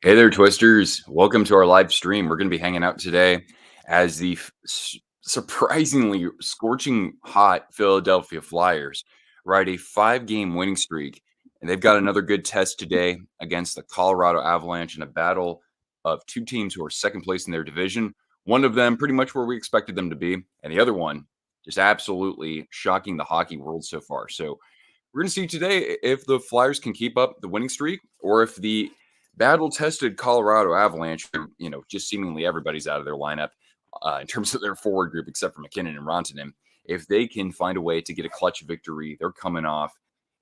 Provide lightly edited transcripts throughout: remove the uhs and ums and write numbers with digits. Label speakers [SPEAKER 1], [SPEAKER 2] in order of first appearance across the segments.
[SPEAKER 1] Hey there, Twisters. Welcome to our live stream. We're going to be hanging out today as the surprisingly scorching hot Philadelphia Flyers ride a 5-game winning streak. And they've got another good test today against the Colorado Avalanche in a battle of two teams who are second place in their division. One of them pretty much where we expected them to be, and the other one just absolutely shocking the hockey world so far. So we're going to see today if the Flyers can keep up the winning streak or if the battle-tested Colorado Avalanche, just seemingly everybody's out of their lineup in terms of their forward group except for McKinnon and Rantanen, if they can find a way to get a clutch victory. They're coming off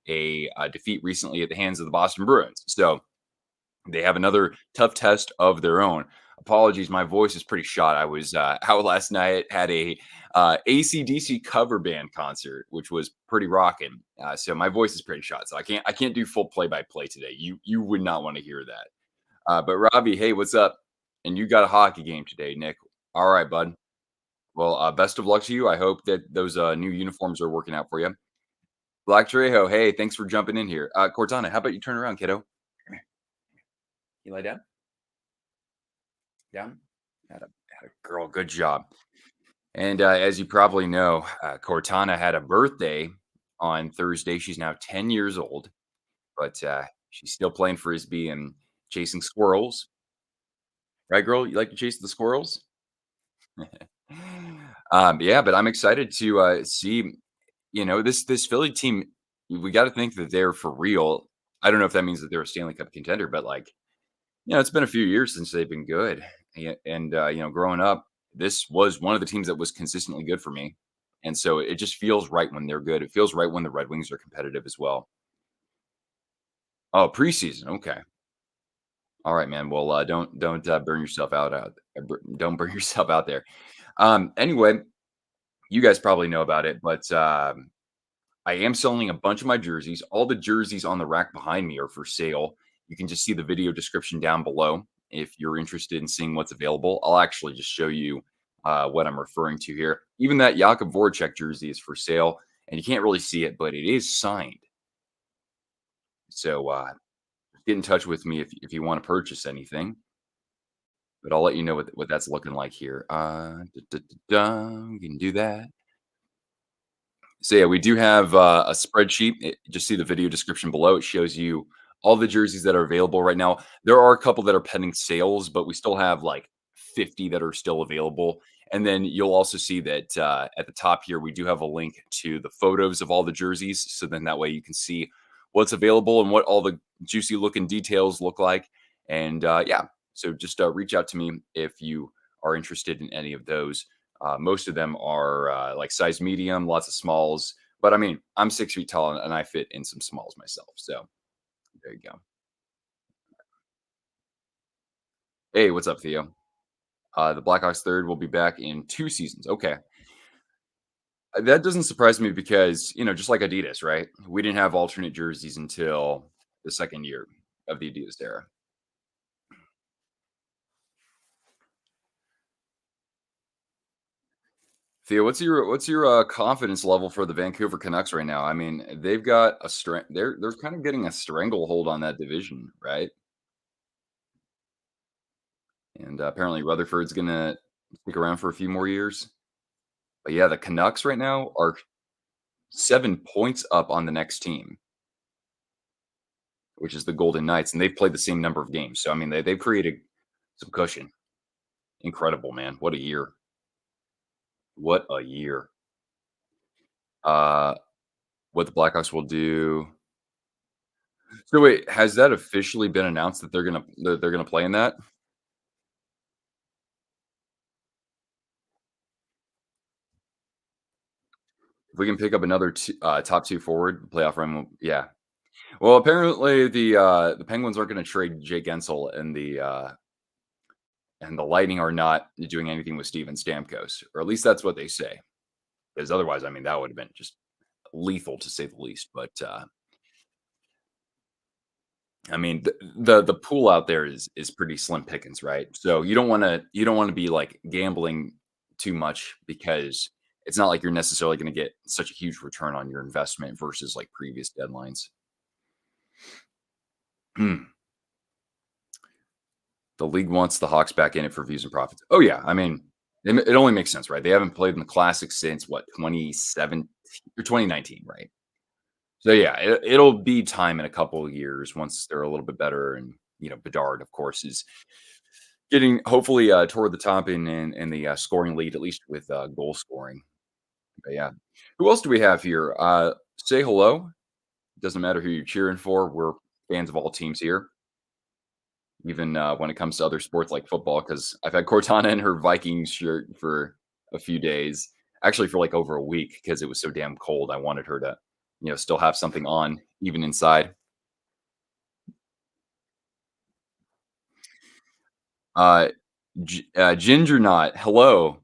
[SPEAKER 1] a defeat recently at the hands of the Boston Bruins. So they have another tough test of their own. Apologies, my voice is pretty shot. I was out last night, had a AC/DC cover band concert, which was pretty rocking. So my voice is pretty shot. So I can't do full play by play today. You would not want to hear that. But Robbie, hey, what's up? And you got a hockey game today, Nick. All right, bud. Well, best of luck to you. I hope that those new uniforms are working out for you. Black Trejo, hey, thanks for jumping in here. Cortana, how about you turn around, kiddo? Come here. You lie down. Down. Had a girl. Good job. And as you probably know, Cortana had a birthday on Thursday. She's now 10 years old, but she's still playing frisbee and chasing squirrels. Right, girl? You like to chase the squirrels? Yeah, but I'm excited to see. This Philly team. We got to think that they're for real. I don't know if that means that they're a Stanley Cup contender, but it's been a few years since they've been good. And growing up, this was one of the teams that was consistently good for me. And so it just feels right when they're good. It feels right when the Red Wings are competitive as well. Oh, preseason. Okay. All right, man. Well, don't burn yourself out. Don't burn yourself out there. Anyway, you guys probably know about it, but I am selling a bunch of my jerseys. All the jerseys on the rack behind me are for sale. You can just see the video description down below if you're interested in seeing what's available. I'll actually just show you what I'm referring to here. Even that Jakub Voracek jersey is for sale, and you can't really see it, but it is signed. So get in touch with me if you want to purchase anything. But I'll let you know what that's looking like here. You can do that. So yeah, we do have a spreadsheet. Just see the video description below. It shows you all the jerseys that are available right now. There are a couple that are pending sales, but we still have like 50 that are still available. And then you'll also see that at the top here, we do have a link to the photos of all the jerseys. So then that way you can see what's available and what all the juicy looking details look like. And yeah, so just reach out to me if you are interested in any of those. Most of them are like size medium, lots of smalls. But I mean, I'm 6 feet tall and I fit in some smalls myself. So there you go. Hey, what's up, Theo? The Blackhawks third will be back in 2 seasons. Okay. That doesn't surprise me because, just like Adidas, right? We didn't have alternate jerseys until the second year of the Adidas era. Theo, what's your confidence level for the Vancouver Canucks right now? I mean, they've got a strength. They're kind of getting a stranglehold on that division, right? And apparently Rutherford's gonna stick around for a few more years. But yeah, the Canucks right now are 7 points up on the next team, which is the Golden Knights, and they've played the same number of games. So I mean, they've created some cushion. Incredible, man! What a year! What a year! Uh, what the Blackhawks will do. So wait, has that officially been announced that they're gonna play in that? If we can pick up another top two forward, playoff run, yeah. Well, apparently the Penguins aren't going to trade Jake Gensel, and the Lightning are not doing anything with Steven Stamkos, or at least that's what they say. Because otherwise, I mean, that would have been just lethal to say the least. But I mean, the pool out there is pretty slim pickings, right? So you don't want to be like gambling too much because it's not like you're necessarily going to get such a huge return on your investment versus like previous deadlines. The league wants the Hawks back in it for views and profits. Oh, yeah. I mean, it only makes sense, right? They haven't played in the Classic since what, 2017 or 2019, right? So, yeah, it'll be time in a couple of years once they're a little bit better. And, Bedard, of course, is getting hopefully toward the top in the scoring lead, at least with goal scoring. But yeah. Who else do we have here? Say hello. Doesn't matter who you're cheering for. We're fans of all teams here, even when it comes to other sports like football. Because I've had Cortana in her Vikings shirt for a few days, actually for like over a week, because it was so damn cold. I wanted her to, still have something on even inside. Uh, Ginger Knot, hello.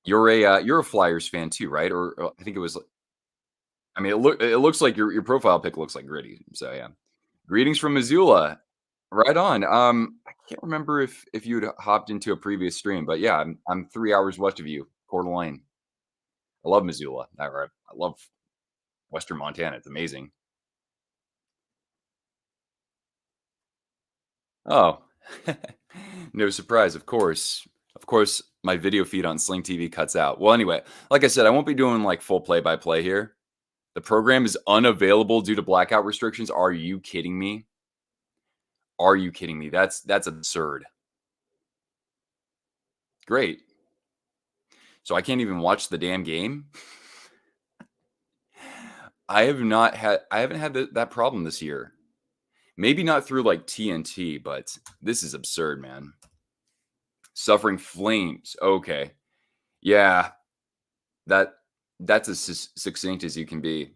[SPEAKER 1] You're a Flyers fan too, right? Or I think it was. I mean, it looks like your profile pic looks like Gritty. So yeah. Greetings from Missoula. Right on. I can't remember if you'd hopped into a previous stream, but yeah, I'm 3 hours west of you, Coeur d'Alene. I love Missoula. I love Western Montana. It's amazing. Oh, no surprise. Of course, my video feed on Sling TV cuts out. Well, anyway, like I said, I won't be doing like full play by play here. The program is unavailable due to blackout restrictions. Are you kidding me? Are you kidding me? That's absurd. Great. So I can't even watch the damn game. I haven't had that problem this year. Maybe not through like TNT, but this is absurd, man. Suffering flames. Okay. Yeah, that that's as succinct as you can be.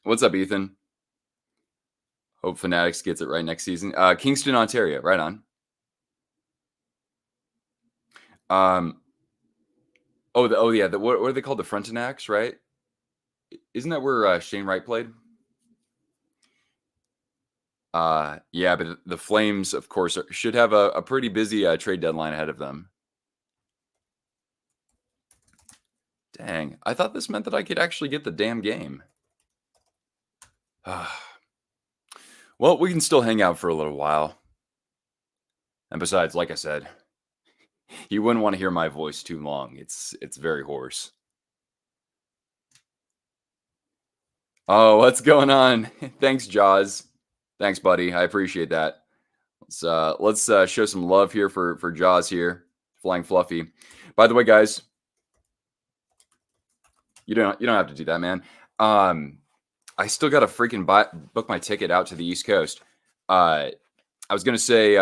[SPEAKER 1] What's up, Ethan? Hope Fanatics gets it right next season. Kingston, Ontario. Right on. Um. Oh yeah. What are they called? The Frontenacs, right? Isn't that where Shane Wright played? Yeah, but the Flames, of course, should have a pretty busy trade deadline ahead of them. Dang, I thought this meant that I could actually get the damn game. Well, we can still hang out for a little while. And besides, like I said, you wouldn't want to hear my voice too long. It's very hoarse. Oh, what's going on? Thanks, Jaws. Thanks, buddy. I appreciate that. Let's show some love here for Jaws here, Flying Fluffy. By the way, guys, you don't have to do that, man. I still got to freaking book my ticket out to the East Coast. I was gonna say,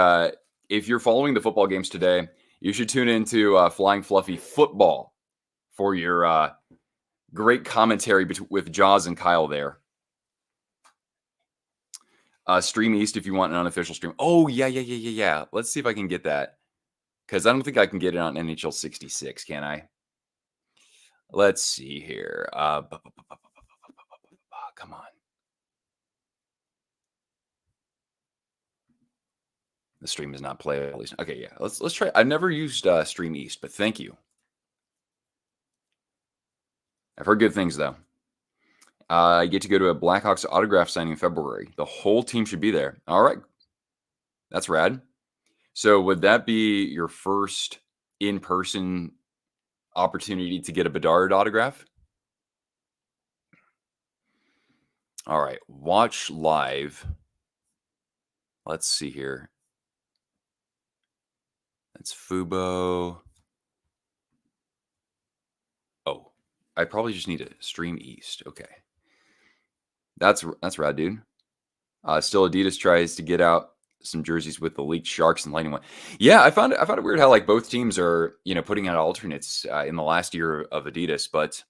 [SPEAKER 1] if you're following the football games today, you should tune into Flying Fluffy Football for your great commentary with Jaws and Kyle there. Stream East if you want an unofficial stream. Oh yeah. Let's see if I can get that because I don't think I can get it on NHL 66. Can I? Let's see here. Come on. The stream is not playable. Okay, yeah. Let's try. I've never used Stream East, but thank you. I've heard good things though. I get to go to a Blackhawks autograph signing in February. The whole team should be there. All right, that's rad. So would that be your first in-person opportunity to get a Bedard autograph? All right, watch live. Let's see here. That's Fubo. Oh, I probably just need to stream East. Okay. That's rad, dude. Still Adidas tries to get out some jerseys with the leaked Sharks and Lightning one. Yeah, I found it weird how like both teams are, putting out alternates in the last year of Adidas, but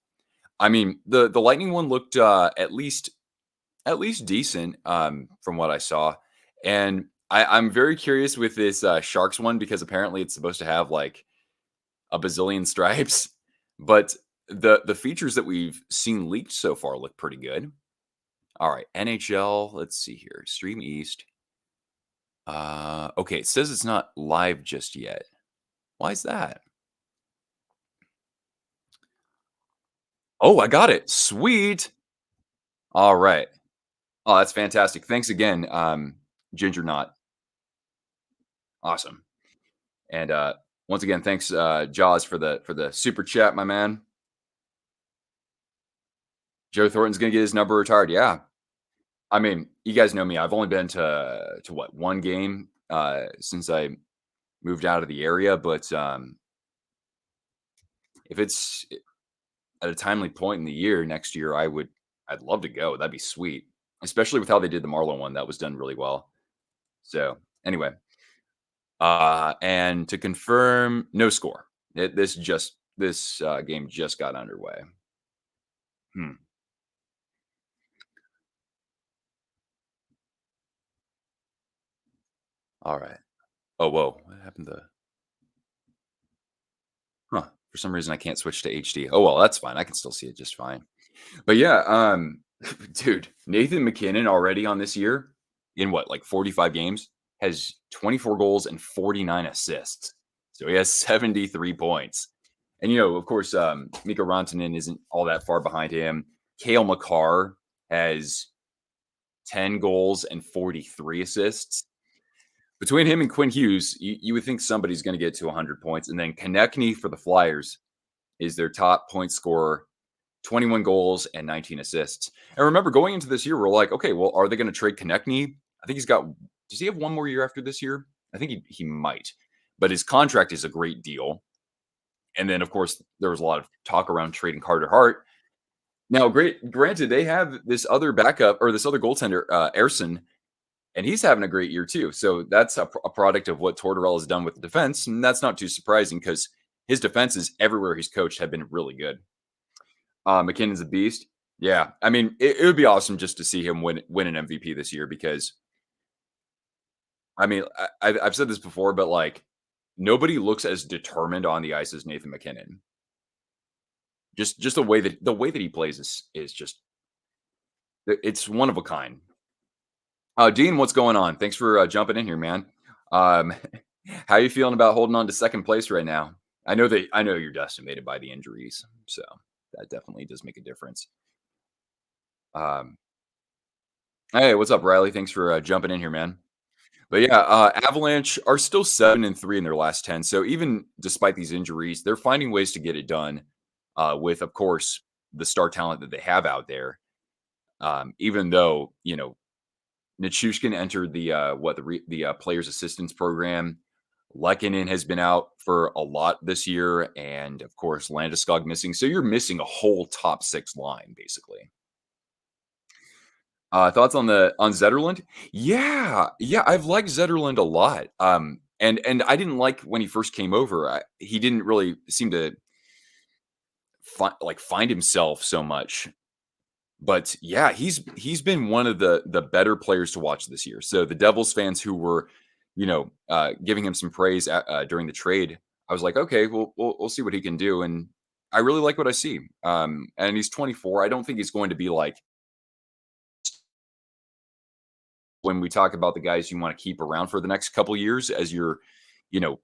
[SPEAKER 1] I mean, the Lightning one looked at least decent from what I saw. And I'm very curious with this Sharks one because apparently it's supposed to have like a bazillion stripes, but the features that we've seen leaked so far look pretty good. All right, NHL. Let's see here. Stream East. Okay, it says it's not live just yet. Why is that? Oh, I got it. Sweet. All right. Oh, that's fantastic. Thanks again, Ginger Knot. Awesome. And once again, thanks, Jaws, for the super chat, my man. Joe Thornton's gonna get his number retired. Yeah. I mean, you guys know me. I've only been to what, one game since I moved out of the area, but if it's at a timely point in the year next year, I'd love to go. That'd be sweet. Especially with how they did the Marlin one. That was done really well. So anyway, and to confirm, no score. This game just got underway. Hmm. All right. Oh, whoa. What happened to? Huh. For some reason, I can't switch to HD. Oh well, that's fine. I can still see it just fine. But yeah, dude, Nathan McKinnon already on this year in what, like 45 games, has 24 goals and 49 assists. So he has 73 points. And of course, Mika Rantanen isn't all that far behind him. Kale McCarr has 10 goals and 43 assists. Between him and Quinn Hughes, you would think somebody's going to get to 100 points. And then Konechny for the Flyers is their top point scorer, 21 goals and 19 assists. And remember, going into this year, we're like, okay, well, are they going to trade Konechny? I think does he have one more year after this year? I think he might. But his contract is a great deal. And then, of course, there was a lot of talk around trading Carter Hart. Now, granted, they have this other backup or this other goaltender, Erson, and he's having a great year too. So that's a product of what Tortorella has done with the defense, and that's not too surprising because his defenses everywhere he's coached have been really good. McKinnon's a beast. Yeah, I mean, it would be awesome just to see him win an MVP this year because I mean, I've said this before, but like nobody looks as determined on the ice as Nathan McKinnon. Just the way that he plays is just it's one of a kind. Dean, what's going on? Thanks for jumping in here, man. Um, how you feeling about holding on to second place right now? I know you're decimated by the injuries, so that definitely does make a difference. Um, hey, what's up, Riley? Thanks for jumping in here, man. But yeah, Avalanche are still 7-3 in their last 10. So even despite these injuries, they're finding ways to get it done. With, of course, the star talent that they have out there. Even though Nichushkin entered the players assistance program. Lekanen has been out for a lot this year, and of course Landeskog missing. So you're missing a whole top six line basically. Thoughts on Zetterlund? Yeah, yeah, I've liked Zetterlund a lot. And I didn't like when he first came over. He didn't really seem to find himself so much. But yeah, he's been one of the better players to watch this year. So the Devils fans who were, giving him some praise during the trade, I was like, okay, we'll see what he can do, and I really like what I see. And he's 24. I don't think he's going to be like when we talk about the guys you want to keep around for the next couple years as you're, you know,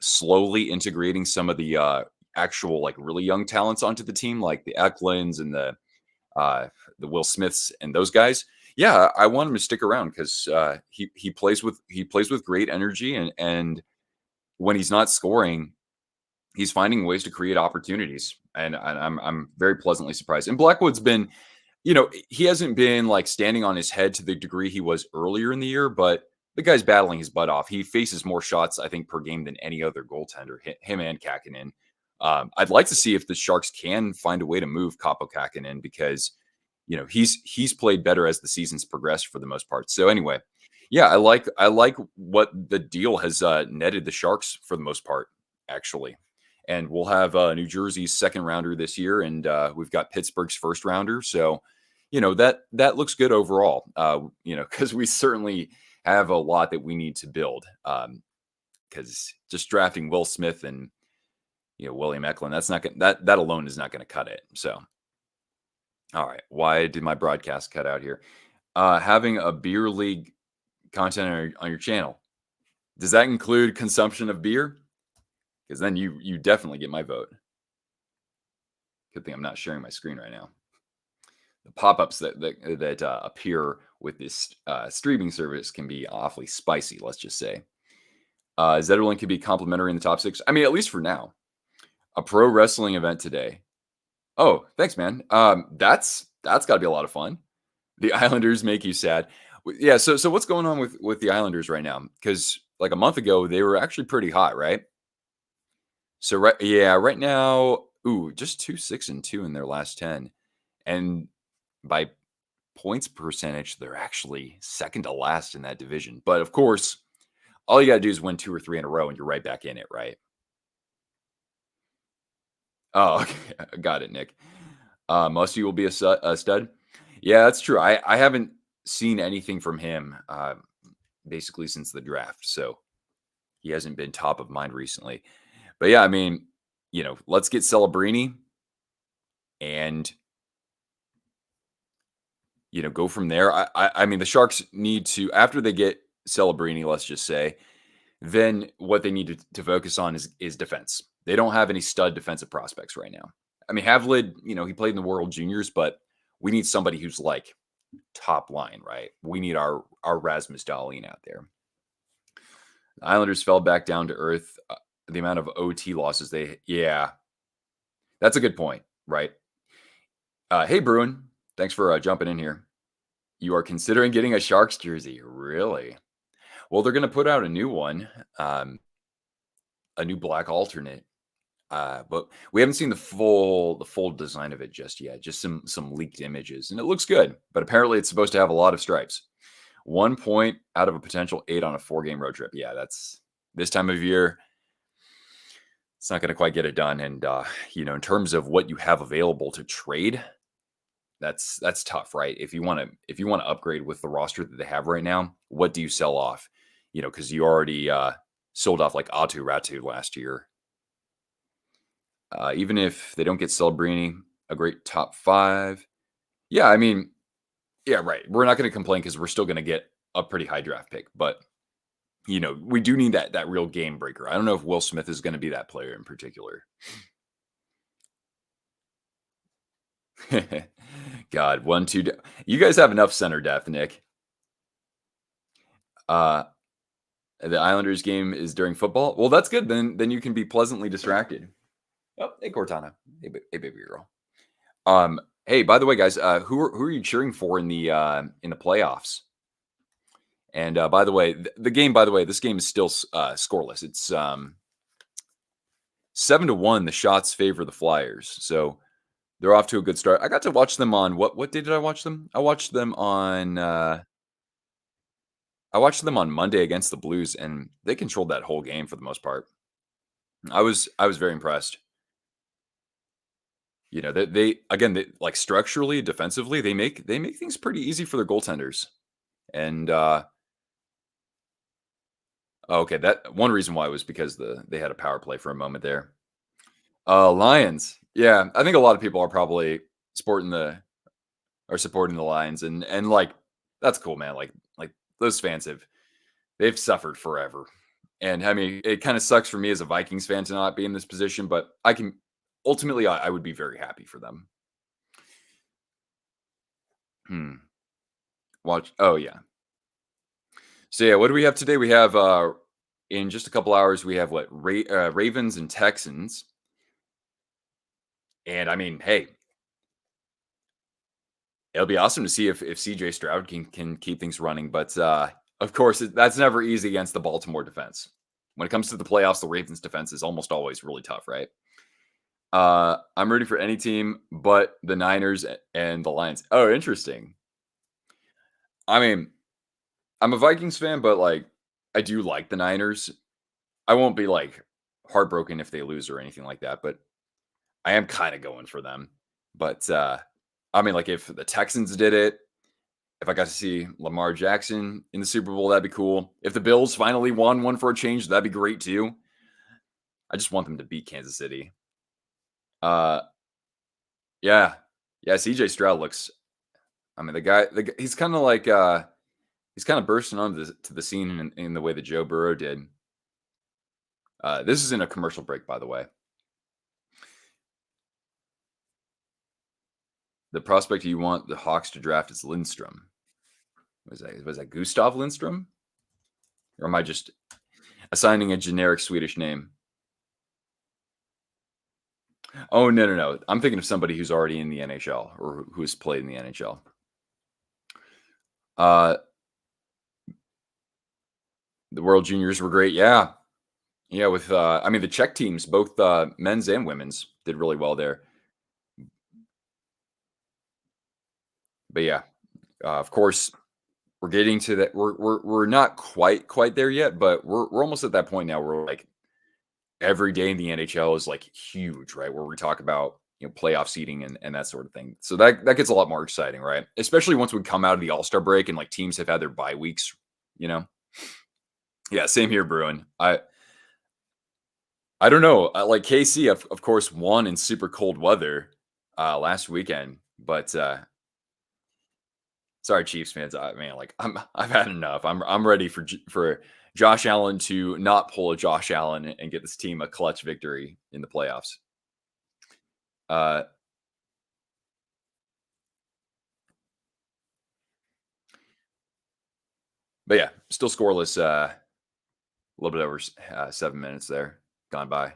[SPEAKER 1] slowly integrating some of the actual like really young talents onto the team, like the Eklunds and the Will Smiths and those guys. Yeah, I want him to stick around because he plays with great energy and when he's not scoring, he's finding ways to create opportunities, and I'm very pleasantly surprised. And Blackwood's been, he hasn't been like standing on his head to the degree he was earlier in the year, but the guy's battling his butt off. He faces more shots, I think, per game than any other goaltender, him and Kakinen. I'd like to see if the Sharks can find a way to move Capo Kakinen because he's played better as the season's progressed for the most part. So anyway, yeah, I like what the deal has netted the Sharks for the most part, actually. And we'll have New Jersey's second rounder this year, and we've got Pittsburgh's first rounder. So, that looks good overall. Because we certainly have a lot that we need to build. Because just drafting Will Smith and William Eklund, that's not gonna, that alone is not going to cut it. So, all right, why did my broadcast cut out here? Having a beer league content on your channel, does that include consumption of beer? Because then you definitely get my vote. Good thing I'm not sharing my screen right now. The pop-ups that appear with this streaming service can be awfully spicy. Let's just say. Zetterlund could be complimentary in the top 6. I mean, at least for now. A pro wrestling event today. Oh, thanks, man. That's got to be a lot of fun. The Islanders make you sad. Yeah. So what's going on with the Islanders right now? Because like a month ago, they were actually pretty hot, right? So right now, ooh, just 2-6-2 in their last 10, and by points percentage, they're actually second to last in that division. But of course, all you got to do is win 2 or 3 in a row, and you're right back in it, right? Oh, okay. Got it, Nick. Musty will be a stud. Yeah, that's true. I haven't seen anything from him basically since the draft, so he hasn't been top of mind recently. But yeah, I mean, let's get Celebrini and go from there. I mean, the Sharks need to, after they get Celebrini, let's just say, then what they need to focus on is defense. They don't have any stud defensive prospects right now. I mean, Havlid, he played in the World Juniors, but we need somebody who's like top line, right? We need our Rasmus Dahlin out there. The Islanders fell back down to earth. The amount of OT losses yeah, that's a good point, right? Hey, Bruin, thanks for jumping in here. You are considering getting a Sharks jersey, really? Well, they're going to put out a new one, a new black alternate. But we haven't seen the full design of it just yet. Just some leaked images, and it looks good. But apparently, it's supposed to have a lot of stripes. 1 point out of a potential 8 on a 4-game road trip. Yeah, that's this time of year. It's not going to quite get it done. And in terms of what you have available to trade, that's tough, right? If you want to upgrade with the roster that they have right now, what do you sell off? Because you already sold off like Atu Ratu last year. Even if they don't get Celebrini, a great top 5. Yeah, I mean, yeah, right. We're not going to complain because we're still going to get a pretty high draft pick. But we do need that real game breaker. I don't know if Will Smith is going to be that player in particular. God, 1-2. You guys have enough center depth, Nick. The Islanders game is during football. Well, that's good. Then you can be pleasantly distracted. Oh, hey Cortana. Hey baby girl. Hey, by the way, guys, who are you cheering for in the playoffs? And by the way, the game. By the way, this game is still scoreless. It's 7-1. The shots favor the Flyers, so they're off to a good start. I got to watch them on what day did I watch them? I watched them on Monday against the Blues, and they controlled that whole game for the most part. I was very impressed. They again, like structurally, defensively, they make things pretty easy for their goaltenders. And okay, that one reason why was because they had a power play for a moment there. Lions. Yeah, I think a lot of people are probably supporting the Lions, and like that's cool, man. Like those fans they've suffered forever. And I mean, it kind of sucks for me as a Vikings fan to not be in this position, but ultimately I would be very happy for them. Watch. Oh yeah. So yeah, what do we have today? We have in just a couple hours we have what Ravens and Texans. And I mean, hey, it'll be awesome to see if CJ Stroud can keep things running, but of course that's never easy against the Baltimore defense. When it comes to the playoffs, the Ravens defense is almost always really tough, right? I'm rooting for any team but the Niners and the Lions. Oh, interesting. I mean, I'm a Vikings fan, but like I do like the Niners. I won't be like heartbroken if they lose or anything like that, but I am kind of going for them. But I mean, like if the Texans did it, if I got to see Lamar Jackson in the Super Bowl, that'd be cool. If the Bills finally won one for a change, that'd be great too. I just want them to beat Kansas City. Uh, yeah, yeah. CJ Stroud looks. I mean, the guy he's kind of like he's kind of bursting onto the scene in the way that Joe Burrow did. This is in a commercial break, by the way. The prospect you want the Hawks to draft is Lindstrom. Was that Gustav Lindstrom? Or am I just Assigning a generic Swedish name. Oh, no, no, no. I'm thinking of somebody who's already in the NHL or who's played in the NHL. Uh, the World Juniors were great. Yeah. Yeah, with I mean the Czech teams, both men's and women's, did really well there. But yeah, of course, we're getting to that. We're not quite there yet, but we're almost at that point now where like every day in the NHL is like huge, right? Where we talk about playoff seeding and that sort of thing. So that gets a lot more exciting, right? Especially once we come out of the All Star break and like teams have had their bye weeks. You know, yeah, same here, Bruin. I don't know. Like KC, of course, won in super cold weather last weekend, but sorry, Chiefs fans. I man, like I've had enough. I'm ready for Josh Allen to not pull a Josh Allen and get this team a clutch victory in the playoffs. Uh, but yeah, still scoreless. A little bit over 7 minutes there gone by.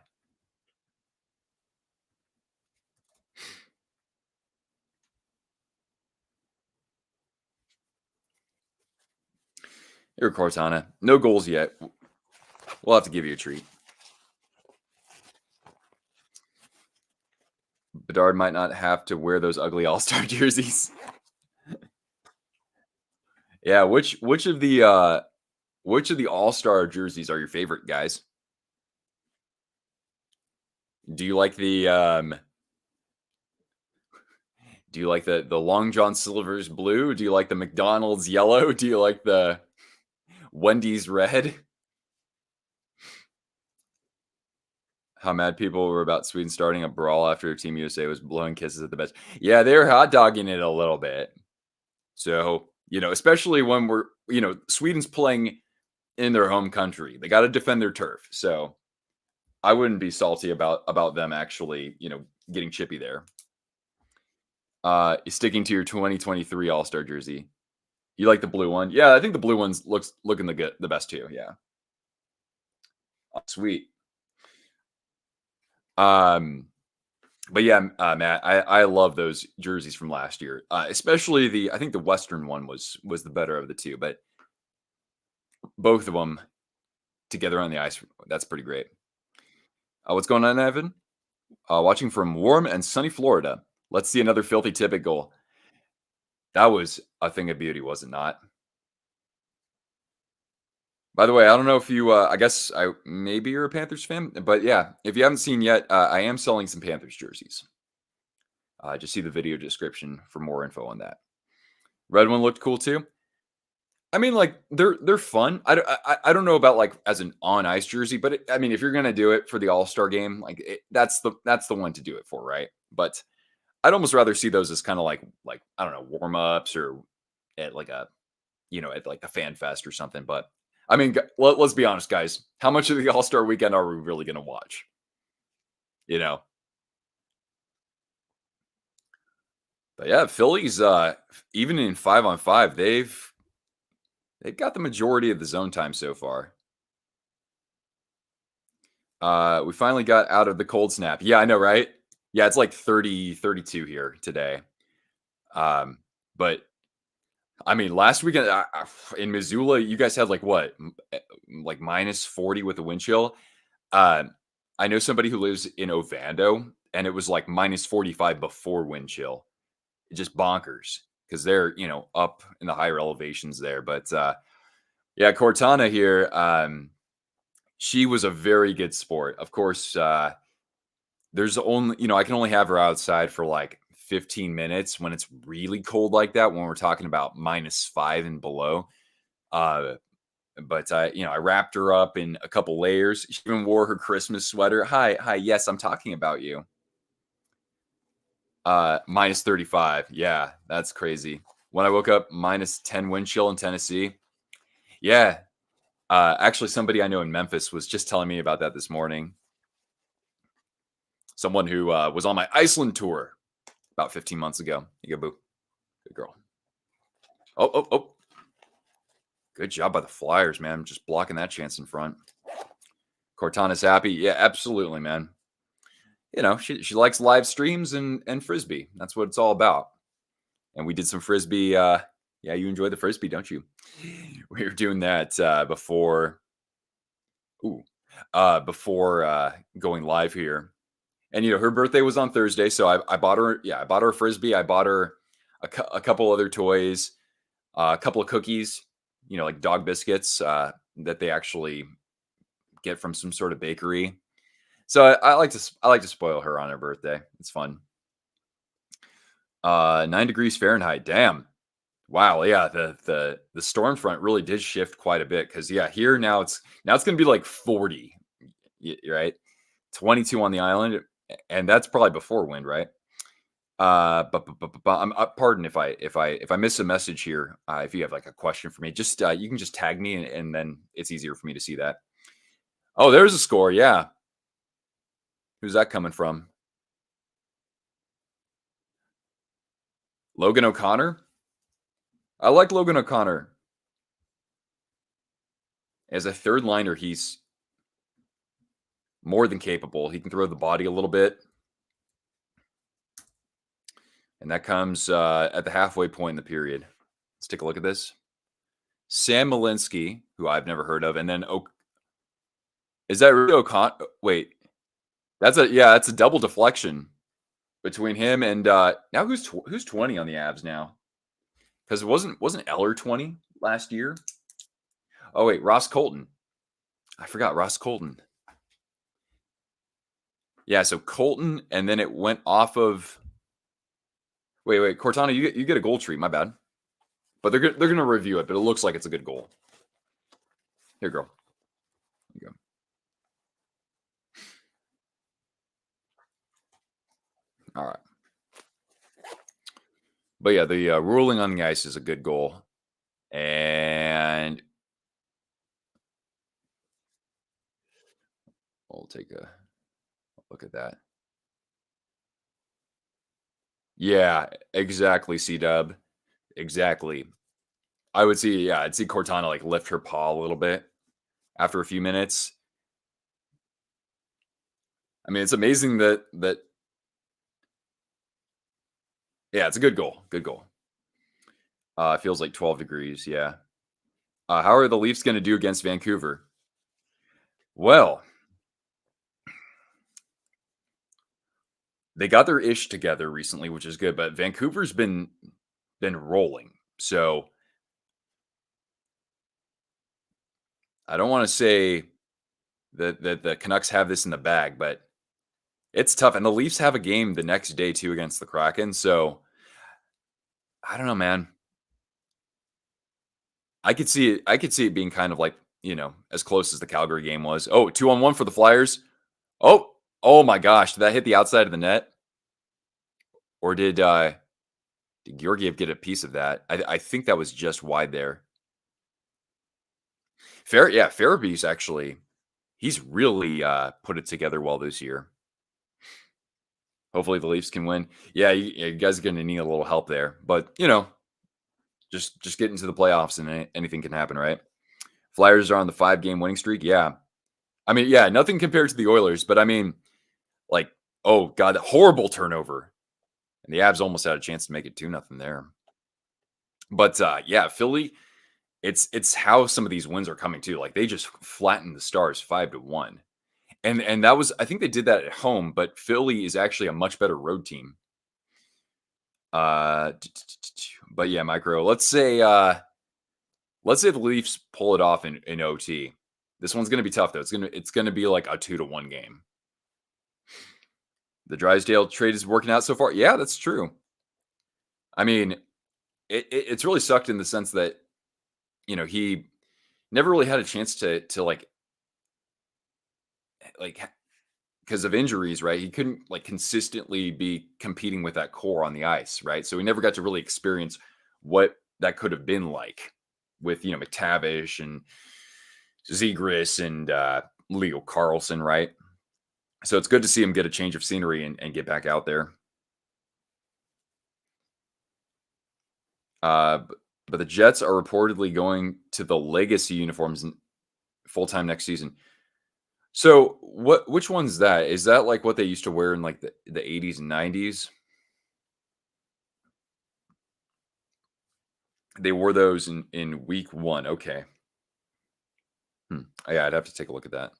[SPEAKER 1] Here, Cortana. No goals yet. We'll have to give you a treat. Bedard might not have to wear those ugly All Star jerseys. Yeah, which of the All Star jerseys are your favorite, guys? Do you like the Long John Silver's blue? Do you like the McDonald's yellow? Do you like the Wendy's red? How mad people were about Sweden starting a brawl after Team USA was blowing kisses at the bench. Yeah, they're hot dogging it a little bit. So, especially when Sweden's playing in their home country. They got to defend their turf. So, I wouldn't be salty about them actually, getting chippy there. Sticking to your 2023 All-Star jersey. You like the blue one? Yeah, I think the blue one's looking the best too. Yeah. Oh, sweet. Um, but yeah, Matt, I love those jerseys from last year. Especially I think the Western one was the better of the two, but both of them together on the ice, that's pretty great. What's going on, Evan? Watching from warm and sunny Florida. Let's see another filthy Tippett goal. That was a thing of beauty, was it not? By the way, I don't know if you, I guess maybe you're a Panthers fan, but yeah, if you haven't seen yet, I am selling some Panthers jerseys. Just see the video description for more info on that. Red one looked cool too. I mean, like they're fun. I don't know about like as an on ice jersey, but I mean, if you're gonna do it for the All Star game, like that's the one to do it for, right? But I'd almost rather see those as kind of like I don't know warm ups or at like at like a fan fest or something. But I mean, let's be honest, guys. How much of the All Star weekend are we really gonna watch? You know. But yeah, Phillies, even in 5-on-5, they've got the majority of the zone time so far. We finally got out of the cold snap. Yeah, I know, right? Yeah, it's like 30, 32 here today. But I mean, last weekend in Missoula, you guys had like what, like minus 40 with the wind chill. I know somebody who lives in Ovando, and it was like minus 45 before wind chill. Just bonkers because they're up in the higher elevations there. But yeah, Cortana here. She was a very good sport. Of course, there's only, I can only have her outside for like 15 minutes when it's really cold like that, when we're talking about -5 and below. Uh, but I wrapped her up in a couple layers. She even wore her Christmas sweater. Hi, hi. Yes, I'm talking about you. -35. Yeah, that's crazy. When I woke up, -10 wind chill in Tennessee. Yeah. Actually, somebody I know in Memphis was just telling me about that this morning. Someone who was on my Iceland tour about 15 months ago. You go, boo. Good girl. Oh, oh, oh. Good job by the Flyers, man. Just blocking that chance in front. Cortana's happy. Yeah, absolutely, man. She likes live streams and frisbee. That's what it's all about. And we did some frisbee. Yeah, you enjoy the frisbee, don't you? We were doing that ooh, before going live here. And her birthday was on Thursday, so I bought her. Yeah, I bought her a frisbee. I bought her a couple other toys, a couple of cookies. Like dog biscuits that they actually get from some sort of bakery. So I like to spoil her on her birthday. It's fun. 9 degrees Fahrenheit. Damn. Wow. Yeah. The storm front really did shift quite a bit because yeah, here now it's gonna be like 40. Right. 22 on the island, and that's probably before wind, right? But I'm pardon if I miss a message here. If you have like a question for me, just you can just tag me, and then it's easier for me to see that. Oh, there's a score. Yeah, who's that coming from? Logan O'Connor. I like Logan O'Connor as a third liner. He's more than capable. He can throw the body a little bit, and that comes at the halfway point in the period. Let's take a look at this. Sam Malinsky, who I've never heard of, and then is that really O'Connor? Wait, that's a double deflection between him and now who's 20 on the Avs now? Because it wasn't Eller 20 last year? Oh wait, Ross Colton. I forgot Ross Colton. Yeah, so Colton, and then it went off of. Wait, Cortana, you get a goal treat. My bad. But they're gonna review it, but it looks like it's a good goal. Here, girl. Here you go. All right. But yeah, the ruling on the ice is a good goal, and we'll take a look at that. Yeah, exactly, C-dub. Exactly. I'd see Cortana like lift her paw a little bit after a few minutes. I mean, it's amazing that yeah, it's a good goal. Good goal. It feels like 12 degrees. Yeah. How are the Leafs going to do against Vancouver? Well, they got their ish together recently, which is good, but Vancouver's been rolling. So I don't want to say that the Canucks have this in the bag, but it's tough. And the Leafs have a game the next day too against the Kraken. So I don't know, man. I could see it being kind of like, as close as the Calgary game was. Oh, 2-on-1 for the Flyers. Oh, oh my gosh. Did that hit the outside of the net? Or did Georgiev get a piece of that? I think that was just wide there. Farabee's actually he's really put it together well this year. Hopefully the Leafs can win. Yeah, you guys are gonna need a little help there. But just get into the playoffs and anything can happen, right? Flyers are on the 5-game winning streak. Yeah. I mean, yeah, nothing compared to the Oilers, but I mean, like, oh god, horrible turnover. And the Avs almost had a chance to make it 2-0 there. But yeah, Philly, it's how some of these wins are coming too. Like they just flattened the Stars 5-1. And that was I think they did that at home, but Philly is actually a much better road team. Uh but yeah, micro. Let's say the Leafs pull it off in OT. This one's gonna be tough though. It's gonna be like a 2-1 game. The Drysdale trade is working out so far. Yeah, that's true. I mean, it's really sucked in the sense that he never really had a chance to like because of injuries, right? He couldn't like consistently be competing with that core on the ice, right? So he never got to really experience what that could have been like with McTavish and Zegras and Leo Carlson, right? So it's good to see him get a change of scenery and get back out there. But the Jets are reportedly going to the legacy uniforms full time next season. So, which one's that? Is that like what they used to wear in like the 80s and 90s? They wore those in week 1. Okay. Hmm. Yeah, I'd have to take a look at that.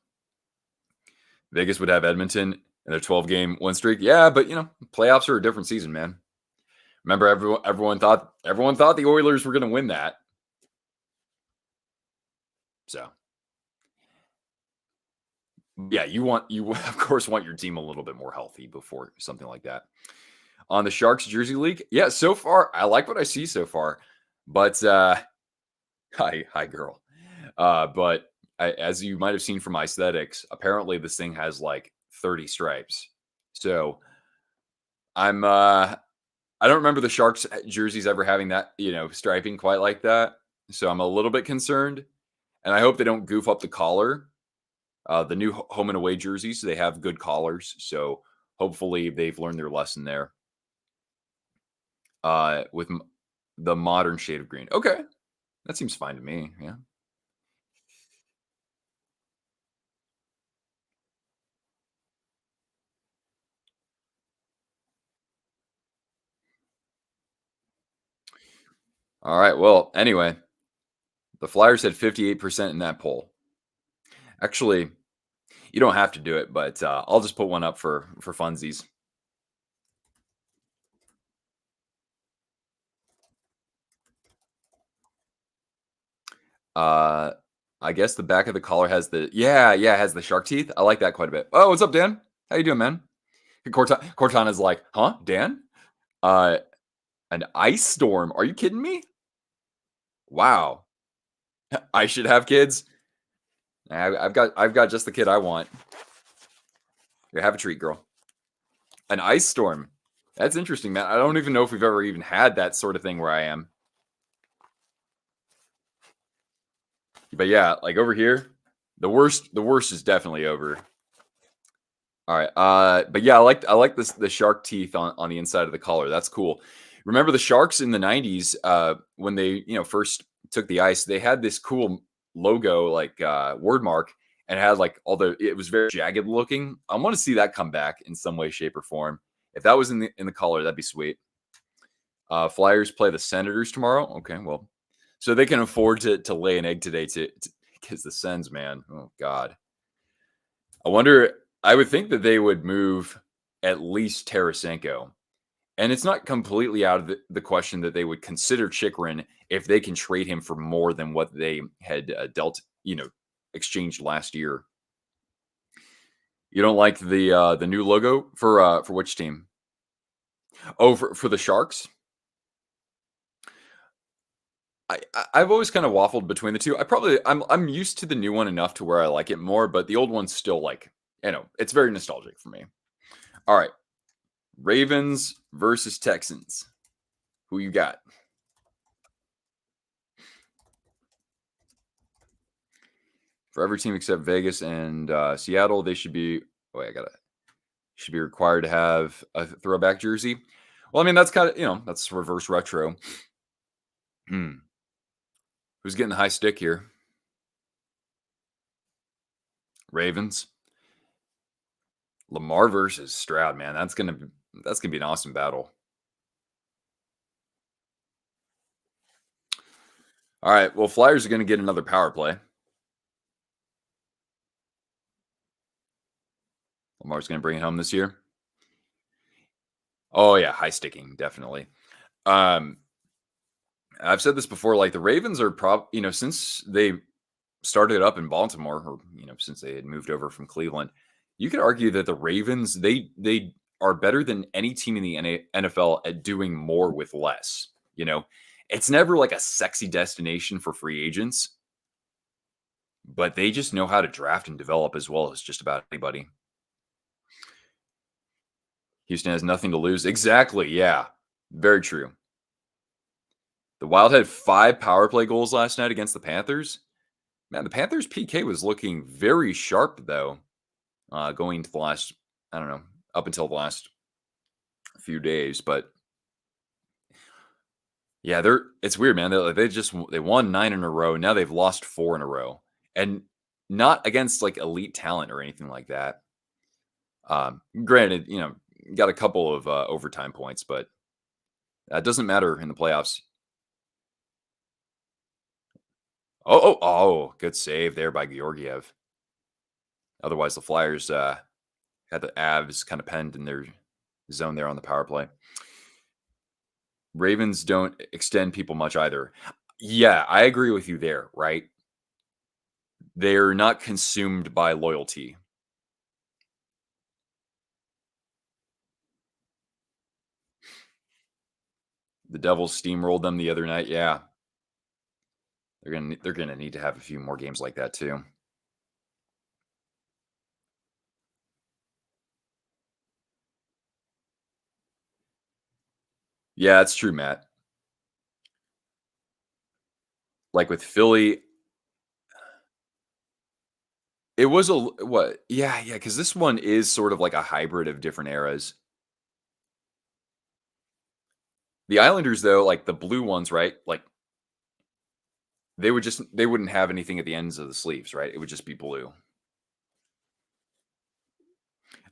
[SPEAKER 1] Vegas would have Edmonton in their 12-game win streak. Yeah, but playoffs are a different season, man. Remember, everyone thought the Oilers were going to win that. So yeah, you of course want your team a little bit more healthy before something like that. On the Sharks jersey league, yeah, so far I like what I see so far, but hi girl, but as you might have seen from my aesthetics, apparently this thing has like 30 stripes. So I'm I don't remember the Sharks jerseys ever having that striping quite like that. So I'm a little bit concerned, and I hope they don't goof up the collar. The new home and away jerseys, they have good collars, so hopefully they've learned their lesson there. With the modern shade of green. Okay, that seems fine to me. Yeah. All right. Well, anyway, the Flyers had 58% in that poll. Actually, you don't have to do it, but I'll just put one up for funsies. Uh, I guess the back of the collar has the has the shark teeth. I like that quite a bit. Oh, what's up, Dan? How you doing, man? Cortana's like, huh, Dan? Uh, an ice storm? Are you kidding me? Wow. I should have kids. I've got just the kid I want. Here, have a treat, girl. An ice storm. That's interesting, man. I don't even know if we've ever even had that sort of thing where I am. But yeah, like over here, the worst is definitely over. All right. But yeah, I like this the shark teeth on the inside of the collar. That's cool. Remember the Sharks in the 90s, when they, first took the ice, they had this cool logo, like word mark, and it had like it was very jagged looking. I want to see that come back in some way, shape, or form. If that was in the collar, that'd be sweet. Flyers play the Senators tomorrow. Okay, well, so they can afford to lay an egg today because the Sens, man, oh god, I wonder. I would think that they would move at least Tarasenko, and it's not completely out of the question that they would consider Chikrin if they can trade him for more than what they had dealt, exchanged last year. You don't like the new logo for which team? Oh, for the Sharks. I've always kind of waffled between the two. I'm used to the new one enough to where I like it more, but the old one's still like, it's very nostalgic for me. All right. Ravens versus Texans. Who you got? For every team except Vegas and Seattle, they should be wait, I gotta should be required to have a throwback jersey. Well, I mean, that's kind of, that's reverse retro. Hmm. Who's getting the high stick here? Ravens. Lamar versus Stroud, man. That's gonna be an awesome battle. All right. Well, Flyers are gonna get another power play. Lamar's gonna bring it home this year. Oh yeah, high sticking, definitely. Um, I've said this before, like the Ravens are since they started up in Baltimore, or since they had moved over from Cleveland, you could argue that the Ravens they are better than any team in the NFL at doing more with less. It's never like a sexy destination for free agents, but they just know how to draft and develop as well as just about anybody. Houston has nothing to lose. Exactly. Yeah. Very true. The Wild had 5 power play goals last night against the Panthers. Man, the Panthers PK was looking very sharp though, going to the last, I don't know, up until the last few days. But yeah, it's weird, man. They won 9 in a row. Now they've lost 4 in a row, and not against like elite talent or anything like that. Granted, got a couple of overtime points, but that doesn't matter in the playoffs. Oh! Good save there by Georgiev. Otherwise, the Flyers had the Avs kind of penned in their zone there on the power play. Ravens don't extend people much either. Yeah, I agree with you there, right? They're not consumed by loyalty. The Devils steamrolled them the other night. Yeah, they're gonna need to have a few more games like that too. Yeah, that's true, Matt. Like with Philly, it was what? Yeah, because this one is sort of like a hybrid of different eras. The Islanders, though, like the blue ones, right? Like they wouldn't have anything at the ends of the sleeves, right? It would just be blue.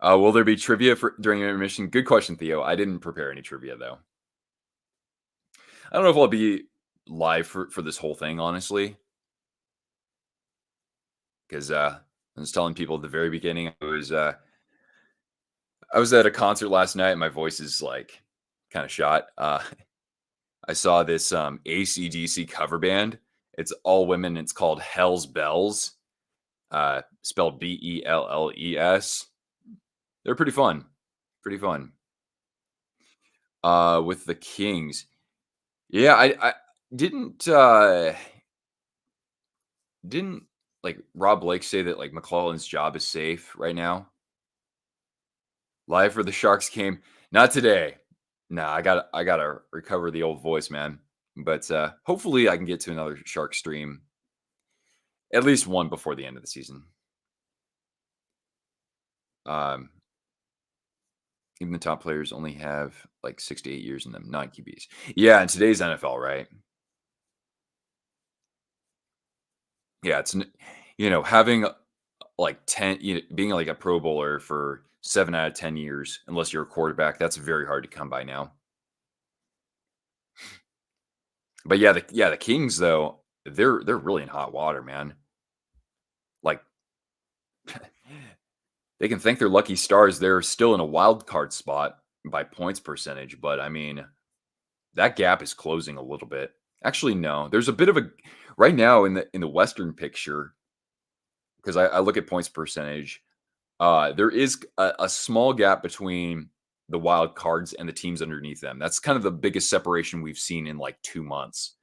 [SPEAKER 1] Will there be trivia for during intermission? Good question, Theo. I didn't prepare any trivia though. I don't know if I'll be live for this whole thing, honestly, because I was telling people at the very beginning I was at a concert last night. And my voice is like kind of shot. I saw this AC/DC cover band. It's all women. It's called Hell's Bells, spelled Belles. They're pretty fun. Pretty fun. With the Kings. Yeah, I didn't like Rob Blake say that like McClellan's job is safe right now. Live for the Sharks game. Not today. Nah, I gotta recover the old voice, man. But hopefully I can get to another Shark stream, at least one before the end of the season. Um, Even the top players only have like 6 to 8 years in them, not QBs. Yeah, in today's NFL, right? Yeah, having like 10, being like a Pro Bowler for 7 out of 10 years, unless you're a quarterback, that's very hard to come by now. But yeah, the Kings though, they're really in hot water, man. Like they can thank their lucky stars. They're still in a wild card spot by points percentage, but I mean that gap is closing a little bit. Actually, no, there's a bit of a right now in the Western picture because I look at points percentage. There is a small gap between the wild cards and the teams underneath them. That's kind of the biggest separation we've seen in like 2 months,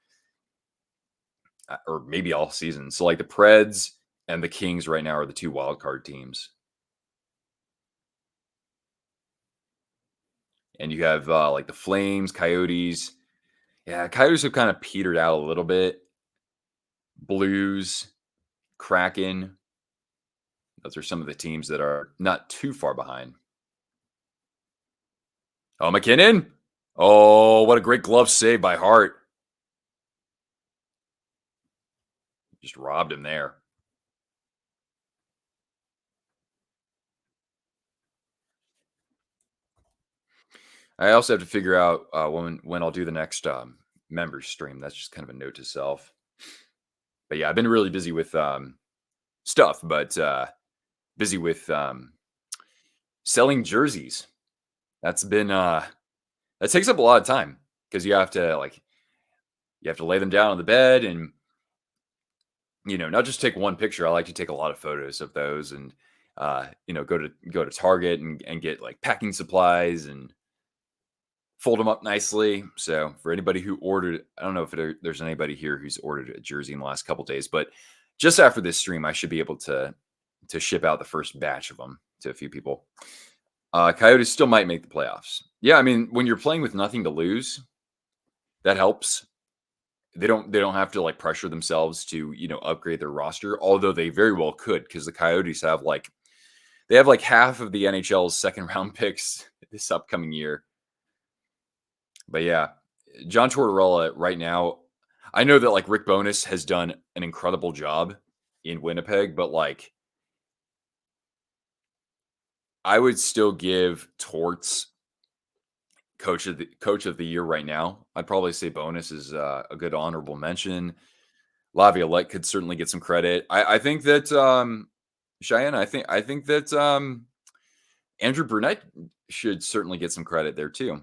[SPEAKER 1] or maybe all season. So like the Preds and the Kings right now are the two wild card teams, and you have like the Flames, Coyotes. Yeah, Coyotes have kind of petered out a little bit. Blues, Kraken. Those are some of the teams that are not too far behind. Oh, McKinnon. Oh, what a great glove save by Hart. Just robbed him there. I also have to figure out when I'll do the next members stream. That's just kind of a note to self. But yeah, I've been really busy with stuff, but busy with selling jerseys. That's been that takes up a lot of time because you have to lay them down on the bed and not just take one picture. I like to take a lot of photos of those and go to Target and get like packing supplies and fold them up nicely. So for anybody who ordered, I don't know if there's anybody here who's ordered a jersey in the last couple days, but just after this stream, I should be able to ship out the first batch of them to a few people. Coyotes still might make the playoffs. Yeah, I mean, when you're playing with nothing to lose, that helps. They don't have to like pressure themselves to upgrade their roster, although they very well could because the Coyotes have like half of the NHL's second round picks this upcoming year. But yeah, John Tortorella right now, I know that like Rick Bowness has done an incredible job in Winnipeg, but like I would still give Torts coach of the year right now. I'd probably say Bonus is a good honorable mention. Laviolette could certainly get some credit. I think that Cheyenne. I think that Andrew Brunette should certainly get some credit there too.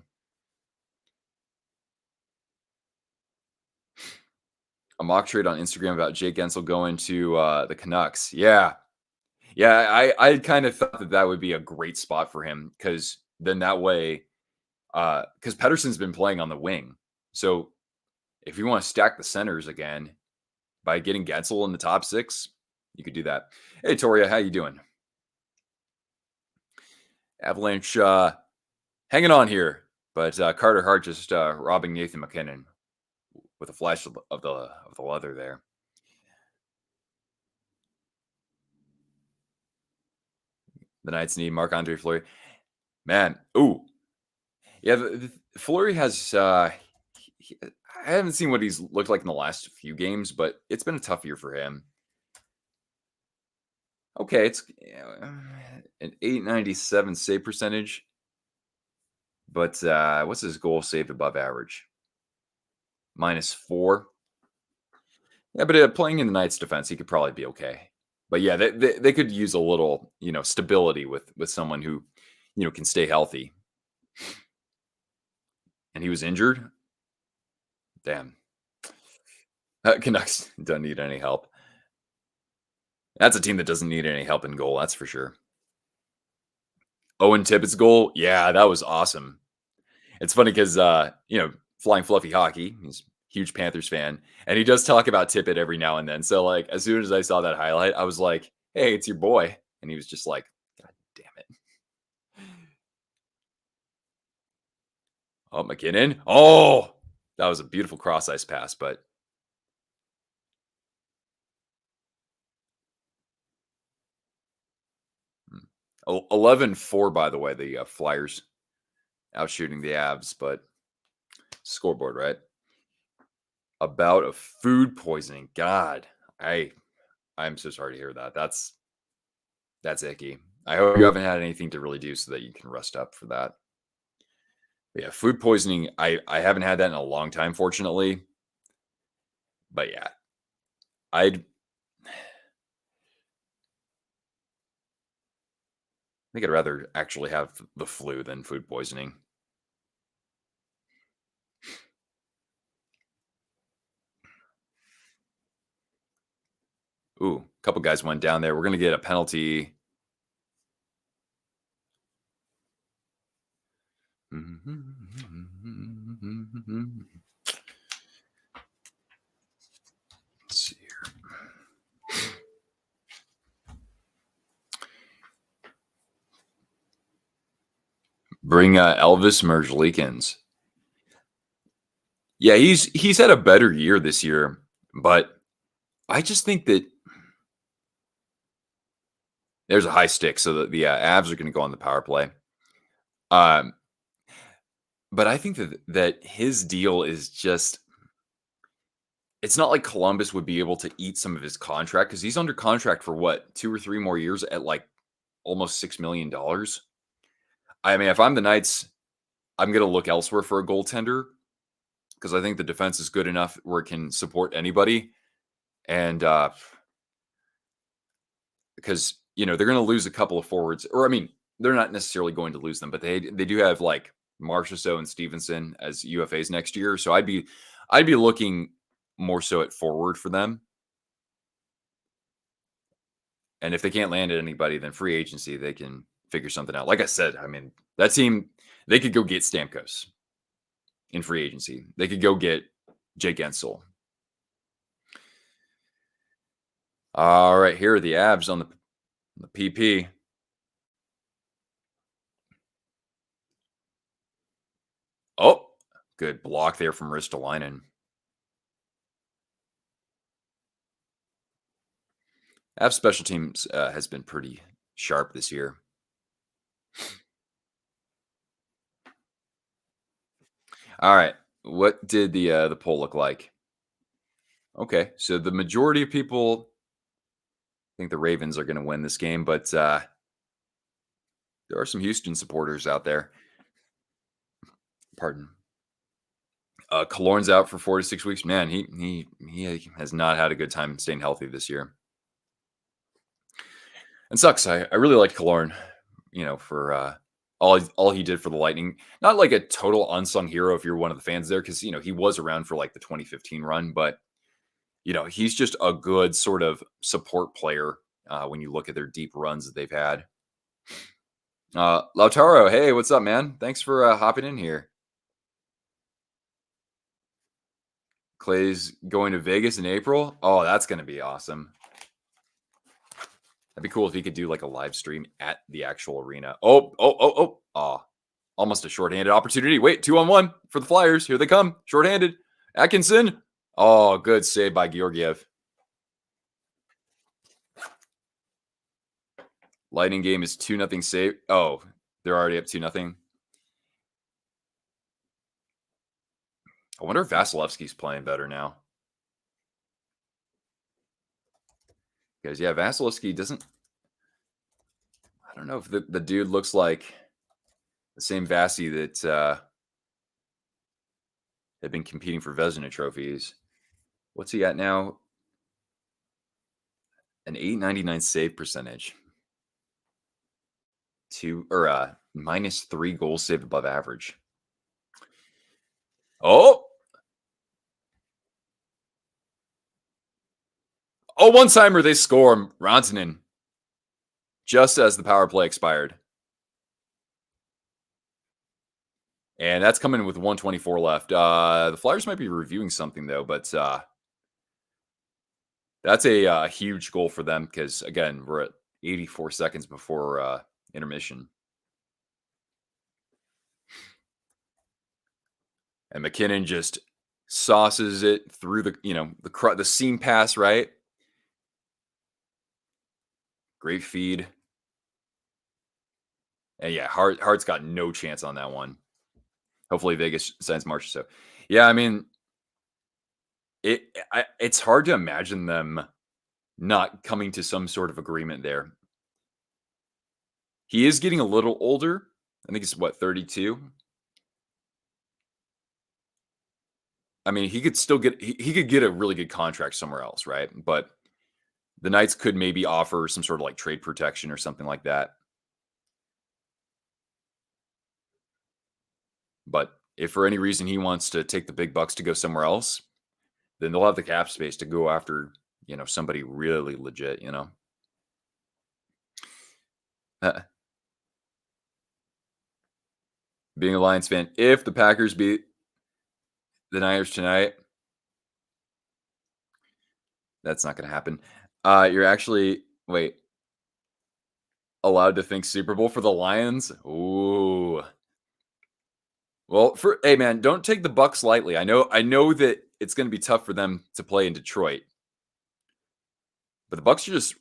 [SPEAKER 1] A mock trade on Instagram about Jake Gensel going to the Canucks. Yeah, yeah. I kind of thought that that would be a great spot for him because then that way, because Pedersen's been playing on the wing, so if you want to stack the centers again by getting Gensel in the top six, you could do that. Hey, Toria, how you doing? Avalanche hanging on here, but Carter Hart just robbing Nathan McKinnon with a flash of the leather there. The Knights need Marc Andre Fleury. Man, ooh, yeah. Fleury has. I haven't seen what he's looked like in the last few games, but it's been a tough year for him. Okay, it's an 897 save percentage, but what's his goal saved above average? -4. Yeah, but playing in the Knights defense, he could probably be okay. But yeah, they could use a little, stability with someone who, can stay healthy. And he was injured. Damn, Canucks don't need any help. That's a team that doesn't need any help in goal. That's for sure. Owen Tippett's goal, yeah, that was awesome. It's funny because Flying Fluffy Hockey, he's a huge Panthers fan, and he does talk about Tippett every now and then. So like as soon as I saw that highlight, I was like, "Hey, it's your boy," and he was just like, "God damn it!" Oh, McKinnon! Oh, that was a beautiful cross ice pass, but 11-4, by the way, the Flyers outshooting the Avs, but scoreboard, right? About a food poisoning. God, I'm so sorry to hear that. That's icky. I hope you haven't had anything to really do so that you can rest up for that. But yeah, food poisoning. I haven't had that in a long time, fortunately. But yeah, I think I'd rather actually have the flu than food poisoning. Ooh, a couple guys went down there. We're gonna get a penalty. Let's see here. Bring Elvis Merzlikins. Yeah, he's had a better year this year, but I just think that there's a high stick, so the Avs are going to go on the power play. Um, but I think that his deal is just it's not like Columbus would be able to eat some of his contract because he's under contract for what 2 or 3 more years at like almost $6 million. I mean, if I'm the Knights, I'm going to look elsewhere for a goaltender because I think the defense is good enough where it can support anybody. And because they're going to lose a couple of forwards, or I mean, they're not necessarily going to lose them, but they do have like Marchessault and Stevenson as UFAs next year. So I'd be looking more so at forward for them. And if they can't land at anybody, then free agency they can figure something out. Like I said, I mean that team they could go get Stamkos in free agency. They could go get Jake Gensel. All right, here are the Avs on the PP. Oh, good block there from Ristolainen. Avs special teams has been pretty sharp this year. All right, what did the poll look like? Okay, so the majority of people think the Ravens are going to win this game, but there are some Houston supporters out there. Pardon. Kalorn's out for 4 to 6 weeks. Man, he has not had a good time staying healthy this year. And sucks. I really liked Kalorn, for all he did for the Lightning. Not like a total unsung hero if you're one of the fans there, because he was around for like the 2015 run, but he's just a good sort of support player when you look at their deep runs that they've had. Lautaro, hey, what's up, man? Thanks for hopping in here. Clay's going to Vegas in April. Oh, that's going to be awesome. That'd be cool if he could do like a live stream at the actual arena. Oh. Almost a shorthanded opportunity. Wait, 2-on-1 for the Flyers. Here they come. Shorthanded. Atkinson. Oh, good save by Georgiev. Lightning game is 2-0 save. Oh, they're already up 2-0. I wonder if Vasilevsky's playing better now. Because, yeah, Vasilevsky doesn't... I don't know if the dude looks like the same Vasi that had been competing for Vezina trophies. What's he at now? An 899 save percentage. -3 goals saved above average. Oh, one-timer, they score. Rantanen. Just as the power play expired. And that's coming with 124 left. The Flyers might be reviewing something, though, but that's a huge goal for them because, again, we're at 84 seconds before intermission. And McKinnon just sauces it through the seam pass, right? Great feed. And yeah, Hart's got no chance on that one. Hopefully Vegas signs March. So yeah, I mean, it's hard to imagine them not coming to some sort of agreement there. He is getting a little older. I think it's 32. I mean, he could still he could get a really good contract somewhere else, right? But the Knights could maybe offer some sort of like trade protection or something like that. But if for any reason he wants to take the big bucks to go somewhere else, then they'll have the cap space to go after, somebody really legit, Being a Lions fan, if the Packers beat the Niners tonight, that's not going to happen. You're actually, allowed to think Super Bowl for the Lions? Ooh. Well, hey man, don't take the Bucks lightly. I know that it's going to be tough for them to play in Detroit. But the Bucks just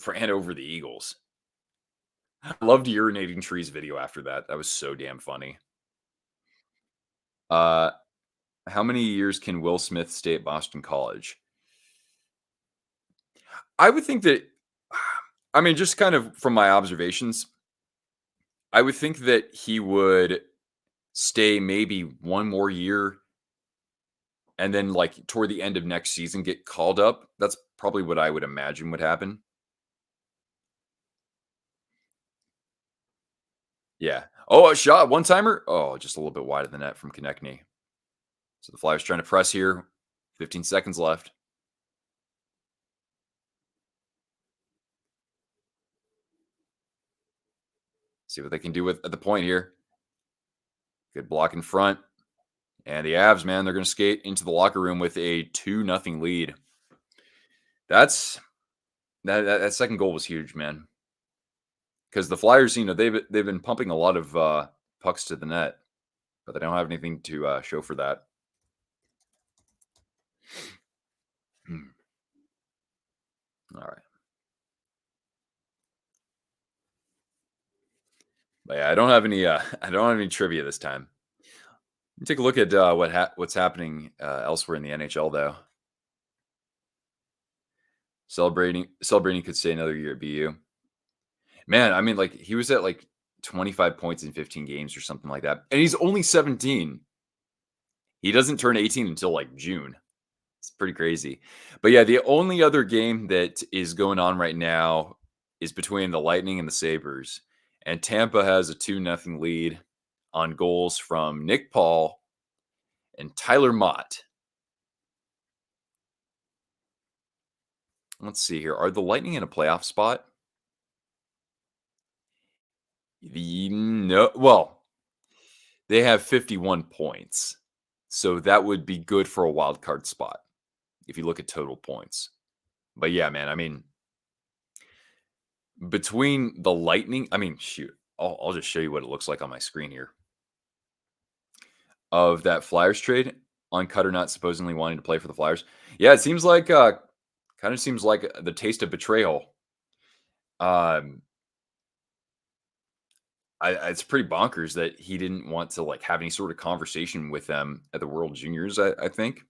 [SPEAKER 1] ran over the Eagles. I loved urinating trees video after that. That was so damn funny. How many years can Will Smith stay at Boston College? I would think that, I mean, just kind of from my observations, I would think that he would stay maybe one more year and then like toward the end of next season get called up. That's probably what I would imagine would happen. Yeah. Oh, a shot, one-timer. Oh, just a little bit wide of the net from Konechny. So the Flyers trying to press here. 15 seconds left. See what they can do at the point here. Good block in front. And the Avs, man, they're going to skate into the locker room with a 2-0 lead. That second goal was huge, man. Because the Flyers, they've been pumping a lot of pucks to the net, but they don't have anything to show for that. All right. But yeah, I don't have any trivia this time. Let me take a look at what's happening elsewhere in the NHL, though. Celebrating could stay another year at BU. Man, I mean, like, he was at, like, 25 points in 15 games or something like that, and he's only 17. He doesn't turn 18 until, like, June. It's pretty crazy. But, yeah, the only other game that is going on right now is between the Lightning and the Sabres, and Tampa has a 2-0 lead on goals from Nick Paul and Tyler Mott. Let's see here. Are the Lightning in a playoff spot? No, well, they have 51 points. So that would be good for a wild card spot if you look at total points. But yeah, man, I mean, between the Lightning, I mean, shoot, I'll just show you what it looks like on my screen here of that Flyers trade on Cutter not supposedly wanting to play for the Flyers. Yeah, it seems like kind of seems like the taste of betrayal. Um, it's pretty bonkers that he didn't want to like have any sort of conversation with them at the World Juniors. I think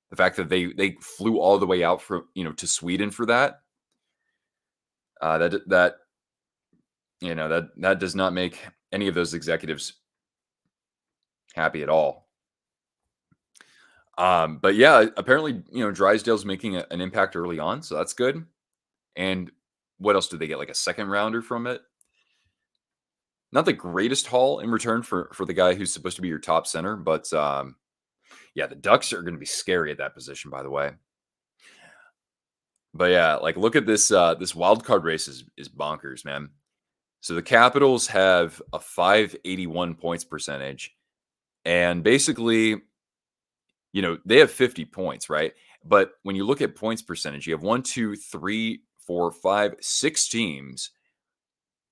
[SPEAKER 1] the fact that they flew all the way out from to Sweden for that that that does not make any of those executives happy at all. But yeah, apparently Drysdale's making an impact early on, so that's good. And what else did they get? Like a second rounder from it? Not the greatest haul in return for the guy who's supposed to be your top center, but yeah, the Ducks are going to be scary at that position, by the way. But yeah, like look at this this wild card race is bonkers, man. So the Capitals have a 581 points percentage, and basically, they have 50 points, right? But when you look at points percentage, you have one, two, three, four, five, six teams,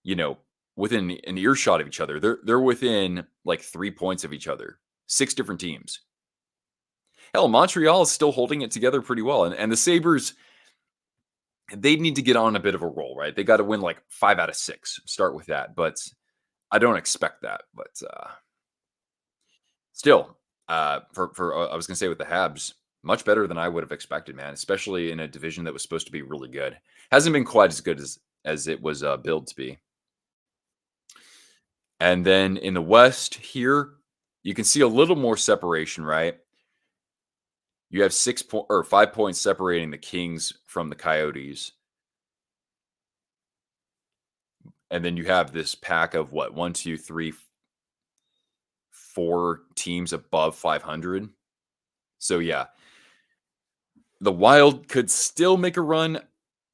[SPEAKER 1] you know, within an earshot of each other. They're within like 3 points of each other. Six different teams. Hell, Montreal is still holding it together pretty well. And the Sabres, they need to get on a bit of a roll, right? They got to win like 5 out of 6. Start with that. But I don't expect that. But still, for I was gonna say with the Habs, much better than I would have expected, man. Especially in a division that was supposed to be really good. Hasn't been quite as good as it was billed to be. And then in the West here, you can see a little more separation, right? You have 5 points separating the Kings from the Coyotes. And then you have this pack of what, one, two, three, four teams above 500. So yeah, the Wild could still make a run.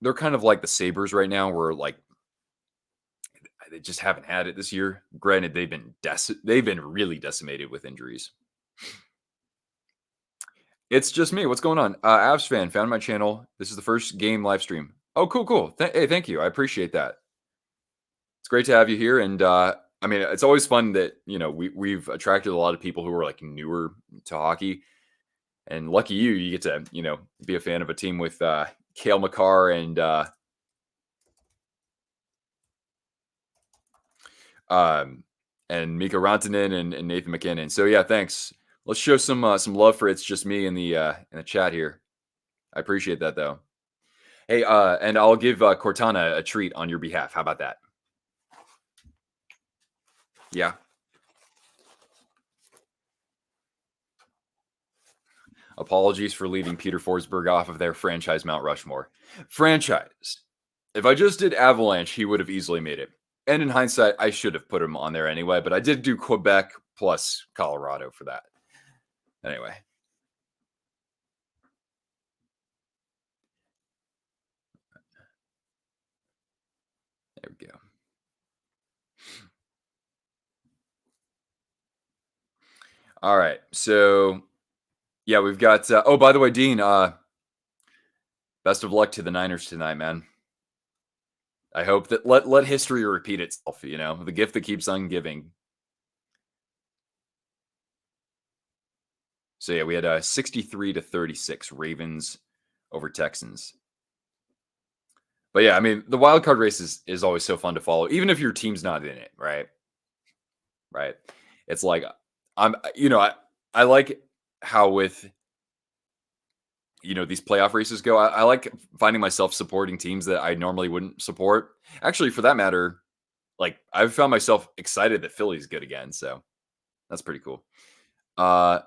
[SPEAKER 1] They're kind of like the Sabres right now, where like they just haven't had it this year. Granted, they've been really decimated with injuries. It's just me. What's going on? Avs fan found my channel. This is the first game live stream. Oh, cool, cool. Hey, thank you. I appreciate that. It's great to have you here. And I mean, it's always fun that we've attracted a lot of people who are like newer to hockey. And lucky you, you get to be a fan of a team with Cale Makar and Mika Rantanen and Nathan McKinnon. So yeah, thanks. Let's show some love for It's Just Me in the chat here. I appreciate that though. Hey, and I'll give Cortana a treat on your behalf. How about that? Yeah. Apologies for leaving Peter Forsberg off of their franchise Mount Rushmore. Franchise. If I just did Avalanche, he would have easily made it. And in hindsight, I should have put him on there anyway, but I did do Quebec plus Colorado for that. Anyway. There we go. All right. So, yeah, we've got oh, by the way, Dean, best of luck to the Niners tonight, man. I hope that let history repeat itself, the gift that keeps on giving. So yeah, we had 63-36 Ravens over Texans. But yeah, I mean, the wild card race is always so fun to follow, even if your team's not in it, right? Right. It's like I like how with these playoff races go. I like finding myself supporting teams that I normally wouldn't support. Actually, for that matter, like I've found myself excited that Philly's good again. So that's pretty cool. Uh,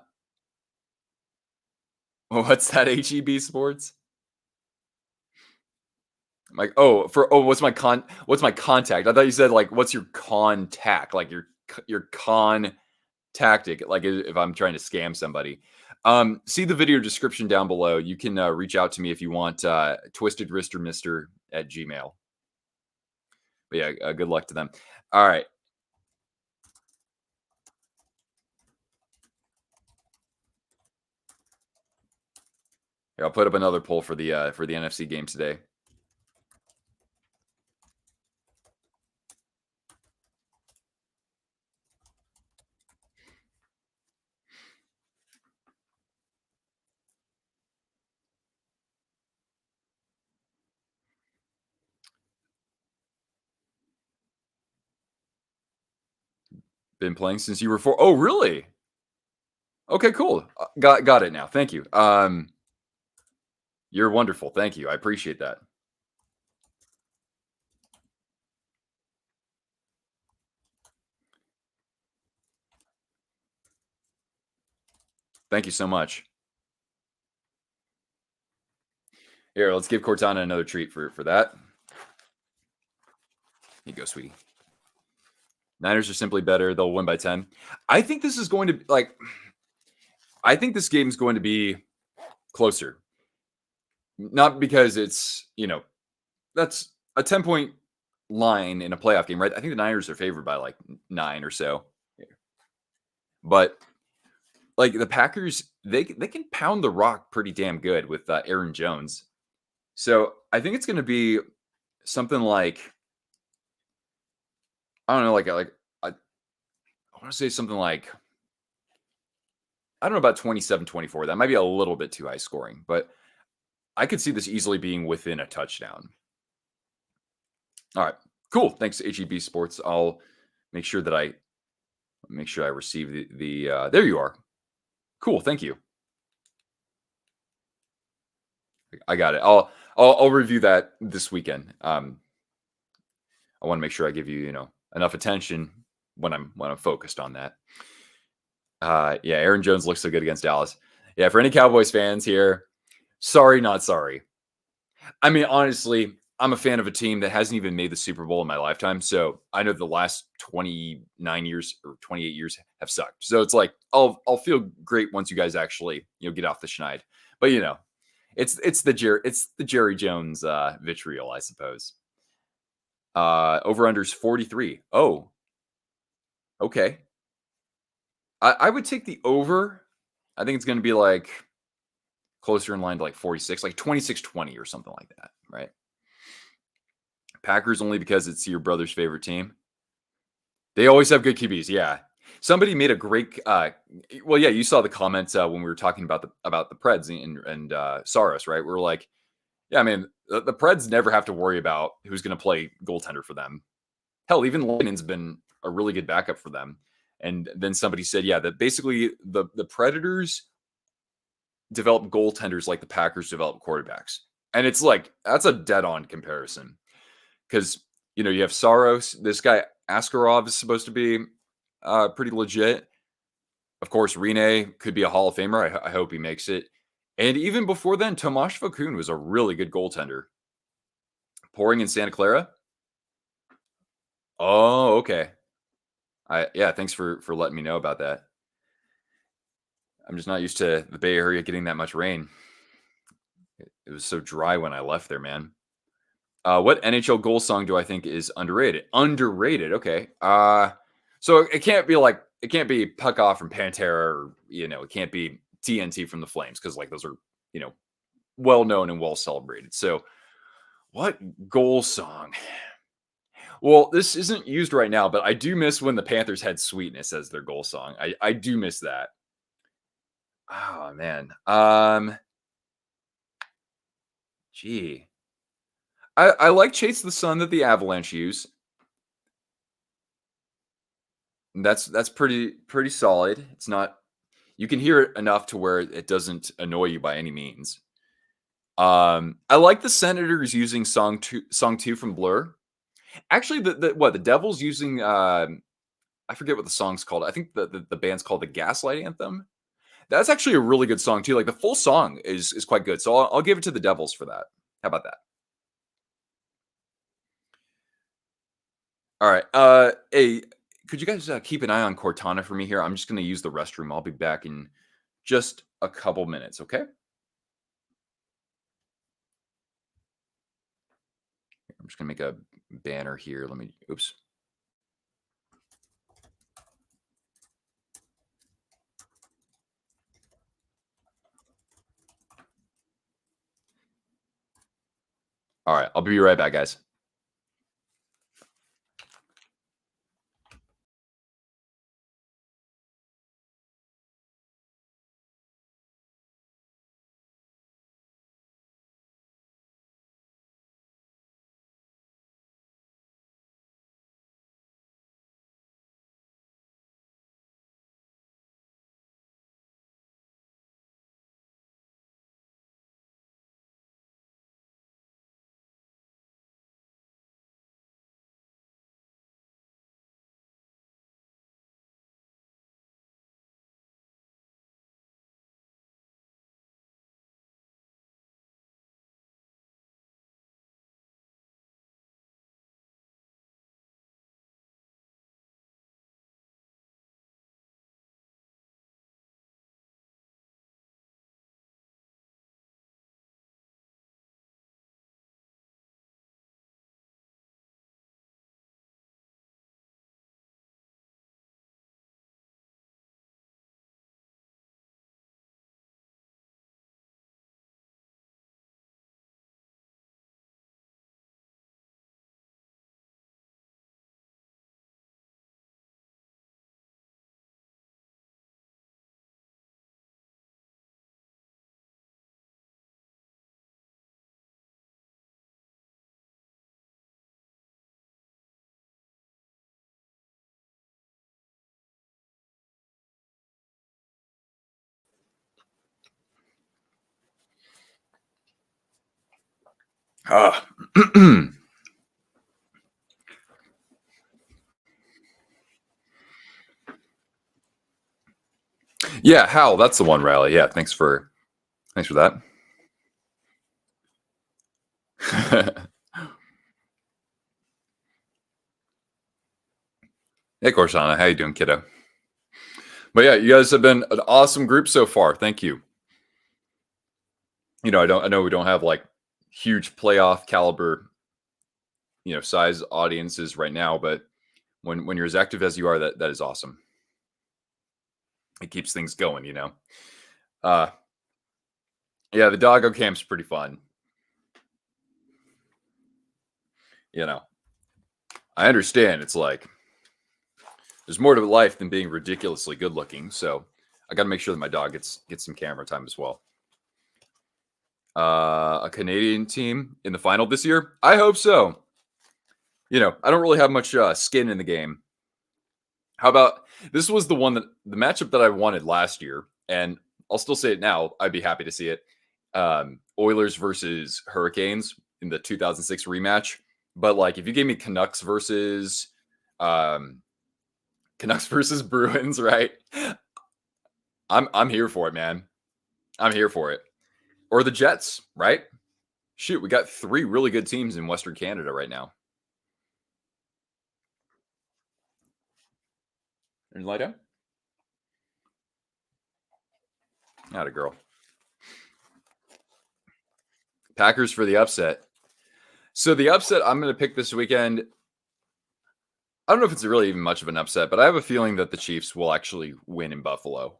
[SPEAKER 1] what's that? HEB Sports? Like, what's my contact? I thought you said like what's your contact? Like your con tactic, like if I'm trying to scam somebody. See the video description down below. You can reach out to me if you want twisted wrister mister at Gmail. But yeah, good luck to them. All right. Here, I'll put up another poll for the NFC game today. Been playing since you were 4. Oh, really? Okay, cool. Got it now. Thank you. You're wonderful. Thank you. I appreciate that. Thank you so much. Here, let's give Cortana another treat for that. Here you go, sweetie. Niners are simply better. They'll win by 10. I think this is going to I think this game is going to be closer. Not because that's a 10-point line in a playoff game, right? I think the Niners are favored by like 9 or so. But like the Packers, they can pound the rock pretty damn good with Aaron Jones. So I think it's going to be something like I don't know, I want to say something like I don't know about 27-24. That might be a little bit too high scoring, but I could see this easily being within a touchdown. All right, cool. Thanks, HEB Sports. I'll make sure that I receive the. There you are. Cool. Thank you. I got it. I'll review that this weekend. I want to make sure I give you enough attention when I'm focused on that. Yeah, Aaron Jones looks so good against Dallas. Yeah, for any Cowboys fans here, sorry, not sorry. I mean, honestly, I'm a fan of a team that hasn't even made the Super Bowl in my lifetime. So I know the last 29 years or 28 years have sucked. So it's like I'll feel great once you guys actually get off the schneid. But it's the Jerry Jones vitriol, I suppose. Over unders 43. Oh, okay. I would take the over. I think it's going to be like closer in line to like 46, like 26-20 or something like that, right? Packers only because it's your brother's favorite team. They always have good QBs. Yeah. Somebody made a great. Well, yeah, you saw the comments when we were talking about the Preds and Saros, right? We are like, yeah, I mean, the Preds never have to worry about who's going to play goaltender for them. Hell, even Lennon's been a really good backup for them. And then somebody said, yeah, that basically the Predators develop goaltenders like the Packers develop quarterbacks. And it's like, that's a dead on comparison. Because, you have Saros. This guy, Askarov, is supposed to be pretty legit. Of course, Rene could be a Hall of Famer. I hope he makes it. And even before then, Tomasz Fokun was a really good goaltender. Pouring in Santa Clara? Oh, okay. Yeah, thanks for letting me know about that. I'm just not used to the Bay Area getting that much rain. It was so dry when I left there, man. What NHL goal song do I think is underrated? Underrated. Okay. So it can't be Puck Off from Pantera, or it can't be TNT from the Flames because like those are well known and well celebrated. So what goal song? Well, this isn't used right now, but I do miss when the Panthers had "Sweetness" as their goal song. I do miss that. Oh man. Gee. I like Chase the Sun that the Avalanche use. That's pretty solid. It's not you can hear it enough to where it doesn't annoy you by any means. I like the Senators using song 2 from Blur. Actually, the Devils using, I forget what the song's called. I think the band's called the Gaslight Anthem. That's actually a really good song too. Like, the full song is quite good. So I'll give it to the Devils for that. How about that? All right. Hey, could you guys keep an eye on Cortana for me here? I'm just going to use the restroom. I'll be back in just a couple minutes. Okay. I'm just going to make a banner here. Let me. Oops. All right. I'll be right back, guys. Ah. Yeah, Hal, that's the one, Riley. Yeah, thanks for that. Hey, Cortana, how you doing, kiddo? But yeah, you guys have been an awesome group so far. Thank you. I know we don't have like huge playoff caliber, size audiences right now, but when you're as active as you are, that is awesome. It keeps things going. Uh yeah, the doggo camp's pretty fun. You know, I understand it's like there's more to life than being ridiculously good looking, so I got to make sure that my dog gets some camera time as well. A Canadian team in the final this year? I hope so. I don't really have much skin in the game. How about this was the matchup that I wanted last year, and I'll still say it now. I'd be happy to see it. Oilers versus Hurricanes in the 2006 rematch. But like, if you gave me um, Canucks versus Bruins, right? I'm here for it, man. I'm here for it. Or the Jets, right? Shoot, we got three really good teams in Western Canada right now. And Lido? Not a girl. Packers for the upset. So the upset I'm going to pick this weekend, I don't know if it's really even much of an upset, but I have a feeling that the Chiefs will actually win in Buffalo.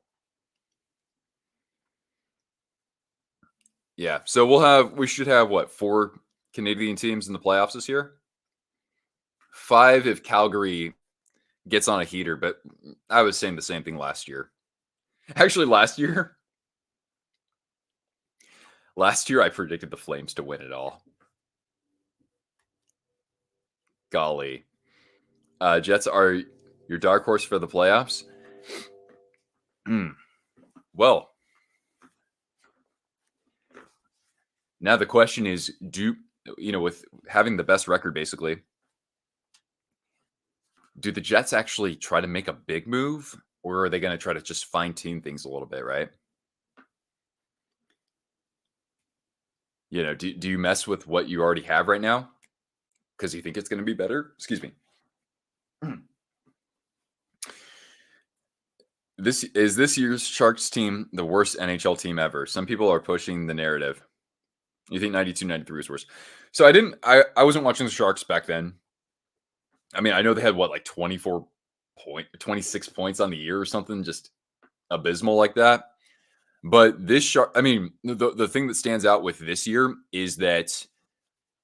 [SPEAKER 1] Yeah. So we should have what, four Canadian teams in the playoffs this year? Five if Calgary gets on a heater, but I was saying the same thing last year. Actually, last year I predicted the Flames to win it all. Golly. Jets are your dark horse for the playoffs? Well, Now the question is, with having the best record basically, do the Jets actually try to make a big move, or are they going to try to just fine tune things a little bit, right? Do you mess with what you already have right now because you think it's going to be better? Excuse me. This year's Sharks team the worst NHL team ever? Some people are pushing the narrative. You think 92, 93 was worse? So I wasn't watching the Sharks back then. I mean, I know they had what, like 26 points on the year or something, just abysmal like that. But I mean, the thing that stands out with this year is that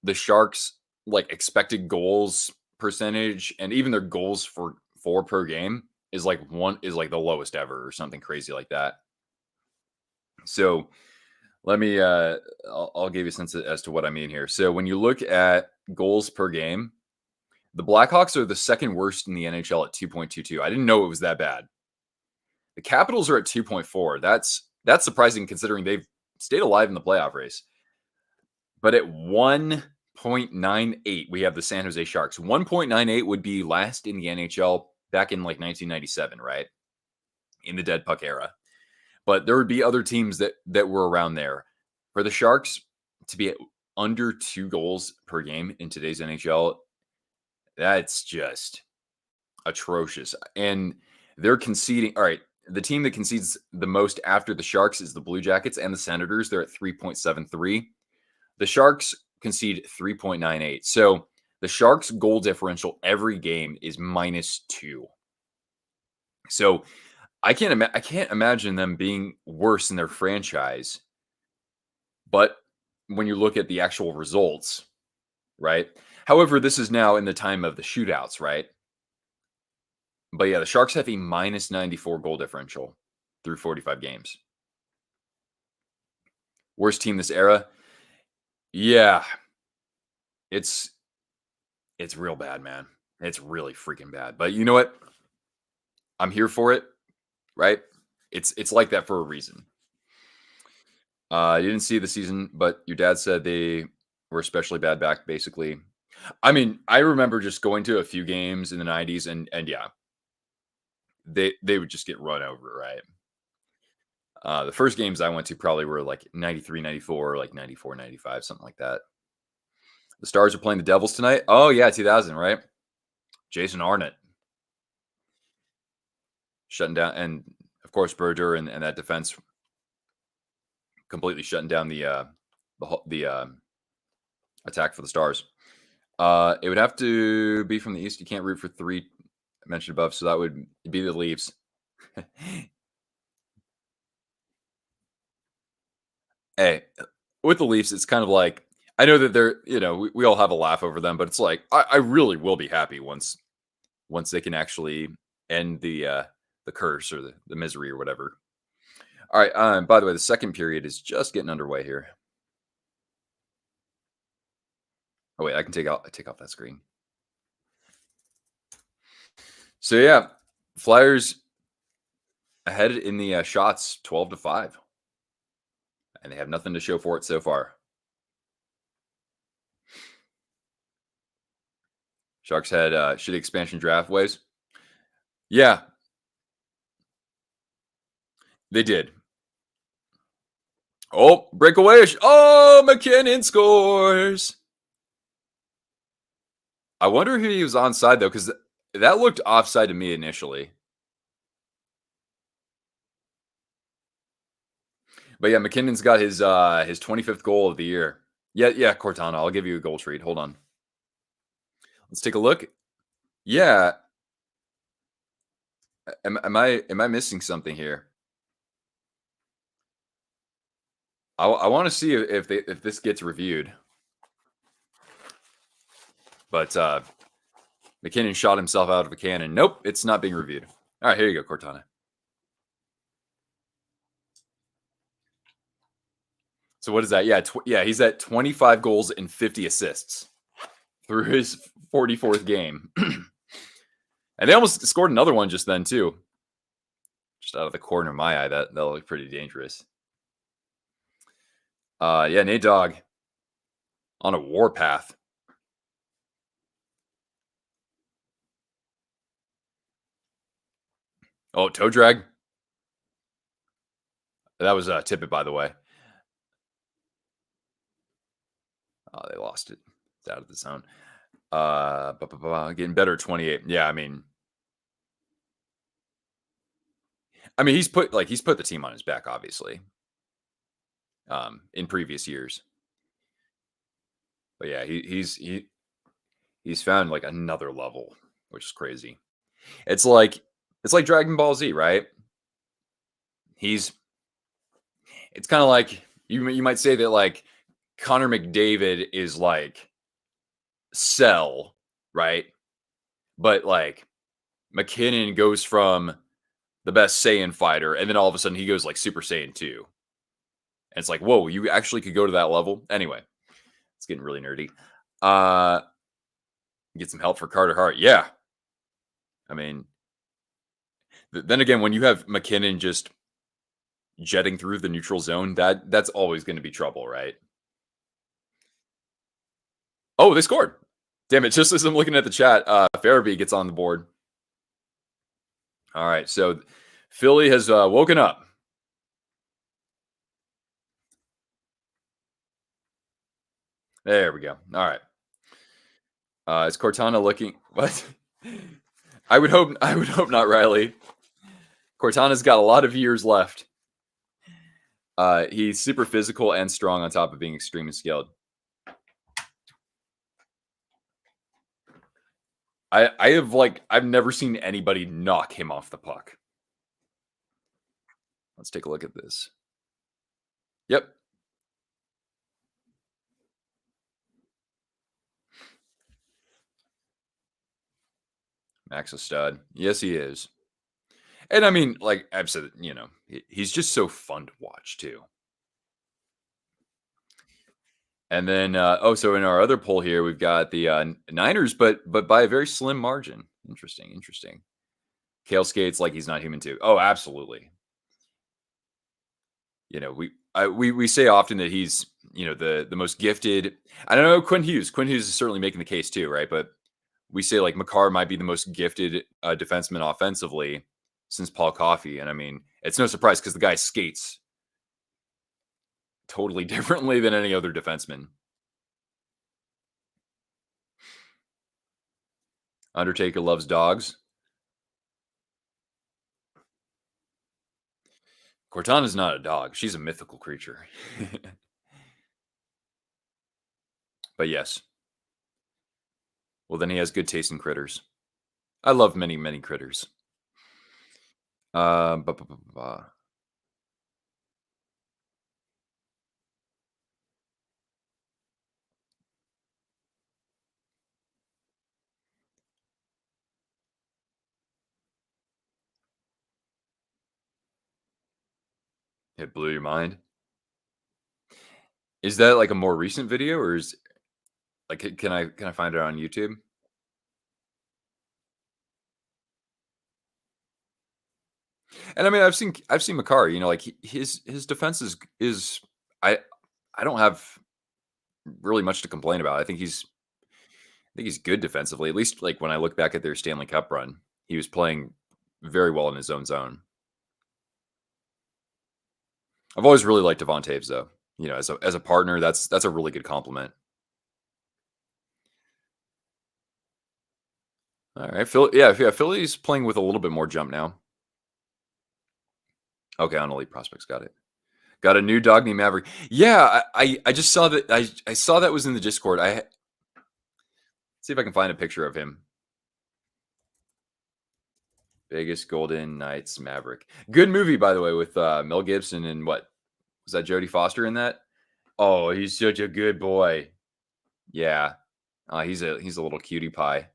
[SPEAKER 1] the Sharks like expected goals percentage and even their goals for per game is like the lowest ever or something crazy like that. So let me I'll give you a sense as to what I mean here. So when you look at goals per game, the Blackhawks are the second worst in the NHL at 2.22. I didn't know it was that bad. The Capitals are at 2.4. That's surprising considering they've stayed alive in the playoff race. But at 1.98, we have the San Jose Sharks. 1.98 would be last in the NHL back in like 1997, right? In the dead puck era. But there would be other teams that were around there. For the Sharks to be at under 2 goals per game in today's NHL, that's just atrocious. And they're conceding. All right, the team that concedes the most after the Sharks is the Blue Jackets and the Senators. They're at 3.73. The Sharks concede 3.98. So the Sharks' goal differential every game is -2. So I can't imagine them being worse in their franchise. But when you look at the actual results, right? However, this is now in the time of the shootouts, right? But yeah, the Sharks have a -94 goal differential through 45 games. Worst team this era? Yeah. It's real bad, man. It's really freaking bad. But you know what? I'm here for it, right? It's like that for a reason. You didn't see the season, but your dad said they were especially bad back, basically. I mean, I remember just going to a few games in the 90s and yeah, they would just get run over, right? The first games I went to probably were like 93, 94, like 94, 95, something like that. The Stars are playing the Devils tonight. Oh, yeah, 2000, right? Jason Arnott shutting down, and of course, Berger and that defense completely shutting down the attack for the Stars. It would have to be from the East. You can't root for 3 mentioned above, so that would be the Leafs. Hey, with the Leafs, it's kind of like I know that they're we all have a laugh over them, but it's like I really will be happy once they can actually end the curse or the misery or whatever. All right. By the way, the second period is just getting underway here. Oh wait, I can take off that screen. So yeah, Flyers ahead in the shots, 12-5, and they have nothing to show for it so far. Sharks had shitty expansion draft ways. Yeah, they did. Oh, breakaway! Oh, McKinnon scores. I wonder who he was onside though, because that looked offside to me initially. But yeah, McKinnon's got his 25th goal of the year. Yeah, Cortana. I'll give you a goal treat. Hold on. Let's take a look. Yeah. Am I missing something here? I want to see if this gets reviewed. But McKinnon shot himself out of a cannon. Nope, it's not being reviewed. All right, here you go, Cortana. So what is that? Yeah, he's at 25 goals and 50 assists through his 44th game. And they almost scored another one just then too. Just out of the corner of my eye, that looked pretty dangerous. Yeah, Nate Dogg. On a warpath. Oh, toe drag. That was Tippett, by the way. Oh, they lost it. It's out of the zone. Getting better at 28. Yeah, I mean, he's put the team on his back, obviously, in previous years. But yeah, he's found like another level, which is crazy. It's like it's like Dragon Ball Z, right? He's it's kind of like you might say that like Connor McDavid is like Cell, right? But like McKinnon goes from the best Saiyan fighter, and then all of a sudden he goes like Super Saiyan 2. And it's like, whoa, you actually could go to that level. Anyway, it's getting really nerdy. Uh get some help for Carter Hart. Yeah. I mean, then again, when you have McKinnon just jetting through the neutral zone, that's always going to be trouble, right? Oh, they scored. Damn it. Just as I'm looking at the chat, Farabee gets on the board. All right. So Philly has woken up. There we go. All right. Is Cortana looking what? I would hope not, Riley. Cortana's got a lot of years left. He's super physical and strong on top of being extremely skilled. I've never seen anybody knock him off the puck. Let's take a look at this. Yep. Max a stud. Yes, he is. And I mean, like I've said, he's just so fun to watch too. And then, so in our other poll here, we've got the Niners, but by a very slim margin. Interesting, interesting. Kale skates like he's not human too. Oh, absolutely. We say often that he's the most gifted. I don't know Quinn Hughes. Quinn Hughes is certainly making the case too, right? But we say like McCarr might be the most gifted defenseman offensively since Paul Coffey, and I mean it's no surprise because the guy skates totally differently than any other defenseman. Undertaker loves dogs. Cortana's not a dog; she's a mythical creature. But yes, well then he has good taste in critters. I love many many critters. Uh, bu- bu- bu- bu- bu- it blew your mind. Is that like a more recent video, or is like can I find it on YouTube? And I mean, I've seen Makar. Like his defense is I I don't have really much to complain about. I think he's good defensively. At least like when I look back at their Stanley Cup run, he was playing very well in his own zone. I've always really liked Devon Taves though. As a partner, that's a really good compliment. All right, Phil. Yeah. Philly's playing with a little bit more jump now. Okay, on elite prospects, got it. Got a new dog named Maverick. Yeah, I just saw that. I saw that was in the Discord. See if I can find a picture of him. Vegas Golden Knights Maverick. Good movie, by the way, with Mel Gibson and what was that? Jodie Foster in that? Oh, he's such a good boy. Yeah, he's a little cutie pie.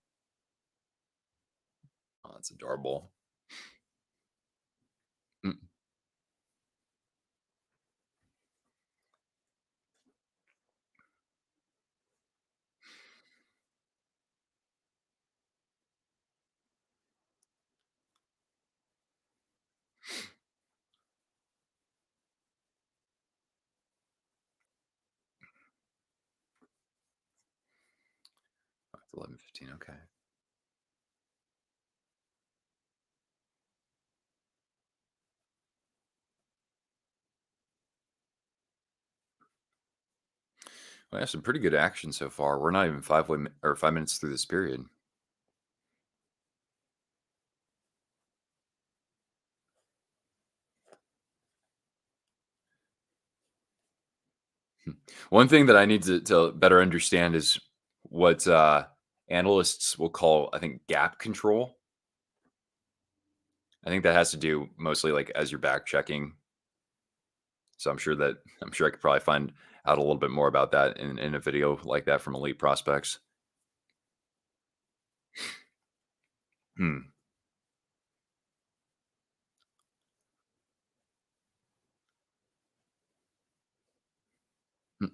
[SPEAKER 1] Oh, that's adorable. Mm. 11:15. Okay. Well, that's some pretty good action so far. We're not even 5 minutes through this period. Hmm. One thing that I need to better understand is what analysts will call, I think, gap control. I think that has to do mostly like as you're back checking. So I'm sure I could probably find out a little bit more about that in a video like that from elite prospects. Hmm. Hmm.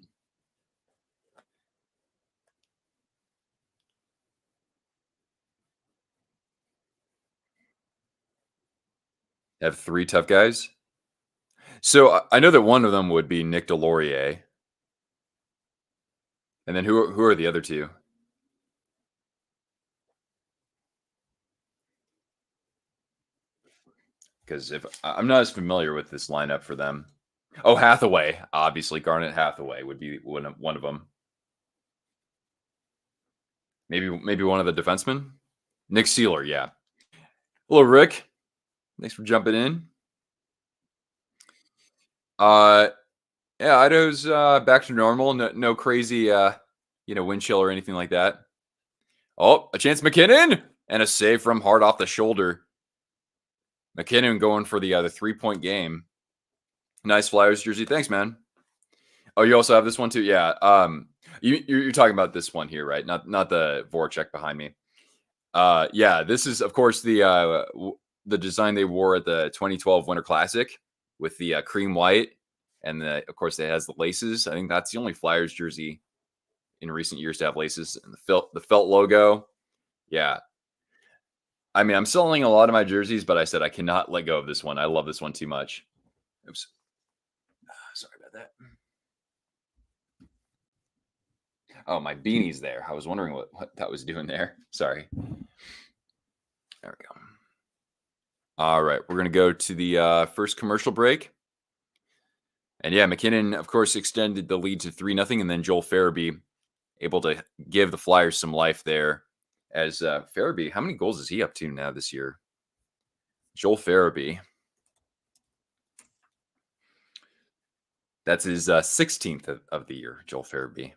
[SPEAKER 1] Have three tough guys. So I know that one of them would be Nick Delorier, and then who are the other two? Because if I'm not as familiar with this lineup for them. Oh, Hathaway, obviously Garnet Hathaway would be one of them. Maybe one of the defensemen. Nick Sealer, yeah. Hello, Rick. Thanks for jumping in. Uh, yeah, Idaho's back to normal. No crazy, wind chill or anything like that. Oh, a chance, McKinnon, and a save from hard off the shoulder. McKinnon going for the 3-point game. Nice Flyers jersey. Thanks, man. Oh, you also have this one too. Yeah. You're talking about this one here, right? Not the Voracek behind me. Yeah. This is of course the design they wore at the 2012 Winter Classic with the cream white, and of course it has the laces. I think that's the only Flyers jersey in recent years to have laces and the felt logo. Yeah. I mean, I'm selling a lot of my jerseys, but I said I cannot let go of this one. I love this one too much. Oops. Sorry about that. Oh, my beanie's there. I was wondering what that was doing there. Sorry. There we go. All right. We're going to go to the first commercial break. And yeah, McKinnon, of course, extended the lead to 3-0. And then Joel Farabee able to give the Flyers some life there. As Farabee, how many goals is he up to now this year? Joel Farabee. That's his 16th of the year, Joel Farabee.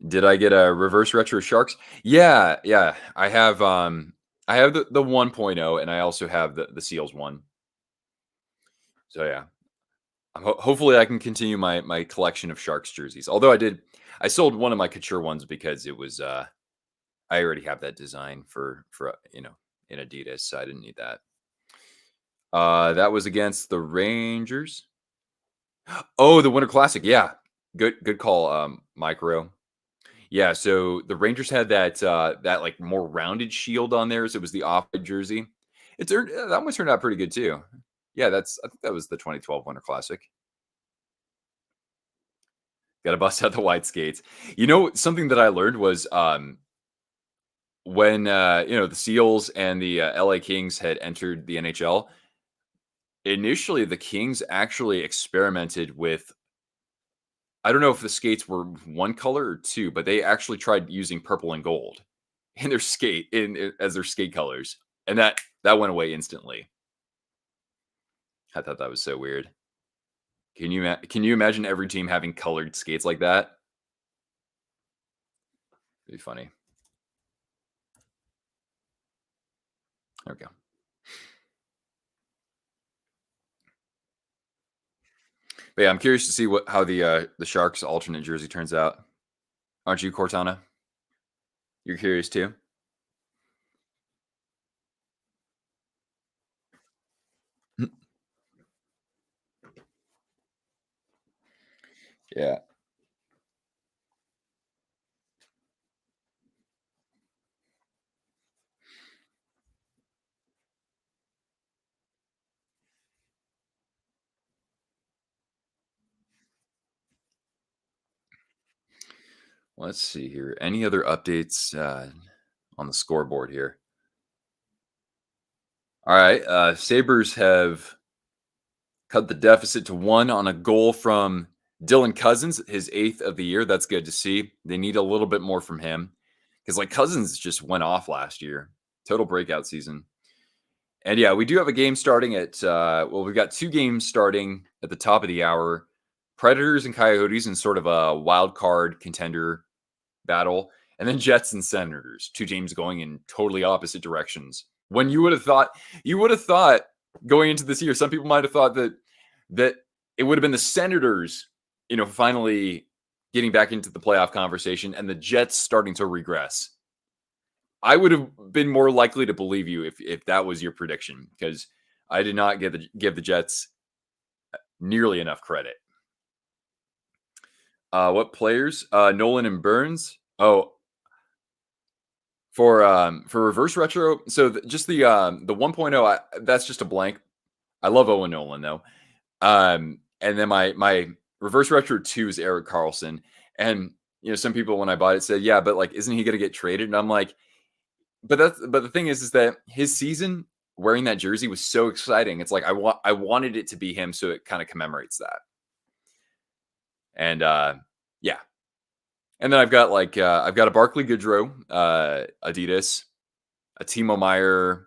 [SPEAKER 1] Did I get a reverse retro Sharks? Yeah, yeah. I have the 1.0 and I also have the Seals one. So yeah. Hopefully I can continue my collection of Sharks jerseys. Although I sold one of my couture ones because it was I already have that design for in Adidas, so I didn't need that. That was against the Rangers. Oh, the Winter Classic. Yeah. Good call, Micro. Yeah, so the Rangers had that like more rounded shield on theirs. It was the off jersey. That one turned out pretty good too. Yeah, I think that was the 2012 Winter Classic. Got to bust out the white skates. Something that I learned was when the Seals and the LA Kings had entered the NHL. Initially, the Kings actually experimented with. I don't know if the skates were one color or two, but they actually tried using purple and gold in their as their skate colors, and that went away instantly. I thought that was so weird. Can you imagine every team having colored skates like that? It'd be funny. There we go. But yeah, I'm curious to see how the Sharks alternate jersey turns out. Aren't you, Cortana? You're curious too? Yeah. Let's see here. Any other updates on the scoreboard here? All right. Sabres have cut the deficit to 1 on a goal from Dylan Cousins, his 8th of the year. That's good to see. They need a little bit more from him because, like, Cousins just went off last year. Total breakout season. And yeah, we do have a game starting at, well, we've got 2 games starting at the top of the hour. Predators and Coyotes in sort of a wild card contender battle. And then Jets and Senators, 2 teams going in totally opposite directions. When you would have thought going into this year, some people might have thought that it would have been the Senators, finally getting back into the playoff conversation and the Jets starting to regress. I would have been more likely to believe you if that was your prediction because I did not give the Jets nearly enough credit. What players? Nolan and Burns. Oh, for reverse retro. So just the 1.0, that's just a blank. I love Owen Nolan though. And then my reverse retro 2 is Eric Carlson. And some people when I bought it said, yeah, but like, isn't he going to get traded? And I'm like, but the thing is that his season wearing that jersey was so exciting. It's like I wanted it to be him, so it kind of commemorates that. And yeah, and then I've got a Barkley Goodrow, Adidas, a Timo Meyer,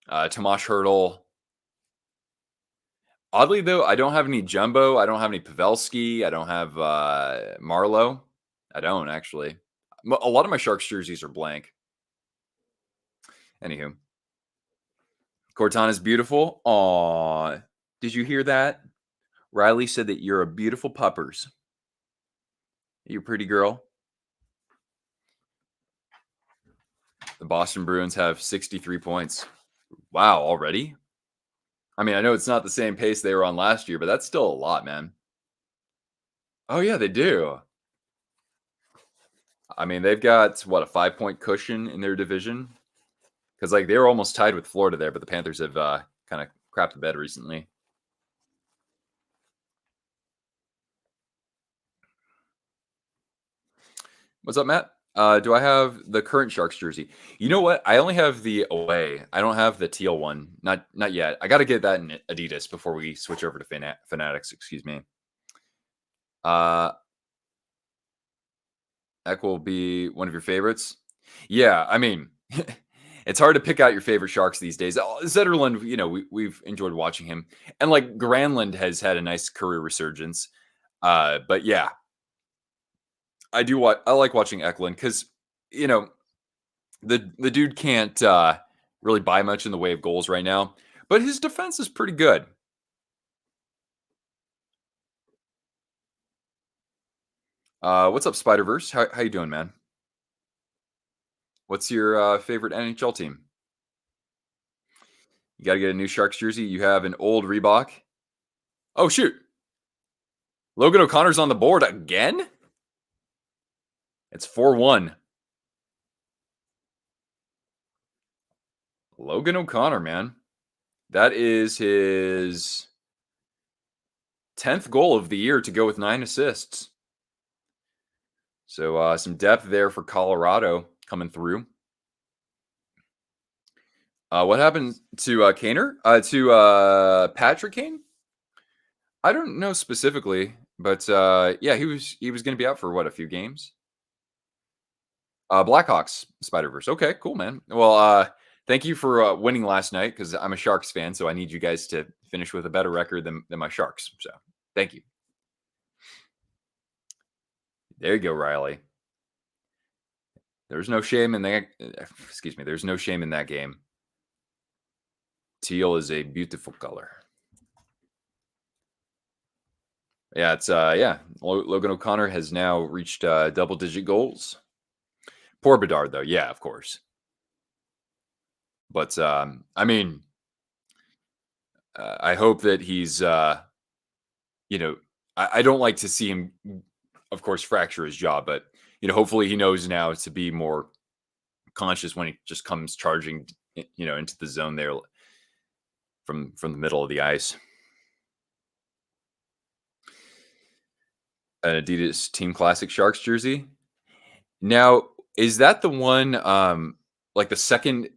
[SPEAKER 1] Tomasz Hurdle. Oddly though, I don't have any Jumbo. I don't have any Pavelski. I don't have Marlowe. I don't actually. A lot of my Sharks jerseys are blank. Anywho, Cortana's beautiful. Aw, did you hear that? Riley said that you're a beautiful puppers. You pretty girl. The Boston Bruins have 63 points. Wow, already? I mean, I know it's not the same pace they were on last year, but that's still a lot, man. Oh, yeah, they do. I mean, they've got, what, a 5-point cushion in their division? Because, like, they were almost tied with Florida there, but the Panthers have kind of crapped the bed recently. What's up, Matt? Do I have the current Sharks jersey? You know what? I only have the away. I don't have the teal one. Not yet. I got to get that in Adidas before we switch over to Fanatics. Excuse me. That will be one of your favorites. Yeah, I mean, it's hard to pick out your favorite Sharks these days. Zetterlund, we've enjoyed watching him, and like Granlund has had a nice career resurgence. But yeah, I like watching Eklund because the dude can't really buy much in the way of goals right now, but his defense is pretty good. What's up, Spider Verse? How you doing, man? What's your favorite NHL team? You got to get a new Sharks jersey. You have an old Reebok. Oh shoot, Logan O'Connor's on the board again. It's 4-1. Logan O'Connor, man. That is his 10th goal of the year to go with 9 assists. So some depth there for Colorado coming through. What happened to Kaner? To Patrick Kane? I don't know specifically, but yeah, he was going to be out for what, a few games. Blackhawks Spider-Verse. Okay, cool, man. Well, thank you for winning last night because I'm a Sharks fan, so I need you guys to finish with a better record than my Sharks. So thank you. There you go, Riley. There's no shame in that. Excuse me. There's no shame in that game. Teal is a beautiful color. Yeah, it's yeah. Logan O'Connor has now reached double-digit goals. Poor Bedard, though. Yeah, of course. But I mean, I hope that he's I don't like to see him, of course, fracture his jaw, but hopefully he knows now to be more conscious when he just comes charging, into the zone there from the middle of the ice. an Adidas Team Classic Sharks jersey. Now, is that the one, like the second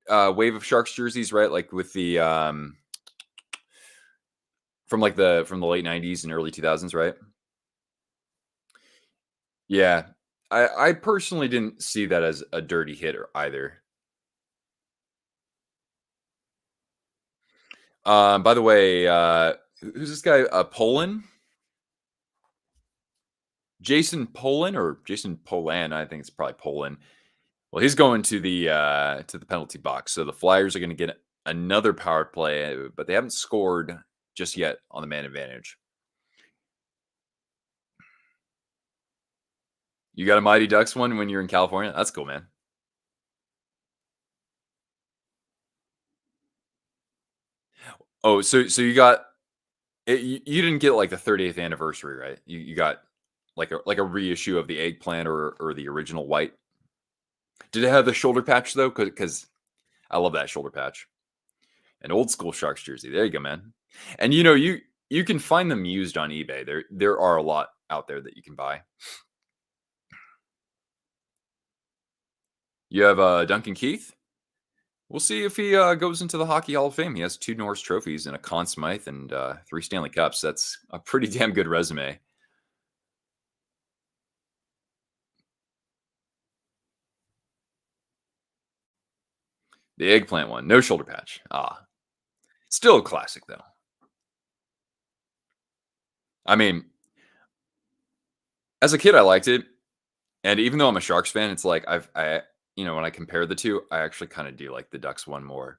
[SPEAKER 1] wave of Sharks jerseys, right? Like with the from the late '90s and early 2000s, right? Yeah, I personally didn't see that as a dirty hit or either. By the way, who's this guy? Poland, Jason Poland or Jason Polan? I think it's probably Poland. Well, he's going to the penalty box, so the Flyers are going to get another power play, but they haven't scored just yet on the man advantage. You got a Mighty Ducks one when you're in California? That's cool, man. Oh, so you got you didn't get like the 30th anniversary, right? You got like a reissue of the eggplant or the original white. Did it have the shoulder patch though? Because I love that shoulder patch. An old school Sharks jersey. There you go, man. And you can find them used on eBay. There are a lot out there that you can buy. You have Duncan Keith. We'll see if he goes into the Hockey Hall of Fame. He has 2 Norris trophies and a Conn Smythe and 3 Stanley Cups. That's a pretty damn good resume. The eggplant one, no shoulder patch. Ah, still a classic though. I mean, as a kid, I liked it, and even though I'm a Sharks fan, it's like when I compare the two, I actually kind of do like the Ducks one more.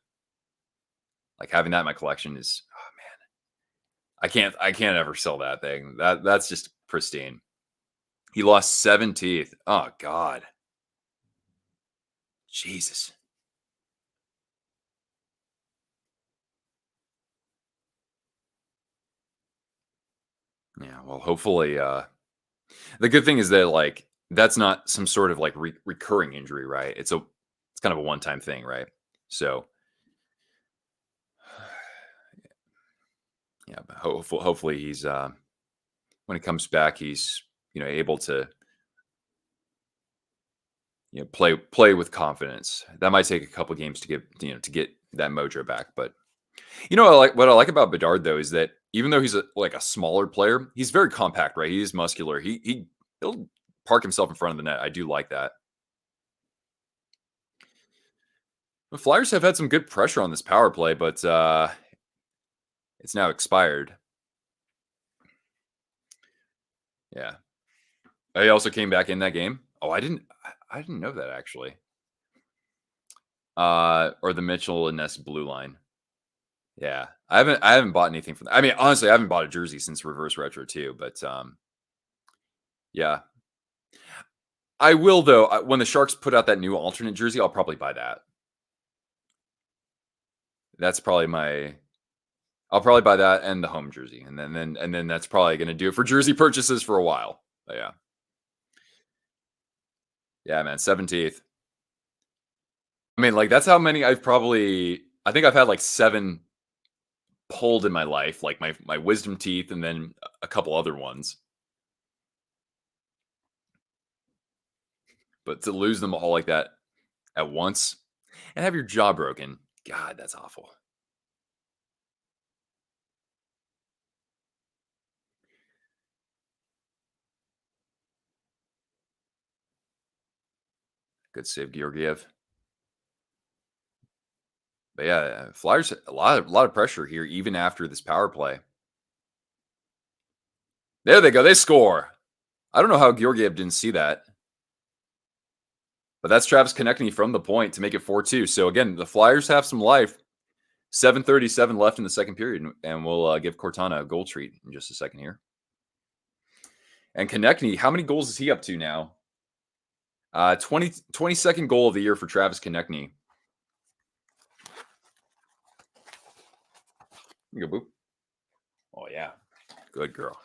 [SPEAKER 1] Like having that in my collection is, oh man, I can't ever sell that thing. That's just pristine. He lost 7 teeth. Oh God, Jesus. Yeah. Well, hopefully, the good thing is that like that's not some sort of like recurring injury, right? It's kind of a one time thing, right? So yeah, but hopefully he's when he comes back, he's able to play with confidence. That might take a couple games to get that mojo back, but what I like about Bedard though is that even though he's like a smaller player, he's very compact, right? He is muscular. He'll park himself in front of the net. I do like that. The Flyers have had some good pressure on this power play, but it's now expired. Yeah. He also came back in that game. Oh, I didn't know that actually. Or the Mitchell and Ness blue line. Yeah. I haven't bought anything from that. I mean, honestly, I haven't bought a jersey since Reverse Retro too, but yeah. I will though. When the Sharks put out that new alternate jersey, I'll probably buy that. That's probably my I'll probably buy that and the home jersey. And then that's probably going to do it for jersey purchases for a while. But yeah. Yeah, man, 17th. I mean, like that's how many I think I've had like 7 pulled in my life, like my wisdom teeth and then a couple other ones. But to lose them all like that at once and have your jaw broken, God, that's awful. Good save, Georgiev. But yeah, Flyers a lot of pressure here even after this power play. There they go. They score. I don't know how Georgiev didn't see that. But that's Travis Konechny from the point to make it 4-2. So again, the Flyers have some life. 7:37 left in the second period, and we'll give Cortana a goal treat in just a second here. And Konechny, how many goals is he up to now? 22nd goal of the year for Travis Konechny. You go, boop. Oh, yeah. Good girl.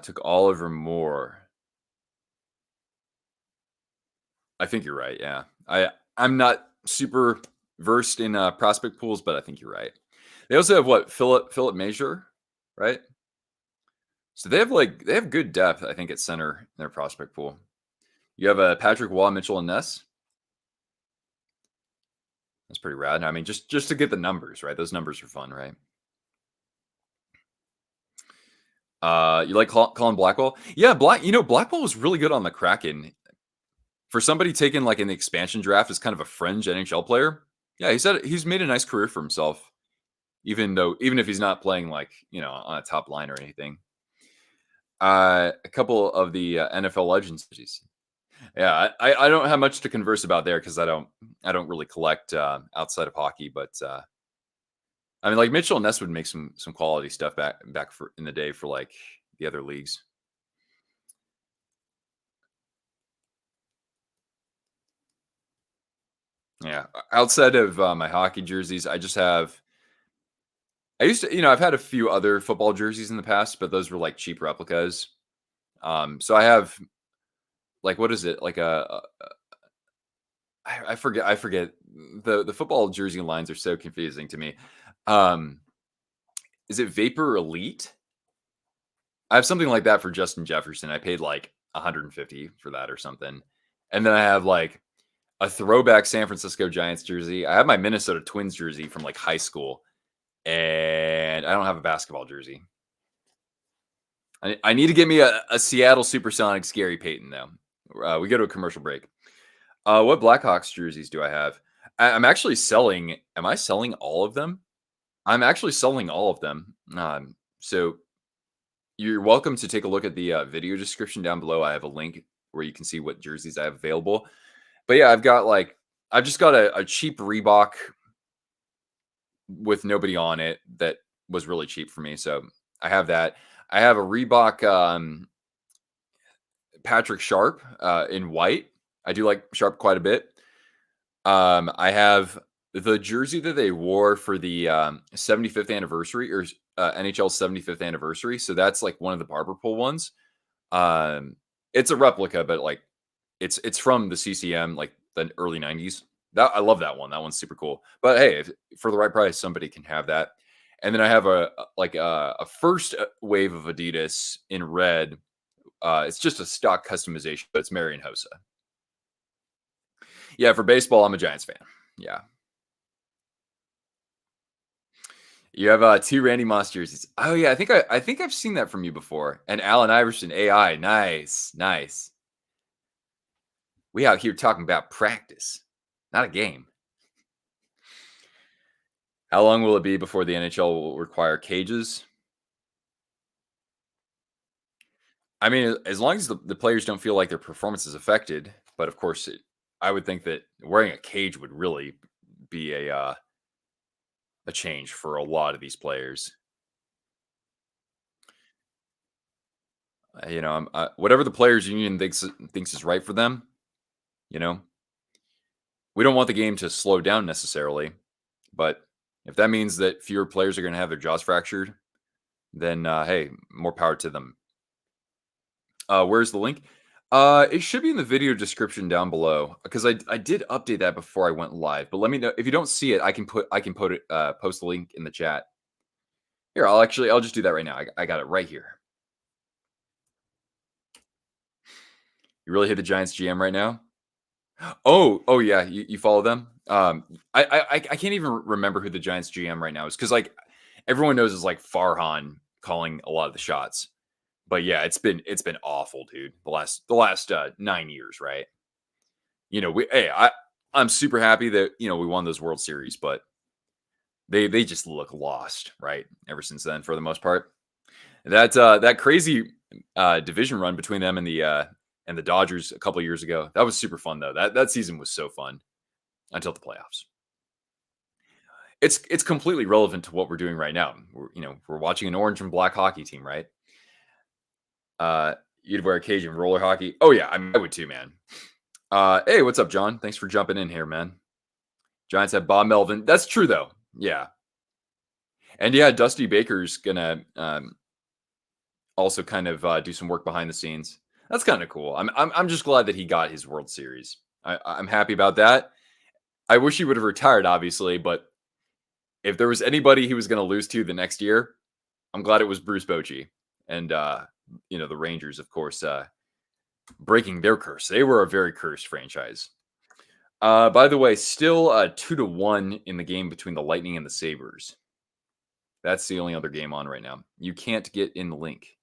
[SPEAKER 1] Took Oliver Moore. I think you're right. Yeah. I'm not super versed in prospect pools, but I think you're right. They also have what? Philip Major, right? So they have good depth, I think, at center in their prospect pool. You have a Patrick Waugh, Mitchell, and Ness. That's pretty rad. I mean, just to get the numbers, right? Those numbers are fun, right? You like Colin Blackwell? Yeah, Blackwell was really good on the Kraken. For somebody taken like in the expansion draft as kind of a fringe NHL player, yeah, he's made a nice career for himself, even if he's not playing like on a top line or anything. A couple of the NFL legends. Jeez. Yeah, I don't have much to converse about there because I don't really collect outside of hockey, but I mean like Mitchell and Ness would make some quality stuff back for in the day for like the other leagues. Yeah, outside of my hockey jerseys, I used to I've had a few other football jerseys in the past, but those were like cheap replicas. So I have like what is it like I forget the football jersey lines are so confusing to me. Um, is it Vapor Elite? I have something like that for Justin Jefferson. I paid like 150 for that or something. And then I have like a throwback San Francisco Giants jersey. I have my Minnesota Twins jersey from like high school, and I don't have a basketball jersey. I need to get me a Seattle Supersonics Gary Payton though. We go to a commercial break. What Blackhawks jerseys do I have? I'm actually selling. Am I selling all of them? I'm actually selling all of them. So you're welcome to take a look at the video description down below. I have a link where you can see what jerseys I have available. But yeah, I've just got a cheap Reebok with nobody on it that was really cheap for me. So I have that. I have a Reebok Patrick Sharp in white. I do like Sharp quite a bit. I have the jersey that they wore for the 75th anniversary or NHL 75th anniversary. So that's like one of the barber pole ones. Um, it's a replica, but like it's from the CCM, like the early 90s. That I love that one. That one's super cool. But hey, if, for the right price, somebody can have that. And then I have a first wave of Adidas in red. It's just a stock customization, but it's Marion Hossa. Yeah, for baseball, I'm a Giants fan. Yeah. You have two Randy Moss jerseys. Oh yeah, I think I've seen that from you before. And Allen Iverson AI, nice, nice. We out here talking about practice, not a game. How long will it be before the NHL will require cages? I mean, as long as the players don't feel like their performance is affected. But of course, I would think that wearing a cage would really be a change for a lot of these players. Whatever the players' union thinks is right for them. You know, we don't want the game to slow down necessarily, but if that means that fewer players are going to have their jaws fractured, then hey, more power to them. Where's the link? It should be in the video description down below because I did update that before I went live. But let me know if you don't see it. I can put it post the link in the chat. Here, I'll just do that right now. I got it right here. You really hit the Giants GM right now? Oh yeah, you follow them. I can't even remember who the Giants GM right now is because like everyone knows is like Farhan calling a lot of the shots. But yeah, it's been awful, dude. The last 9 years, right? I'm super happy that we won those World Series, but they just look lost, right? Ever since then, for the most part, that crazy division run between them and the Dodgers a couple of years ago, that was super fun though. That season was so fun until the playoffs. It's completely relevant to what we're doing right now. We're watching an orange and black hockey team, right? You'd wear a cage in roller hockey. Oh yeah, I would too, man. Hey, what's up, John? Thanks for jumping in here, man. Giants have Bob Melvin. That's true though. Yeah, and yeah, Dusty Baker's gonna also kind of do some work behind the scenes. That's kind of cool. I'm just glad that he got his World Series. I'm happy about that. I wish he would have retired, obviously, but if there was anybody he was gonna lose to the next year, I'm glad it was Bruce Bochy. And, the Rangers, of course, breaking their curse. They were a very cursed franchise. By the way, still 2-1 in the game between the Lightning and the Sabres. That's the only other game on right now. You can't get in the link.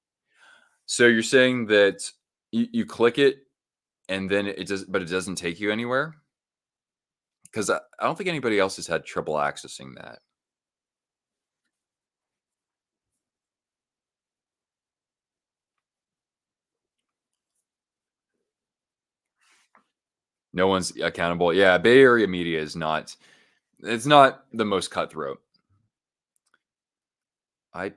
[SPEAKER 1] So you're saying that you click it and then but it doesn't take you anywhere? Because I don't think anybody else has had trouble accessing that. No one's accountable. Yeah, Bay Area media is not. It's not the most cutthroat. I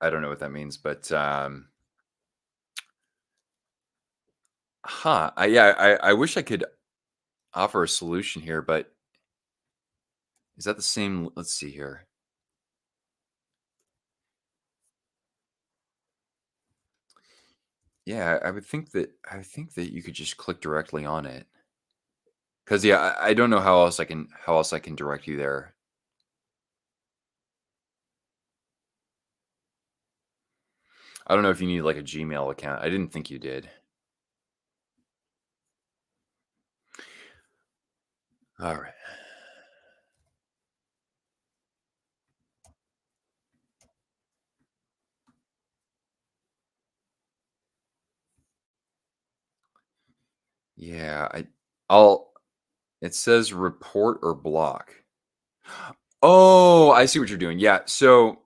[SPEAKER 1] don't know what that means, but yeah, I wish I could offer a solution here, but is that the same? Let's see here. Yeah, I think that you could just click directly on it. Cause yeah, I don't know how else I can direct you there. I don't know if you need like a Gmail account. I didn't think you did. All right. Yeah, I'll it says report or block. Oh, I see what you're doing. Yeah. So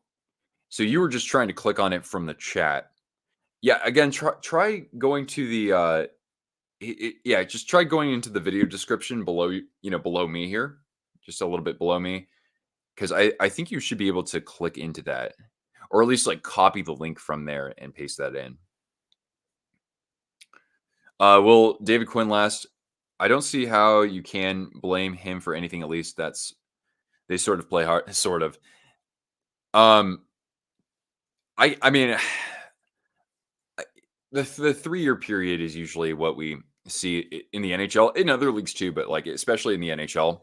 [SPEAKER 1] you were just trying to click on it from the chat. Yeah, again, try going to the yeah, just try going into the video description below below me here, just a little bit below me, because I think you should be able to click into that, or at least like copy the link from there and paste that in. Well, David Quinn last. I don't see how you can blame him for anything. At least that's they sort of play hard, sort of. Um, I mean, I- the 3 year period is usually what we see in the NHL, in other leagues too, but like especially in the NHL.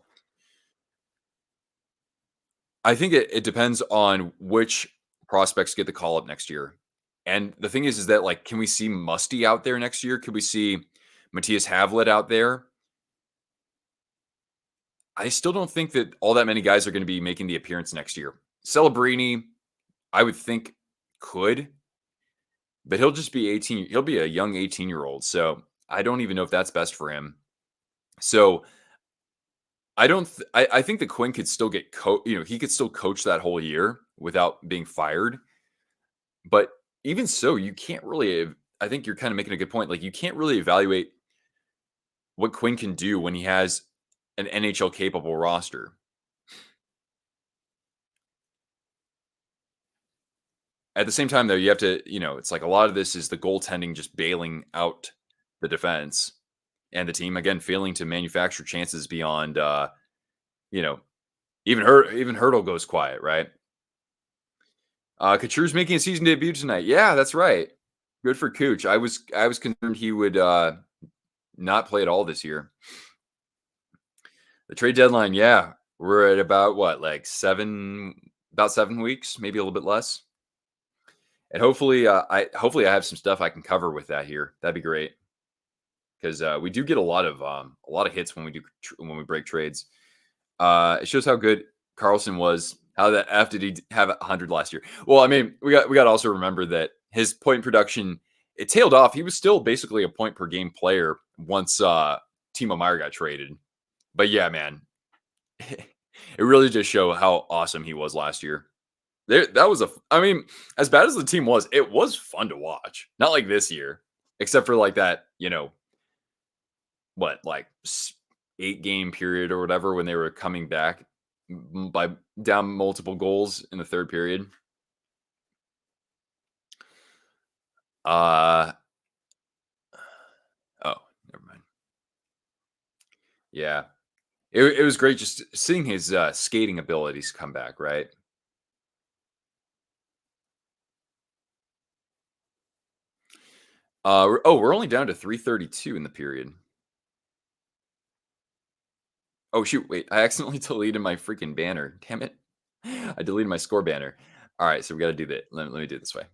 [SPEAKER 1] I think it depends on which prospects get the call up next year. And the thing is that like, can we see Musty out there next year? Could we see Matthias Havlet out there? I still don't think that all that many guys are going to be making the appearance next year. Celebrini, I would think could, but he'll just be 18. He'll be a young 18-year-old. So I don't even know if that's best for him. So I don't. I think that Quinn could still get he could still coach that whole year without being fired. But even so, you can't really. I think you're kind of making a good point. Like you can't really evaluate what Quinn can do when he has an NHL capable roster. At the same time, though, you have to. It's like a lot of this is the goaltending just bailing out the defense and the team again failing to manufacture chances beyond. You know, even Hurdle goes quiet, right? Couture's making a season debut tonight. Yeah, that's right. Good for Cooch. I was concerned he would not play at all this year. The trade deadline, yeah, we're at about what, like about 7 weeks, maybe a little bit less. And hopefully I have some stuff I can cover with that here. That'd be great because we do get a lot of hits when when we break trades. It shows how good Carlson was. How the F did he have 100 last year? Well, I mean, we got to also remember that his point production it tailed off. He was still basically a point per game player once Timo Meyer got traded. But yeah, man, it really just show how awesome he was last year. That was I mean, as bad as the team was, it was fun to watch. Not like this year, except for like that, what, like 8 game period or whatever when they were coming back by down multiple goals in the third period. Uh oh, never mind. Yeah, it was great just seeing his skating abilities come back. Right. We're only down to 332 in the period. Oh, shoot, wait, I accidentally deleted my freaking banner. Damn it. I deleted my score banner. Alright, so we gotta do that. Let me do it this way.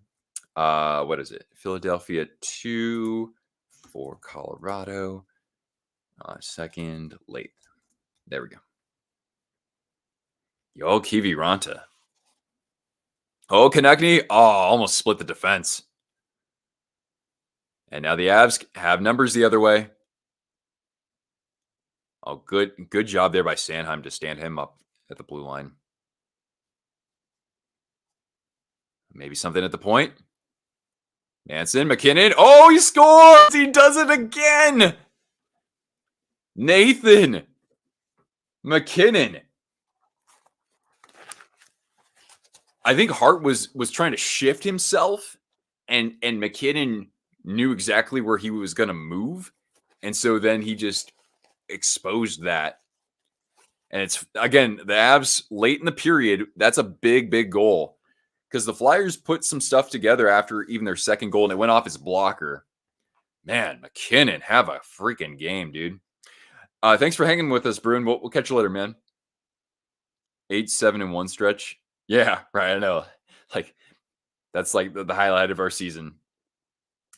[SPEAKER 1] What is it? Philadelphia 2 for Colorado. Second late. There we go. Yo, Kiwi Ranta. Oh, Konechny. Oh, almost split the defense. And now the Avs have numbers the other way. Oh, good job there by Sanheim to stand him up at the blue line. Maybe something at the point. Manson, McKinnon. Oh, he scores! He does it again! Nathan McKinnon. I think Hart was trying to shift himself, and McKinnon knew exactly where he was going to move, and so then he just exposed that. And it's again the Avs late in the period. That's a big goal because the Flyers put some stuff together after even their second goal, and it went off his blocker. Man, McKinnon, have a freaking game, dude. Thanks for hanging with us, Bruin. We'll catch you later, man. 8-7 in one stretch. Yeah, right. I know. Like that's like the highlight of our season.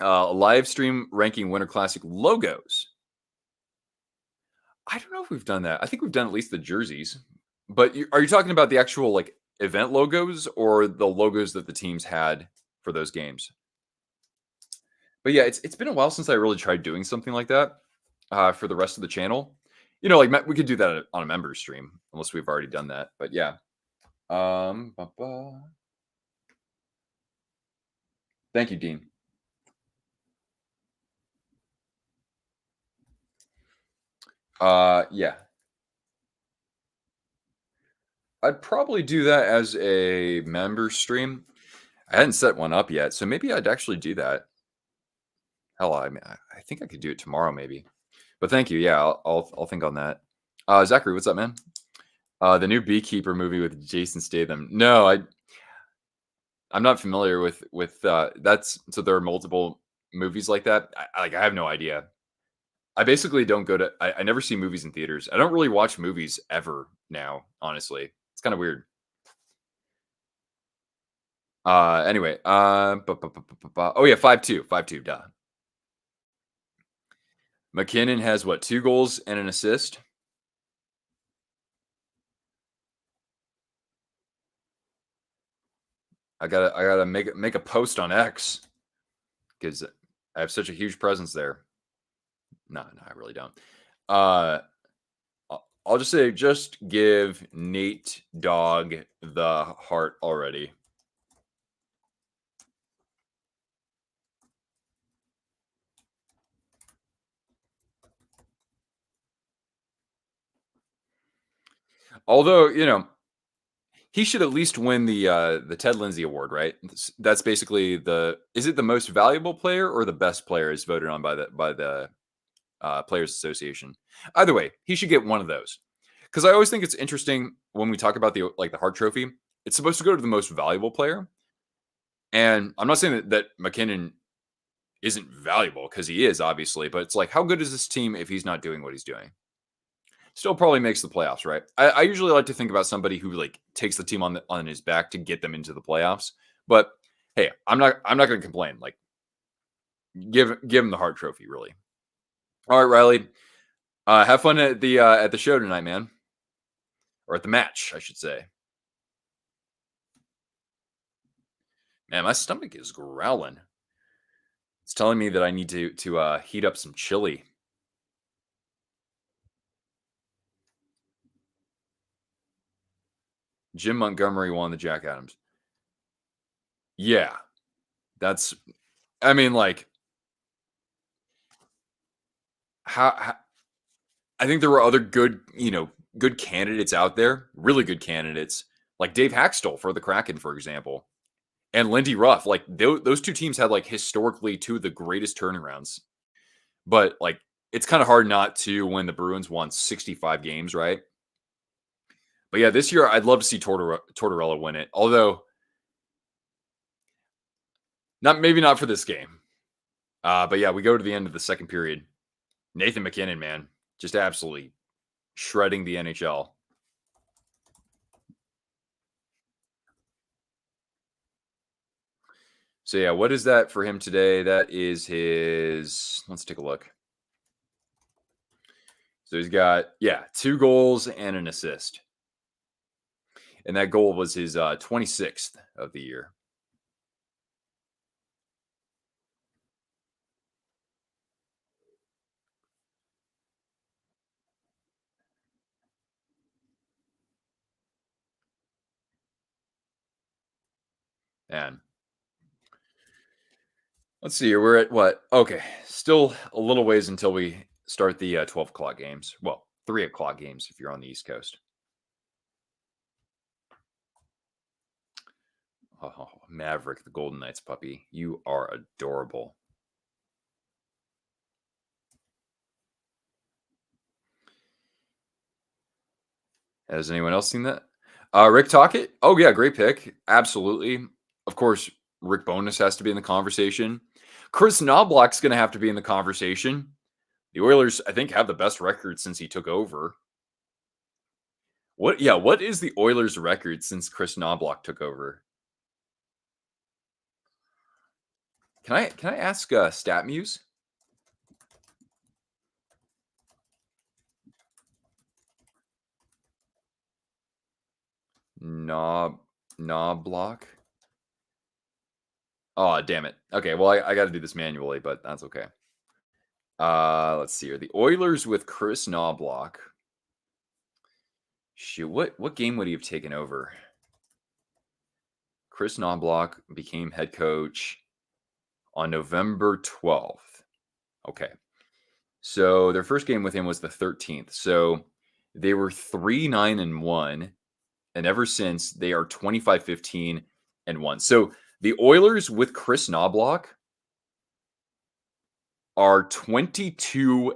[SPEAKER 1] Live stream ranking Winter Classic logos. I don't know if we've done that. I think we've done at least the jerseys. But are you talking about the actual like event logos or the logos that the teams had for those games? But yeah, it's been a while since I really tried doing something like that for the rest of the channel. You know, like we could do that on a member stream, unless we've already done that. But yeah. Thank you, Dean. Yeah. I'd probably do that as a member stream. I hadn't set one up yet, so maybe I'd actually do that. Hell, I mean, I think I could do it tomorrow, maybe. But thank you. Yeah, I'll think on that. Zachary, what's up, man? The new Beekeeper movie with Jason Statham. No, I'm not familiar with that's so there are multiple movies like that. I have no idea. I basically don't go to. I never see movies in theaters. I don't really watch movies ever now. Honestly, it's kind of weird. Anyway, oh yeah, 5-2, 5-2. Duh. McKinnon has what, 2 goals and an assist? I gotta make a post on X because I have such a huge presence there. No, I really don't. I'll just say, just give Nate Dogg the heart already. Although, you know, he should at least win the Ted Lindsay Award, right? That's basically is it the most valuable player or the best player is voted on by the Players Association. Either way, he should get one of those. Because I always think it's interesting when we talk about the Hart Trophy. It's supposed to go to the most valuable player, and I'm not saying that McKinnon isn't valuable because he is obviously, but it's like how good is this team if he's not doing what he's doing? Still probably makes the playoffs, right? I usually like to think about somebody who like takes the team on his back to get them into the playoffs. But hey, I'm not going to complain. Like give him the Hart Trophy, really. All right, Riley. Have fun at the show tonight, man, or at the match, I should say. Man, my stomach is growling. It's telling me that I need to heat up some chili. Jim Montgomery won the Jack Adams. Yeah, that's. I mean, like, how I think there were other good, good candidates out there, really good candidates, like Dave Haxtell for the Kraken, for example, and Lindy Ruff. Like those two teams had like historically two of the greatest turnarounds. But like it's kind of hard not to when the Bruins won 65 games, right? But yeah, this year I'd love to see Tortorella win it. Although maybe not for this game. But yeah, we go to the end of the second period. Nathan McKinnon, man, just absolutely shredding the NHL. So yeah, what is that for him today? That is his. Let's take a look. So he's got, yeah, 2 goals and an assist. And that goal was his 26th of the year. And let's see here. We're at what? Okay. Still a little ways until we start the 12 o'clock games. Well, 3 o'clock games if you're on the East Coast. Oh, Maverick, the Golden Knights puppy. You are adorable. Has anyone else seen that? Rick Tockett? Oh, yeah, great pick. Absolutely. Of course, Rick Bonus has to be in the conversation. Chris Knobloch's going to have to be in the conversation. The Oilers, I think, have the best record since he took over. What? Yeah, what is the Oilers' record since Chris Knobloch took over? Can I ask StatMuse? Knob Knobloch? Oh, damn it. Okay, well, I got to do this manually, but that's okay. Let's see here. The Oilers with Chris Knobloch. Shoot, what game would he have taken over? Chris Knobloch became head coach on November 12th. Okay. So their first game with him was the 13th. So they were 3-9-1. And ever since they are 25-15-1. So the Oilers with Chris Knobloch are 22-6.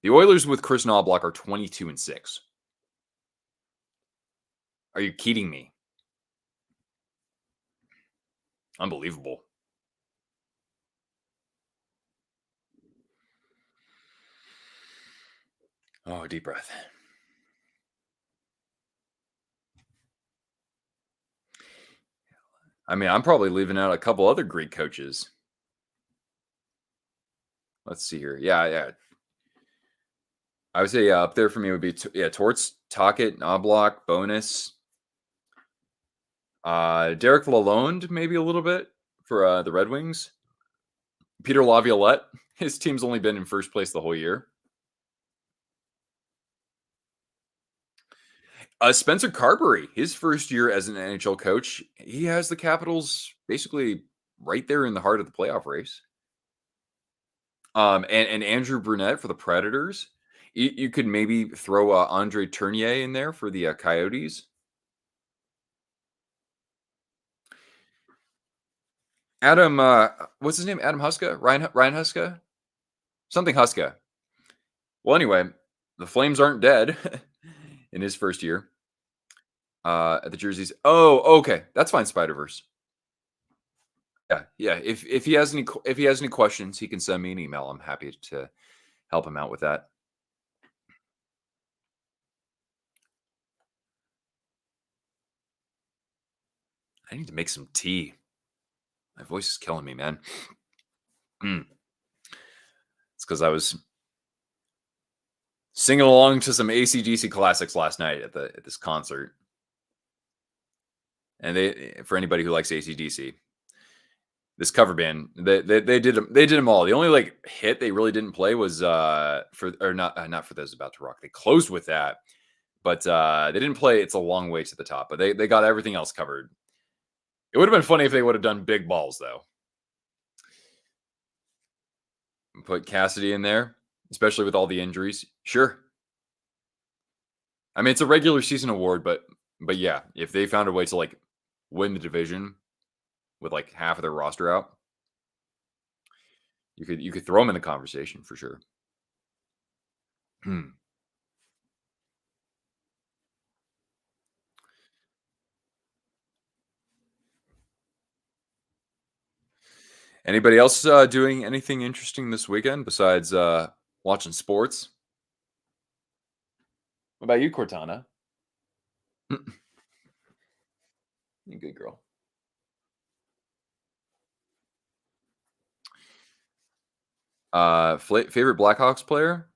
[SPEAKER 1] The Oilers with Chris Knobloch are 22-6. Are you kidding me? Unbelievable. Oh, deep breath. I mean, I'm probably leaving out a couple other great coaches. Let's see here. Yeah. I would say up there for me would be Torts, Tockett, Knobloch, Bonus, Derek Lalonde, maybe a little bit for the Red Wings. Peter Laviolette. His team's only been in first place the whole year. Spencer Carberry, his first year as an NHL coach, he has the Capitals basically right there in the heart of the playoff race. And Andrew Brunette for the Predators. You could maybe throw Andre Tournier in there for the Coyotes. Adam, what's his name? Adam Huska? Ryan Huska? Something Huska. Well, anyway, the Flames aren't dead in his first year at the jerseys. Oh, okay, that's fine. Spider Verse. Yeah. If he has any questions, he can send me an email. I'm happy to help him out with that. I need to make some tea. My voice is killing me, man. Mm. It's because I was singing along to some AC/DC classics last night at this concert. And for anybody who likes AC/DC, this cover band, they did them all. The only like hit they really didn't play was not for those about to rock. They closed with that, but they didn't play "It's a Long Way to the Top." But they got everything else covered. It would have been funny if they would have done "Big Balls" though. Put Cassidy in there, especially with all the injuries. Sure. I mean, it's a regular season award, but yeah, if they found a way to like win the division with like half of their roster out, you could throw them in the conversation for sure. Hmm. Anybody else doing anything interesting this weekend besides watching sports? What about you, Cortana? You good girl. Favorite Blackhawks player?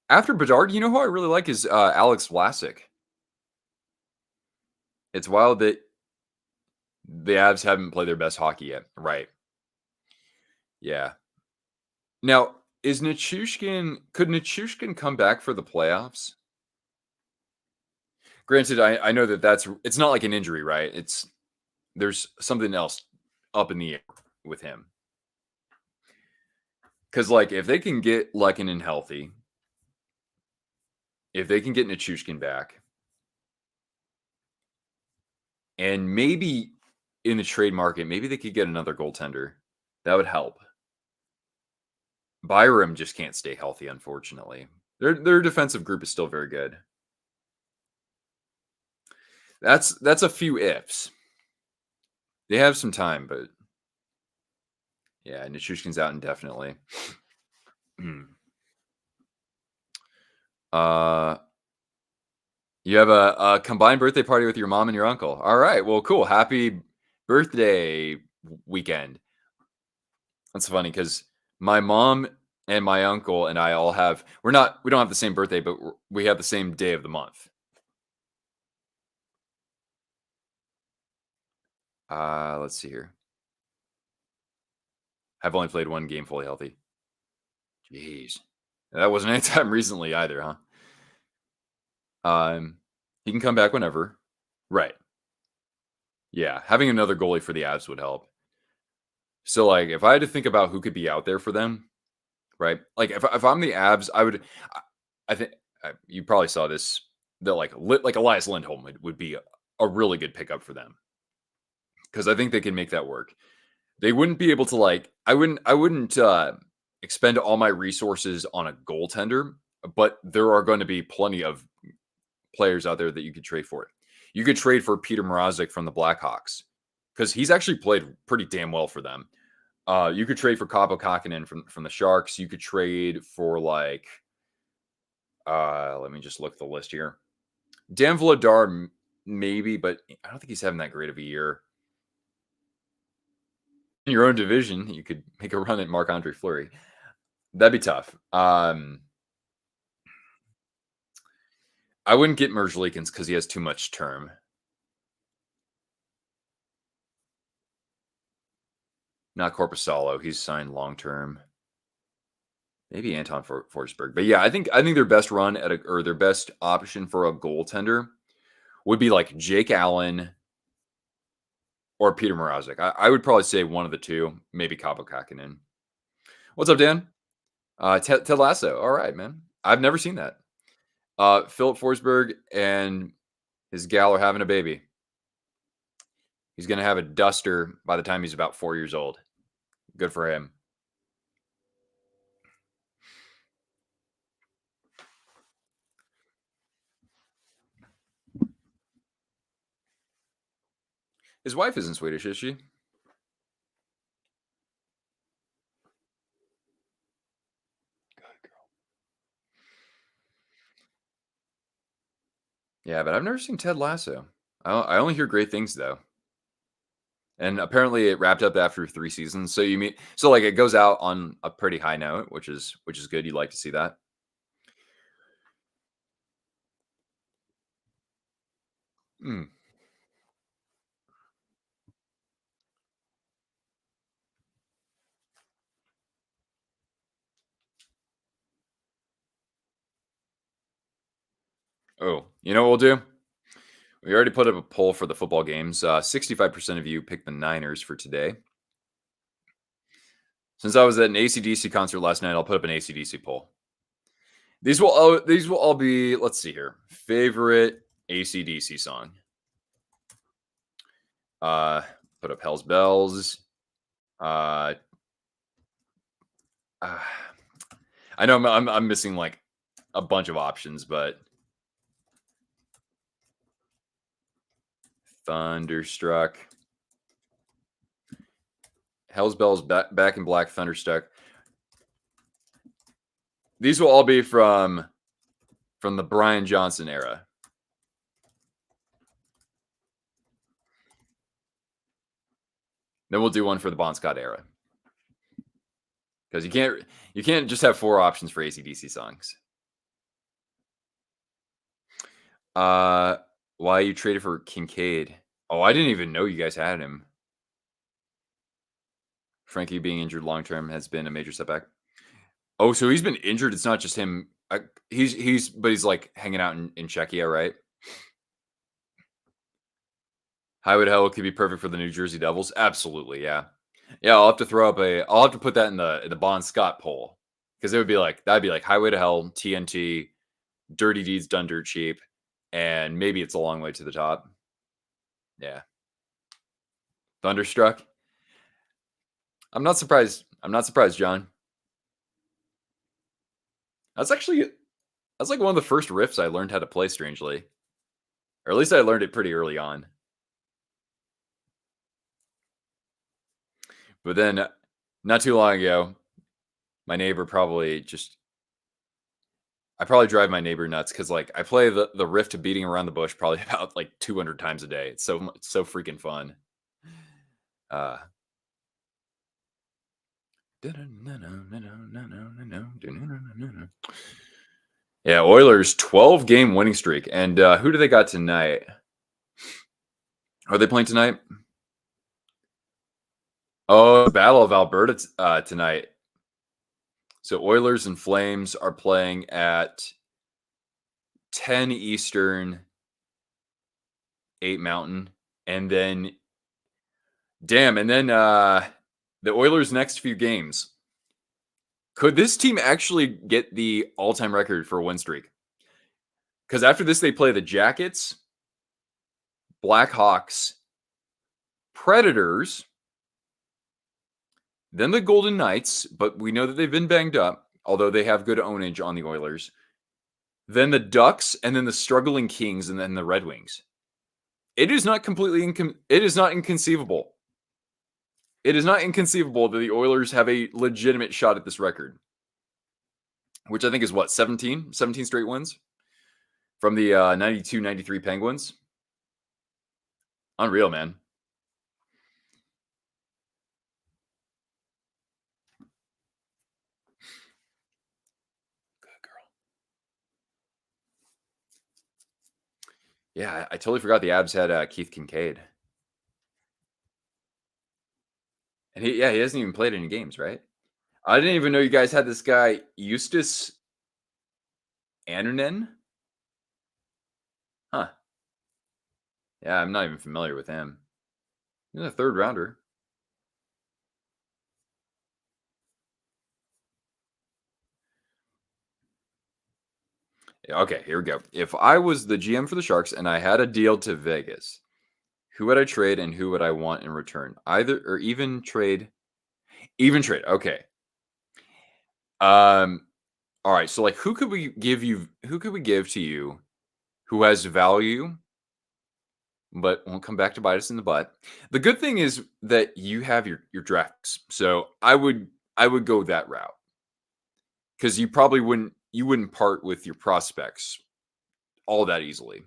[SPEAKER 1] After Bedard, you know who I really like is Alex Vlasic. It's wild that the Avs haven't played their best hockey yet. Right. Yeah. Now, is Nichushkin could Nichushkin come back for the playoffs? Granted, I know that it's not like an injury, right? It's there's something else up in the air with him. Because like if they can get Lekanen healthy, if they can get Nichushkin back, and maybe in the trade market, maybe they could get another goaltender. That would help. Byram just can't stay healthy, unfortunately. Their defensive group is still very good. That's a few ifs. They have some time, but yeah, Nichushkin's out indefinitely. uh, you have a combined birthday party with your mom and your uncle. All right, well, cool. Happy birthday weekend. That's funny because my mom and my uncle and I all have we don't have the same birthday, but we have the same day of the month. Let's see here. I've only played one game fully healthy. Jeez, that wasn't anytime recently either, huh? He can come back whenever. Right. Yeah, having another goalie for the Avs would help. So, like, if I had to think about who could be out there for them, right? Like, if I'm the Avs, I think you probably saw this. That like Elias Lindholm would be a really good pickup for them because I think they can make that work. They wouldn't be able to like I wouldn't expend all my resources on a goaltender, but there are going to be plenty of players out there that you could trade for. You could trade for Peter Mrazek from the Blackhawks because he's actually played pretty damn well for them. You could trade for Kaapo Kakinen from the Sharks. You could trade for like let me just look at the list here. Dan Vladar maybe, but I don't think he's having that great of a year. In your own division, you could make a run at Marc Andre Fleury. That'd be tough. I wouldn't get Merge because he has too much term. Not Corpusalo. He's signed long term. Maybe Anton Forsberg. But yeah, I think their best run or their best option for a goaltender would be like Jake Allen or Peter Mrazek. I would probably say one of the two, maybe Kaapo Kakinen. What's up, Dan? Ted Lasso. All right, man. I've never seen that. Philip Forsberg and his gal are having a baby. He's going to have a duster by the time he's about 4 years old. Good for him. His wife isn't Swedish, is she? Good girl. Yeah, but I've never seen Ted Lasso. I only hear great things though. And apparently it wrapped up after 3 seasons. So like it goes out on a pretty high note, which is good. You like to see that. Mm. Oh, you know what we'll do? We already put up a poll for the football games. 65% of you picked the Niners for today. Since I was at an AC/DC concert last night, I'll put up an AC/DC poll. These will all be. Let's see here. Favorite AC/DC song. Put up Hell's Bells. Uh, uh I know I'm missing like a bunch of options, but Thunderstruck. Hell's Bells, Back in Black, Thunderstruck. These will all be from the Brian Johnson era. Then we'll do one for the Bon Scott era. Because you can't just have 4 options for AC/DC songs. Uh, why you traded for Kincaid? Oh, I didn't even know you guys had him. Frankie being injured long term has been a major setback. Oh, so he's been injured. It's not just him. He's like hanging out in Czechia, right? Highwood Hell could be perfect for the New Jersey Devils. Absolutely, yeah. Yeah, I'll have to put that in the Bon Scott poll. Because that'd be like Highway to Hell, TNT, Dirty Deeds Done Dirt Cheap, and maybe It's a Long Way to the Top. Yeah. Thunderstruck. I'm not surprised. I'm not surprised, John. That's like one of the first riffs I learned how to play, strangely. Or at least I learned it pretty early on. But then not too long ago, my neighbor I probably drive my neighbor nuts because like I play the riff to Beating Around the Bush probably about like 200 times a day. It's so freaking fun. Uh Yeah, Oilers 12-game winning streak. And who do they got tonight? Are they playing tonight? Oh, Battle of Alberta tonight. So Oilers and Flames are playing at 10 Eastern, 8 Mountain. And then the Oilers' next few games. Could this team actually get the all-time record for a win streak? Because after this, they play the Jackets, Blackhawks, Predators, then the Golden Knights, but we know that they've been banged up, although they have good ownage on the Oilers. Then the Ducks, and then the struggling Kings, and then the Red Wings. It is not it is not inconceivable. It is not inconceivable that the Oilers have a legitimate shot at this record, which I think is what, 17 straight wins from the 92-93 Penguins. Unreal, man. Good girl. Yeah, I totally forgot the Abs had Keith Kincaid. And he hasn't even played any games, right? I didn't even know you guys had this guy, Eustace Annunen. Huh. Yeah, I'm not even familiar with him. He's a 3rd rounder. Okay, here we go. If I was the GM for the Sharks and I had a deal to Vegas, who would I trade and who would I want in return? Either or even trade. Even trade. Okay. All right. So like who could we give to you who has value but won't come back to bite us in the butt? The good thing is that you have your drafts. So I would go that route. Because you probably wouldn't part with your prospects all that easily.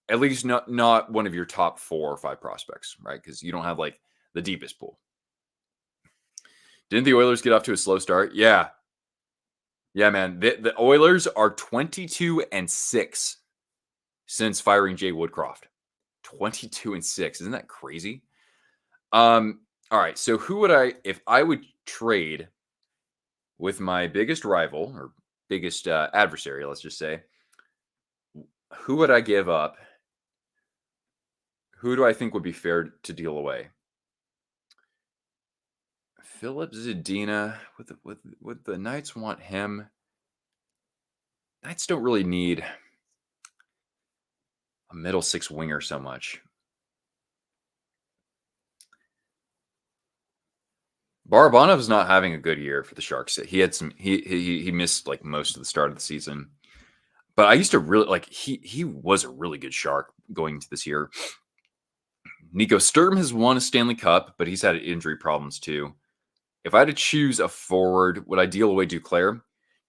[SPEAKER 1] At least not one of your top 4 or 5 prospects, right? Because you don't have like the deepest pool. Didn't the Oilers get off to a slow start? Yeah. Yeah, man. The Oilers are 22-6 since firing Jay Woodcroft. 22-6. Isn't that crazy? All right. So if I would trade with my biggest rival or biggest adversary, let's just say, who would I give up? Who do I think would be fair to deal away? Philip Zadina. Would the Knights want him? Knights don't really need a middle 6 winger so much. Barabanov's not having a good year for the Sharks. He had he missed like most of the start of the season. But I used to really like he was a really good Shark going into this year. Nico Sturm has won a Stanley Cup, but he's had injury problems too. If I had to choose a forward, would I deal away Duclair?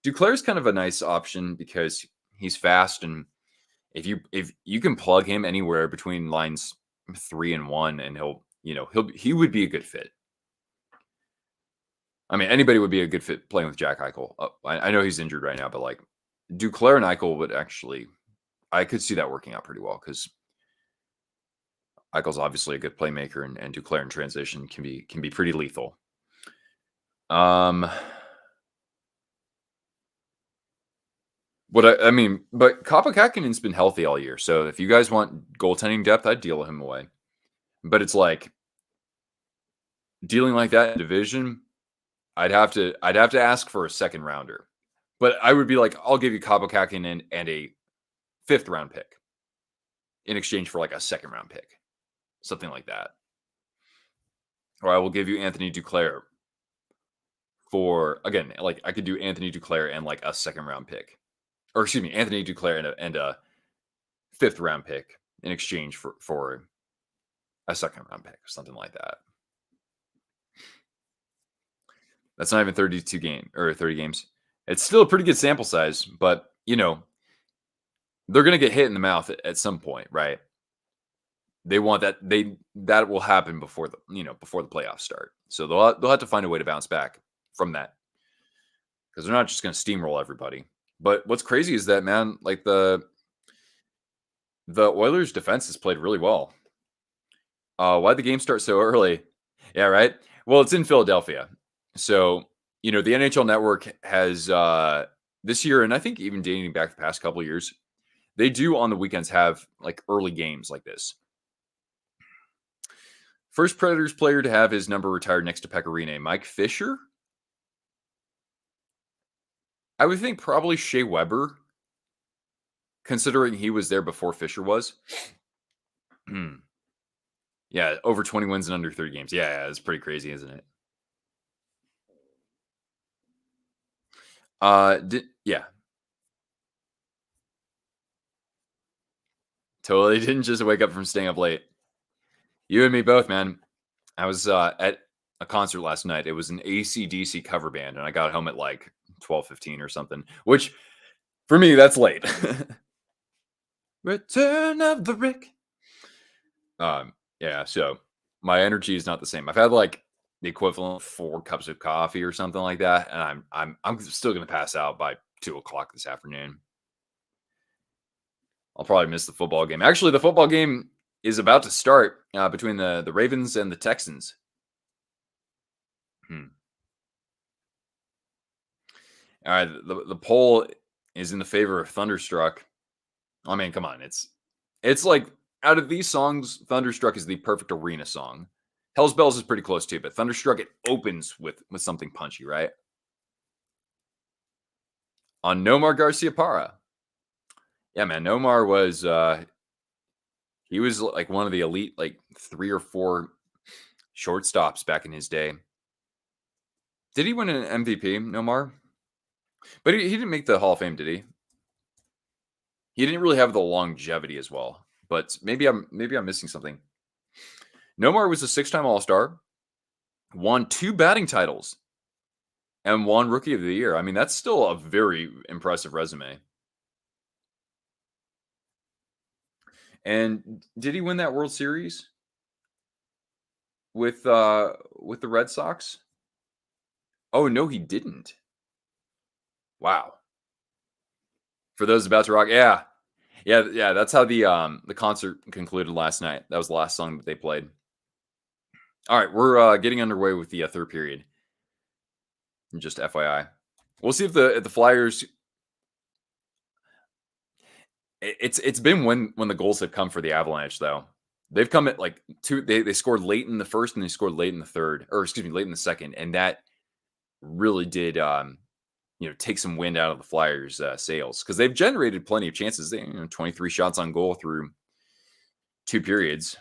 [SPEAKER 1] Duclair's kind of a nice option because he's fast, and if you can plug him anywhere between lines 3 and 1, and he would be a good fit. I mean, anybody would be a good fit playing with Jack Eichel. I know he's injured right now, but like Duclair and Eichel would actually, I could see that working out pretty well because Eichel's obviously a good playmaker, and Duclair in transition can be pretty lethal. Um, I mean, but Kaapo Kähkönen's been healthy all year, so if you guys want goaltending depth, I'd deal him away. But it's like dealing like that in division, I'd have to ask for a second rounder. But I would be like, I'll give you Kaapo Kähkönen and a fifth round pick in exchange for like a second round pick, something like that. Or I will give you Anthony Duclair for, again, like I could do Anthony Duclair and like a second round pick, or excuse me, Anthony Duclair and a fifth round pick in exchange for a second round pick, something like that. That's not even 32 or 30 games. It's still a pretty good sample size, but they're going to get hit in the mouth at some point, right? They want that will happen before the playoffs start. So they'll have to find a way to bounce back from that because they're not just going to steamroll everybody. But what's crazy is that, man, like the Oilers defense has played really well. Why'd the game start so early? Yeah, right. Well, it's in Philadelphia, so the NHL Network has this year, and I think even dating back the past couple of years, they do on the weekends have like early games like this. First Predators player to have his number retired next to Pecorine, Mike Fisher. I would think probably Shea Weber, considering he was there before Fisher was. Yeah, over 20 wins in under 30 games. Yeah, it's pretty crazy, isn't it? Yeah, totally didn't just wake up from staying up late. You and me both, man. I was at a concert last night. It was an AC/DC cover band, and I got home at like 12:15 or something, which for me, that's late. Return of the Rick. Yeah, so my energy is not the same. I've had like the equivalent of 4 cups of coffee or something like that, and I'm still gonna pass out by 2 o'clock this afternoon. I'll probably miss the football game. Actually, the football game is about to start between the Ravens and the Texans. Hmm. All right, the poll is in the favor of Thunderstruck. I mean, come on, it's like out of these songs, Thunderstruck is the perfect arena song. Hell's Bells is pretty close too, but Thunderstruck it opens with something punchy, right? On Nomar Garcia Parra. Yeah, man, Nomar was he was like one of the elite like 3 or 4 shortstops back in his day. Did he win an MVP, Nomar? But he didn't make the Hall of Fame, did he? He didn't really have the longevity as well. But maybe I'm missing something. Nomar was a 6-time All-Star, won 2 batting titles, and won Rookie of the Year. I mean, that's still a very impressive resume. And did he win that World Series with the Red Sox? Oh no, he didn't. Wow. For those about to rock, yeah. Yeah, that's how the concert concluded last night. That was the last song that they played. All right, we're getting underway with the third period. Just FYI, we'll see if the Flyers. It's been when the goals have come for the Avalanche though. They've come at like 2. They scored late in the first and they scored late in the third, or excuse me, late in the second, and that really did take some wind out of the Flyers' sails because they've generated plenty of chances. They 23 shots on goal through 2 periods.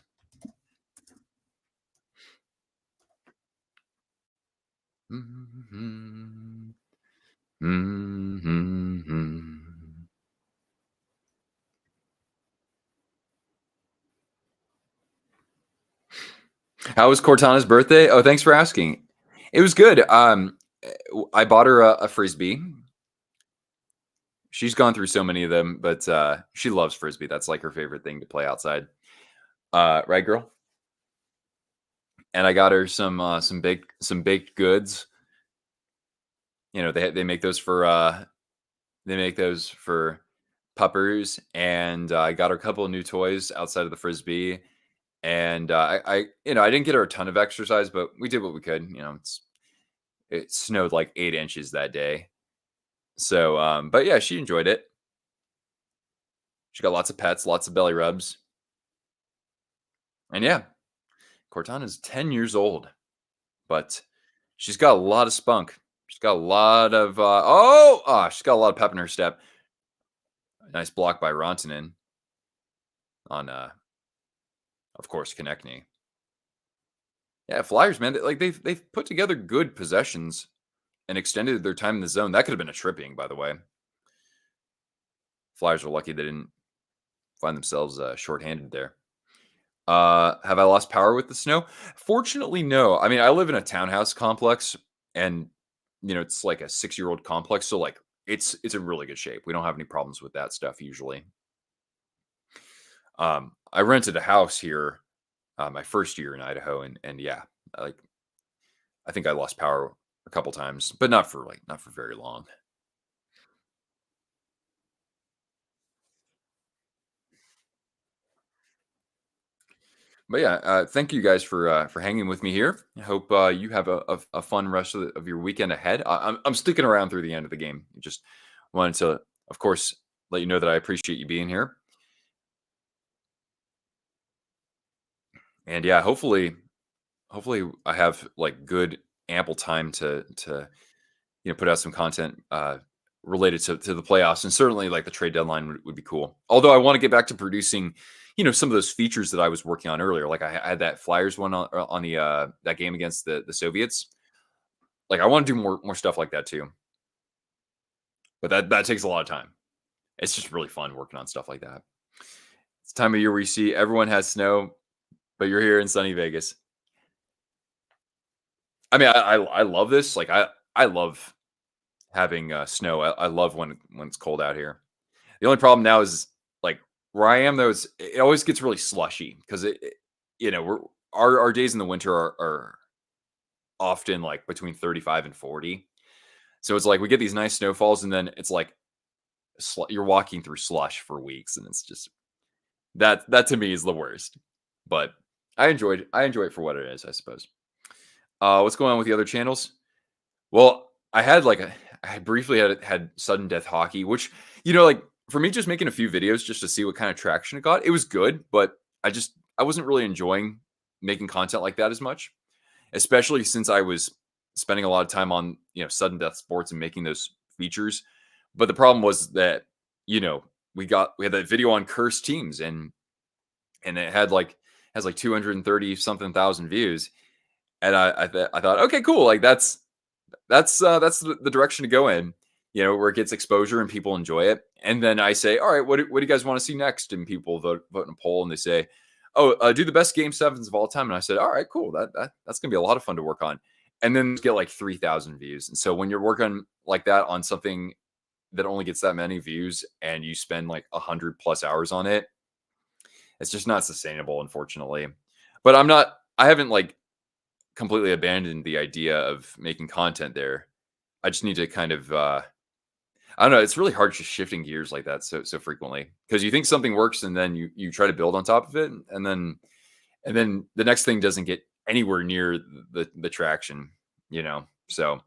[SPEAKER 1] Mm-hmm. Mm-hmm. How was Cortana's birthday? Oh, thanks for asking. It was good. I bought her a frisbee. She's gone through so many of them, but she loves frisbee. That's like her favorite thing to play outside. Right, girl? And I got her some baked goods. They make those for puppers, and I got her a couple of new toys outside of the frisbee. And I didn't get her a ton of exercise, but we did what we could. It snowed like 8 inches that day. So, but yeah, she enjoyed it. She got lots of pets, lots of belly rubs. And yeah, Cortana's 10 years old, but she's got a lot of spunk. She's got a lot of, she's got a lot of pep in her step. Nice block by Rantanen on, of course, Konechny. Yeah, Flyers, man, they've put together good possessions and extended their time in the zone. That could have been a tripping, by the way. Flyers were lucky they didn't find themselves shorthanded there. Have I lost power with the snow? Fortunately, no. I mean, I live in a townhouse complex, and it's like a 6-year-old complex, so like it's in really good shape. We don't have any problems with that stuff usually. I rented a house here my first year in Idaho, and yeah, like I think I lost power a couple times, but not for very long. But yeah, thank you guys for hanging with me here. I hope you have a fun rest of your weekend ahead. I'm sticking around through the end of the game. Just wanted to, of course, let you know that I appreciate you being here. And yeah, hopefully I have like good ample time to put out some content related to the playoffs, and certainly like the trade deadline would be cool. Although I want to get back to producing some of those features that I was working on earlier. Like I had that Flyers one on the that game against the Soviets. Like I want to do more stuff like that too, but that takes a lot of time. It's just really fun working on stuff like that. It's the time of year where you see everyone has snow, but you're here in sunny Vegas. I mean, I love this. Like I love having snow. I love when it's cold out here. The only problem now is like where I am though is it always gets really slushy because we're our days in the winter are often like between 35 and 40. So it's like we get these nice snowfalls and then it's like you're walking through slush for weeks, and it's just that to me is the worst. But I enjoy it for what it is, I suppose. What's going on with the other channels? Well, I briefly had sudden death hockey, which like for me, just making a few videos just to see what kind of traction it got. It was good, but I wasn't really enjoying making content like that as much, especially since I was spending a lot of time on sudden death sports and making those features. But the problem was that we had that video on cursed teams, and it has like 230 something thousand views, and I thought, okay, cool, like that's the direction to go in, where it gets exposure and people enjoy it. And then I say, all right, what do you guys want to see next? And people vote in a poll, and they say, oh, do the best game sevens of all time. And I said, all right, cool, that's gonna be a lot of fun to work on. And then get like 3,000 views. And so when you're working like that on something that only gets that many views, and you spend like 100+ hours on it, it's just not sustainable, unfortunately. But I haven't like completely abandoned the idea of making content there. I just need to kind of I don't know, it's really hard just shifting gears like that so frequently, because you think something works and then you try to build on top of it, and then the next thing doesn't get anywhere near the traction, So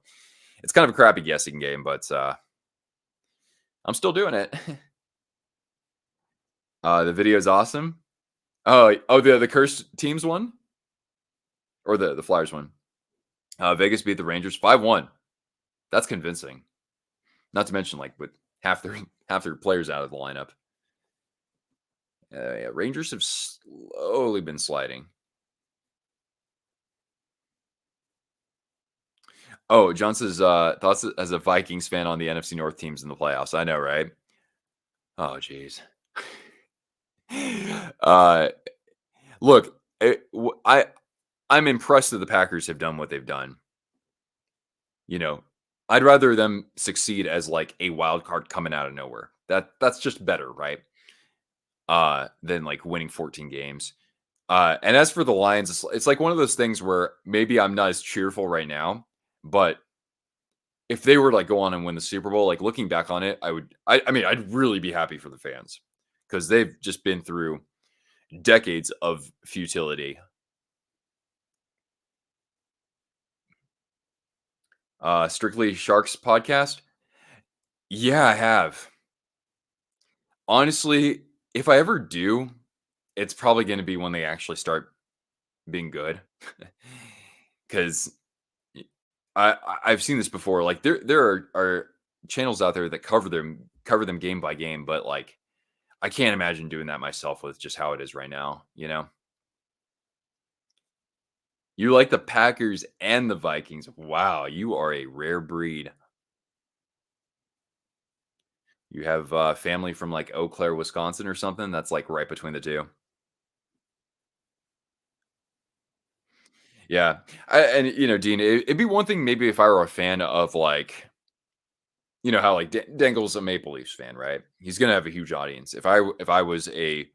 [SPEAKER 1] it's kind of a crappy guessing game, but I'm still doing it. The video is awesome. Oh, the cursed teams one, or the Flyers one. Vegas beat the Rangers 5-1. That's convincing. Not to mention like with half their players out of the lineup. Yeah, Rangers have slowly been sliding. Oh, John says thoughts as a Vikings fan on the NFC North teams in the playoffs. I know, right? Oh, jeez. uh, Look, I I'm impressed that the Packers have done what they've done. You know, I'd rather them succeed as like a wild card coming out of nowhere. That's just better, right? Than like winning 14 games. And as for the Lions, it's like one of those things where maybe I'm not as cheerful right now, but if they were like go on and win the Super Bowl, like looking back on it, I mean, I'd really be happy for the fans because they've just been through decades of futility. Strictly Sharks podcast. Yeah, I have. Honestly, if I ever do, it's probably going to be when they actually start being good. Because I've seen this before. Like there are channels out there that cover them game by game, but like I can't imagine doing that myself with just how it is right now. You like the Packers and the Vikings. Wow, you are a rare breed. You have family from like Eau Claire, Wisconsin, or something. That's like right between the two. Yeah, and Dean, it'd be one thing maybe if I were a fan of like how like Dangle's a Maple Leafs fan, right? He's gonna have a huge audience. If I was a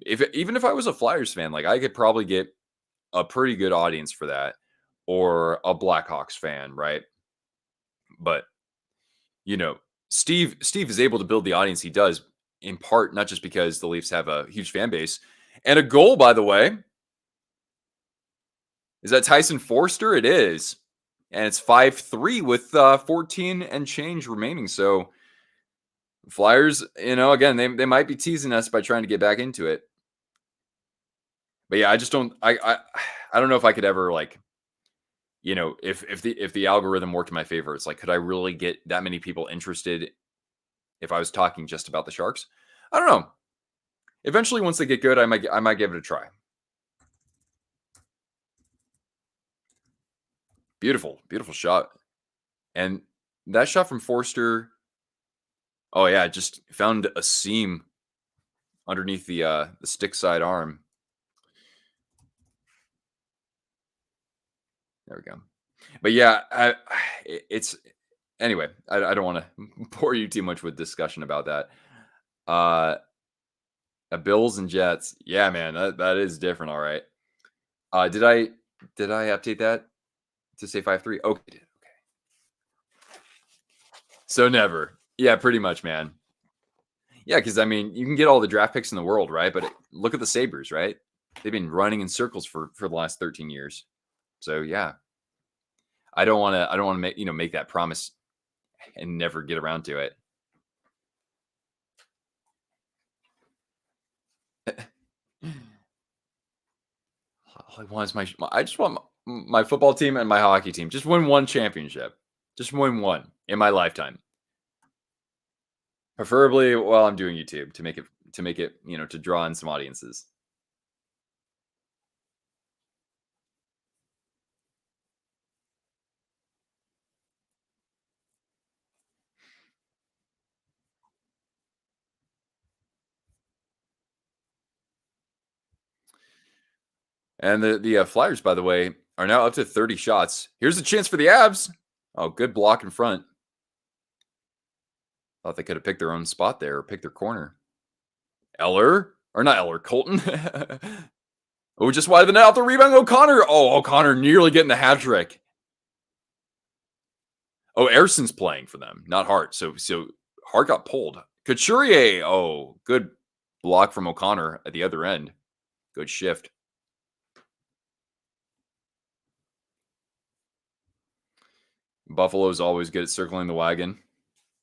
[SPEAKER 1] if even if I was a Flyers fan, like I could probably get a pretty good audience for that, or a Blackhawks fan, right? But you know, Steve is able to build the audience he does in part not just because the Leafs have a huge fan base and a goal, by the way, is that Tyson Forster? It is, and it's 5-3 with 14 and change remaining. So Flyers, again, they might be teasing us by trying to get back into it. But yeah, I just don't I don't know if I could ever like, if the algorithm worked in my favor, it's like could I really get that many people interested if I was talking just about the Sharks? I don't know. Eventually once they get good, I might give it a try. Beautiful, beautiful shot. And that shot from Forster, oh yeah, just found a seam underneath the stick side arm. There we go. But yeah, it's anyway. I don't want to bore you too much with discussion about that. Uh, Bills and Jets. Yeah, man, that is different. All right. Did I update that to say 5-3? Okay, okay. So never. Yeah, pretty much, man. Yeah, because I mean, you can get all the draft picks in the world, right? But look at the Sabres, right? They've been running in circles for the last 13 years. So yeah, I don't want to make that promise and never get around to it. All I want is I just want my football team and my hockey team just win one championship. Just win one in my lifetime. Preferably while I'm doing YouTube to make it to draw in some audiences. And the Flyers, by the way, are now up to 30 shots. Here's a chance for the Abs. Oh, good block in front. Thought they could have picked their own spot there or picked their corner. Eller or not Eller, Colton. Oh, just wide of the net off the rebound. O'Connor. Oh, O'Connor nearly getting the hat trick. Oh, Erson's playing for them, not Hart. So Hart got pulled. Couturier. Oh, good block from O'Connor at the other end. Good shift. Buffalo's always good at circling the wagon.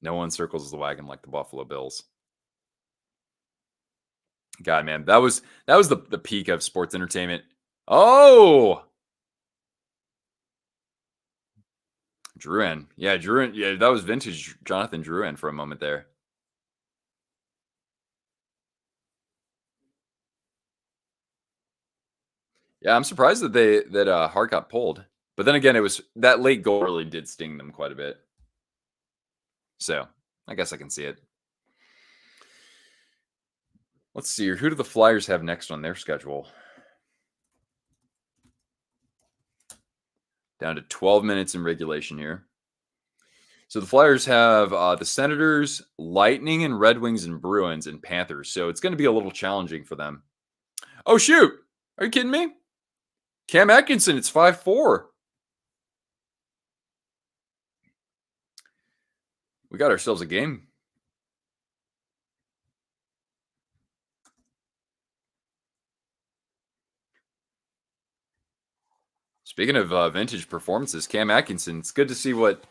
[SPEAKER 1] No one circles the wagon like the Buffalo Bills. God, man, that was the peak of sports entertainment. Oh, Drouin. Yeah, Drouin. Yeah, that was vintage Jonathan Drouin for a moment there. Yeah, I'm surprised that Hart got pulled. But then again, it was that late goal really did sting them quite a bit. So I guess I can see it. Let's see here. Who do the Flyers have next on their schedule? Down to 12 minutes in regulation here. So the Flyers have the Senators, Lightning, and Red Wings, and Bruins, and Panthers. So it's going to be a little challenging for them. Oh shoot! Are you kidding me? Cam Atkinson, it's 5-4. We got ourselves a game. Speaking of vintage performances, Cam Atkinson, it's good to see what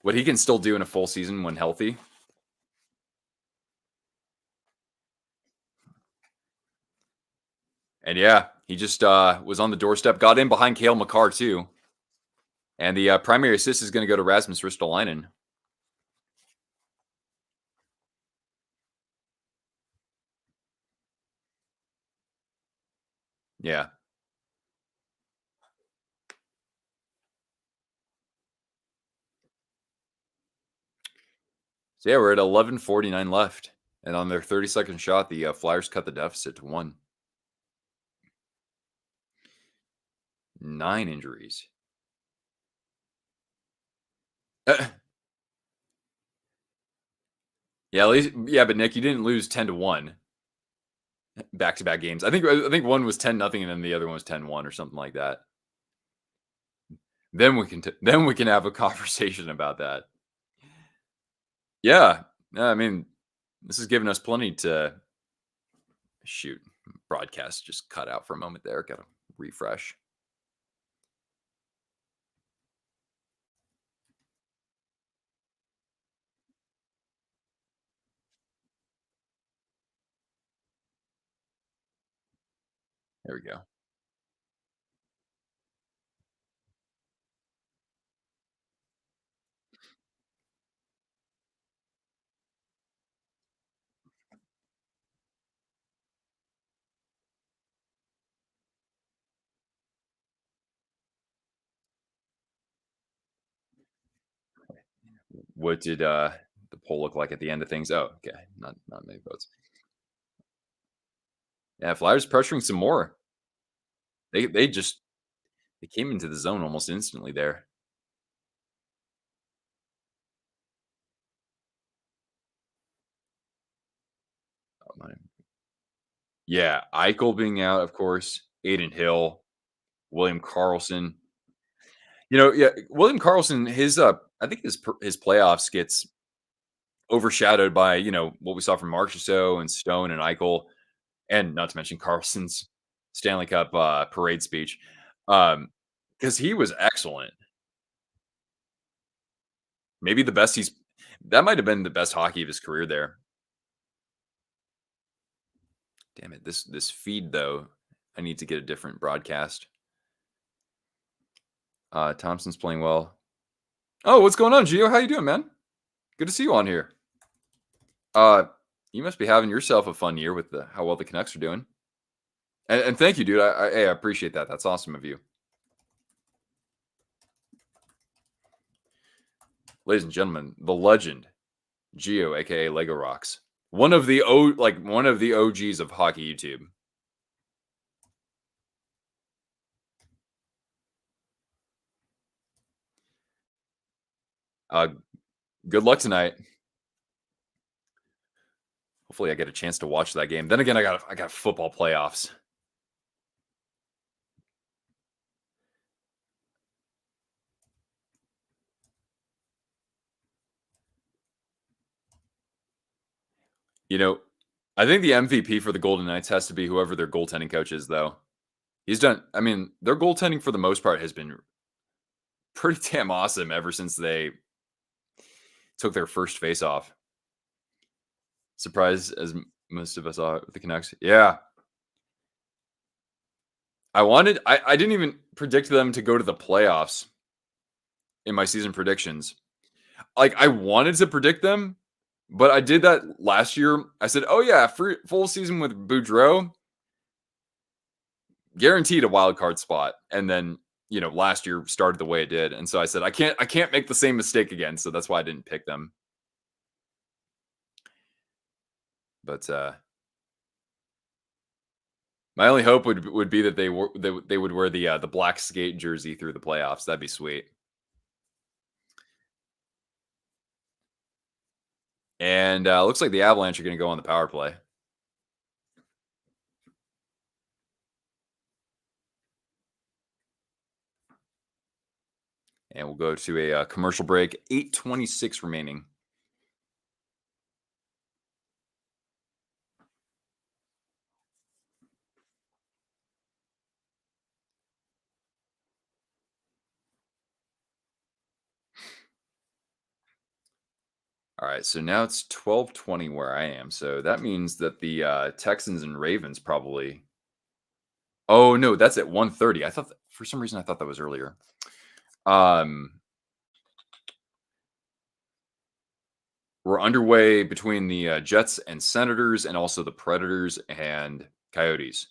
[SPEAKER 1] he can still do in a full season when healthy. And yeah, he just was on the doorstep, got in behind Kale McCarr too. And the primary assist is going to go to Rasmus Ristolainen. Yeah. So yeah, we're at 11:49 left. And on their 30-second shot, the Flyers cut the deficit to 1. 9 injuries. Yeah, at least yeah, but Nick, you didn't lose 10-1 back-to-back games. I think one was 10-0 and then the other one was 10-1 or something like that. Then we can have a conversation about that. Yeah. I mean, this has given us plenty to shoot. Broadcast just cut out for a moment there. Got to refresh. There we go. What did the poll look like at the end of things? Oh, okay. Not many votes. Yeah, Flyers pressuring some more. They came into the zone almost instantly there. Oh, my. Yeah, Eichel being out, of course. Aiden Hill, William Carlson. Yeah, William Carlson, I think his playoffs gets overshadowed by what we saw from Marchessault and Stone and Eichel, and not to mention Carlson's Stanley Cup parade speech, because he was excellent. Maybe the best he's that might have been the best hockey of his career there. Damn it, this feed though, I need to get a different broadcast. Thompson's playing well. Oh, what's going on, Gio? How you doing, man? Good to see you on here. Uh, you must be having yourself a fun year with how well the Canucks are doing. And thank you, dude. Hey, I appreciate that. That's awesome of you. Ladies and gentlemen, the legend, Geo, aka Lego Rocks. One of the OGs of hockey YouTube. Uh, good luck tonight. Hopefully I get a chance to watch that game. Then again, I got football playoffs. You know, I think the MVP for the Golden Knights has to be whoever their goaltending coach is, though. I mean, their goaltending for the most part has been pretty damn awesome ever since they took their first face off. Surprised as most of us are with the Canucks. Yeah. I didn't even predict them to go to the playoffs in my season predictions. Like, I wanted to predict them, but I did that last year. I said, "Oh yeah, full season with Boudreaux, guaranteed a wild card spot." And then, last year started the way it did, and so I said, I can't make the same mistake again." So that's why I didn't pick them. But My only hope would be that they would wear the black skate jersey through the playoffs. That'd be sweet. And looks like the Avalanche are going to go on the power play, and we'll go to a commercial break. 8:26 remaining. All right, so now it's 12:20 where I am. So that means that the Texans and Ravens probably. Oh no, that's at 1:30. I thought for some reason I thought that was earlier. Um, we're underway between the Jets and Senators, and also the Predators and Coyotes.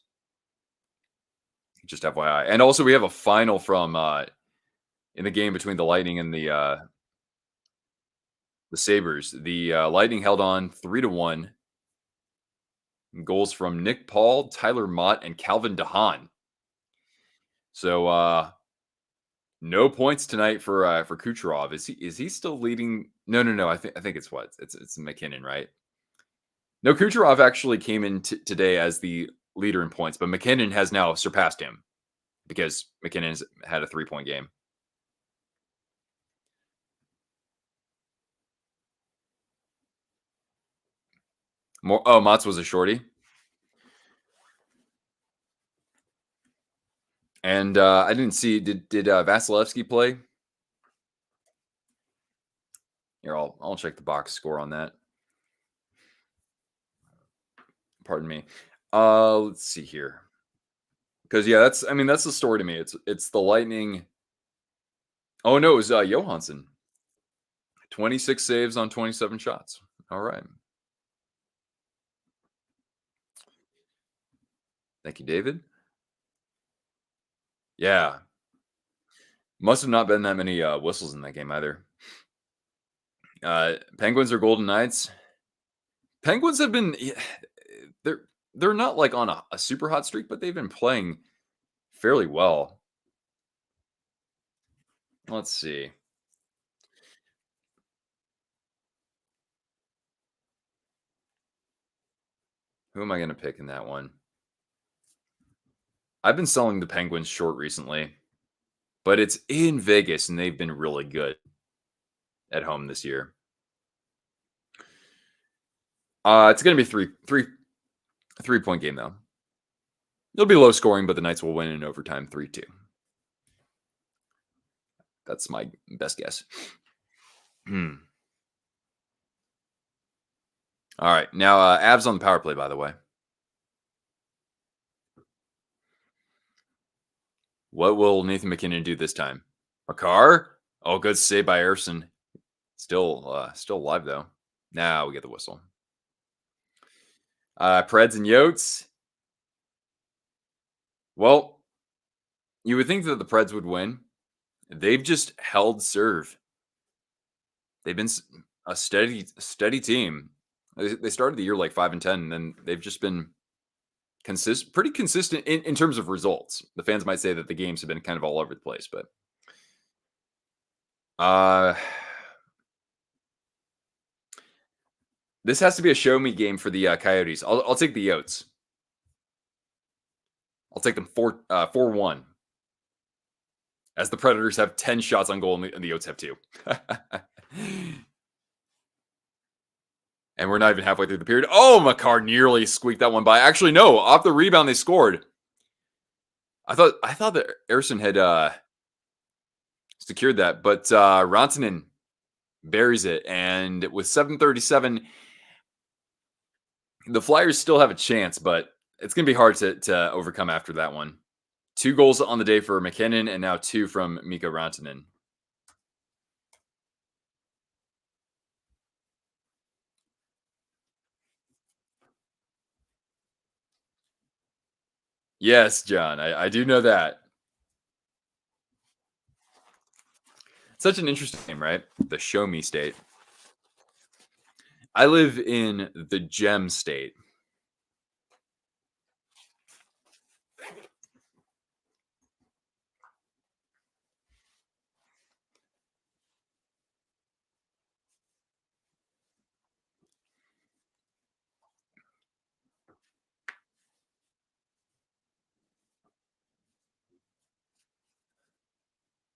[SPEAKER 1] Just FYI, and also we have a final from in the game between the Lightning and the Sabres. The Lightning held on 3-1. Goals from Nick Paul, Tyler Mott, and Calvin DeHaan. So no points tonight for Kucherov. Is he still leading? No, no, no. I think it's what it's McKinnon, right? No, Kucherov actually came in today as the leader in points, but McKinnon has now surpassed him because McKinnon has had a 3-point game. More. Oh, Mott's was a shorty, and I didn't see. Did Vasilevsky play? Here, I'll check the box score on that. Pardon me. Let's see here. Because yeah, that's the story to me. It's the Lightning. Oh no, it was Johansson. 26 saves on 27 shots. All right. Thank you, David. Yeah. Must have not been that many whistles in that game either. Penguins are Golden Knights. Penguins have been they're they're not like on a super hot streak, but they've been playing fairly well. Let's see. Who am I going to pick in that one? I've been selling the Penguins short recently, but it's in Vegas and they've been really good at home this year. It's going to be a 3-point game though. It'll be low scoring, but the Knights will win in overtime 3-2. That's my best guess. Hmm. All right. Now, Avs on the power play, by the way. What will Nathan McKinnon do this time? Makar? Oh, good save by Erson. Still alive, though. Now we get the whistle. Preds and Yotes. Well, you would think that the Preds would win. They've just held serve. They've been a steady team. They started the year like 5-10, and then they've just been pretty consistent in terms of results. The fans might say that the games have been kind of all over the place, but this has to be a show me game for the Coyotes. I'll take the Yotes. I'll take them 4-1. As the Predators have 10 shots on goal and the Yotes have 2. And we're not even halfway through the period. Oh, Makar nearly squeaked that one by. Actually, no. Off the rebound, they scored. I thought that Erson had secured that, but Rantanen buries it. And with 7:37, the Flyers still have a chance, but it's going to be hard to overcome after that one. 2 goals on the day for McKinnon, and now 2 from Mikko Rantanen. Yes, John, I do know that. Such an interesting name, right? The Show Me State. I live in the Gem State.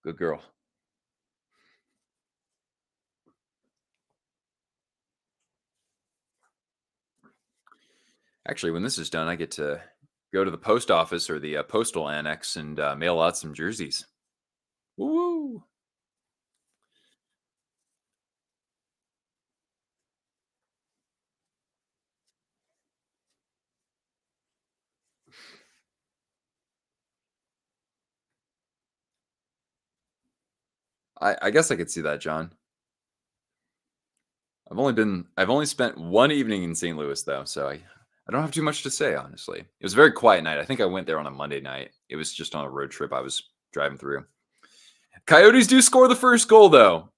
[SPEAKER 1] Good girl. Actually, when this is done, I get to go to the post office or the postal annex and mail out some jerseys. Woo! I guess I could see that, John. I've only spent one evening in St. Louis though, so I don't have too much to say, honestly. It was a very quiet night. I think I went there on a Monday night. It was just on a road trip I was driving through. Coyotes do score the first goal though.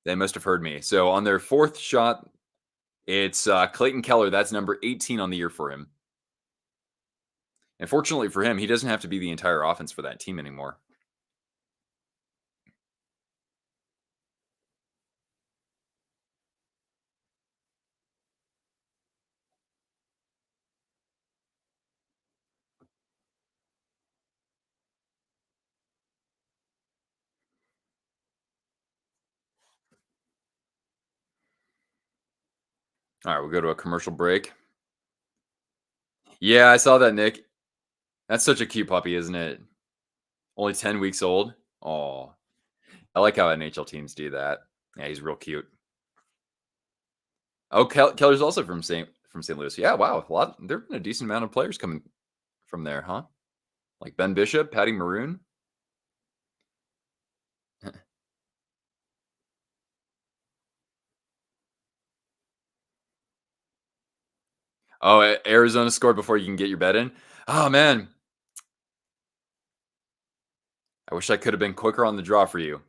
[SPEAKER 1] They must have heard me. So on their fourth shot, it's Clayton Keller. That's number 18 on the year for him. And fortunately for him, he doesn't have to be the entire offense for that team anymore. All right, we'll go to a commercial break. Yeah, I saw that, Nick. That's such a cute puppy, isn't it? Only 10 weeks old. Oh, I like how NHL teams do that. Yeah, he's real cute. Oh, Keller's also from St. Louis. Yeah, wow. A lot. There've been a decent amount of players coming from there, huh? Like Ben Bishop, Patty Maroon. Oh, Arizona scored before you can get your bet in. Oh man, I wish I could have been quicker on the draw for you.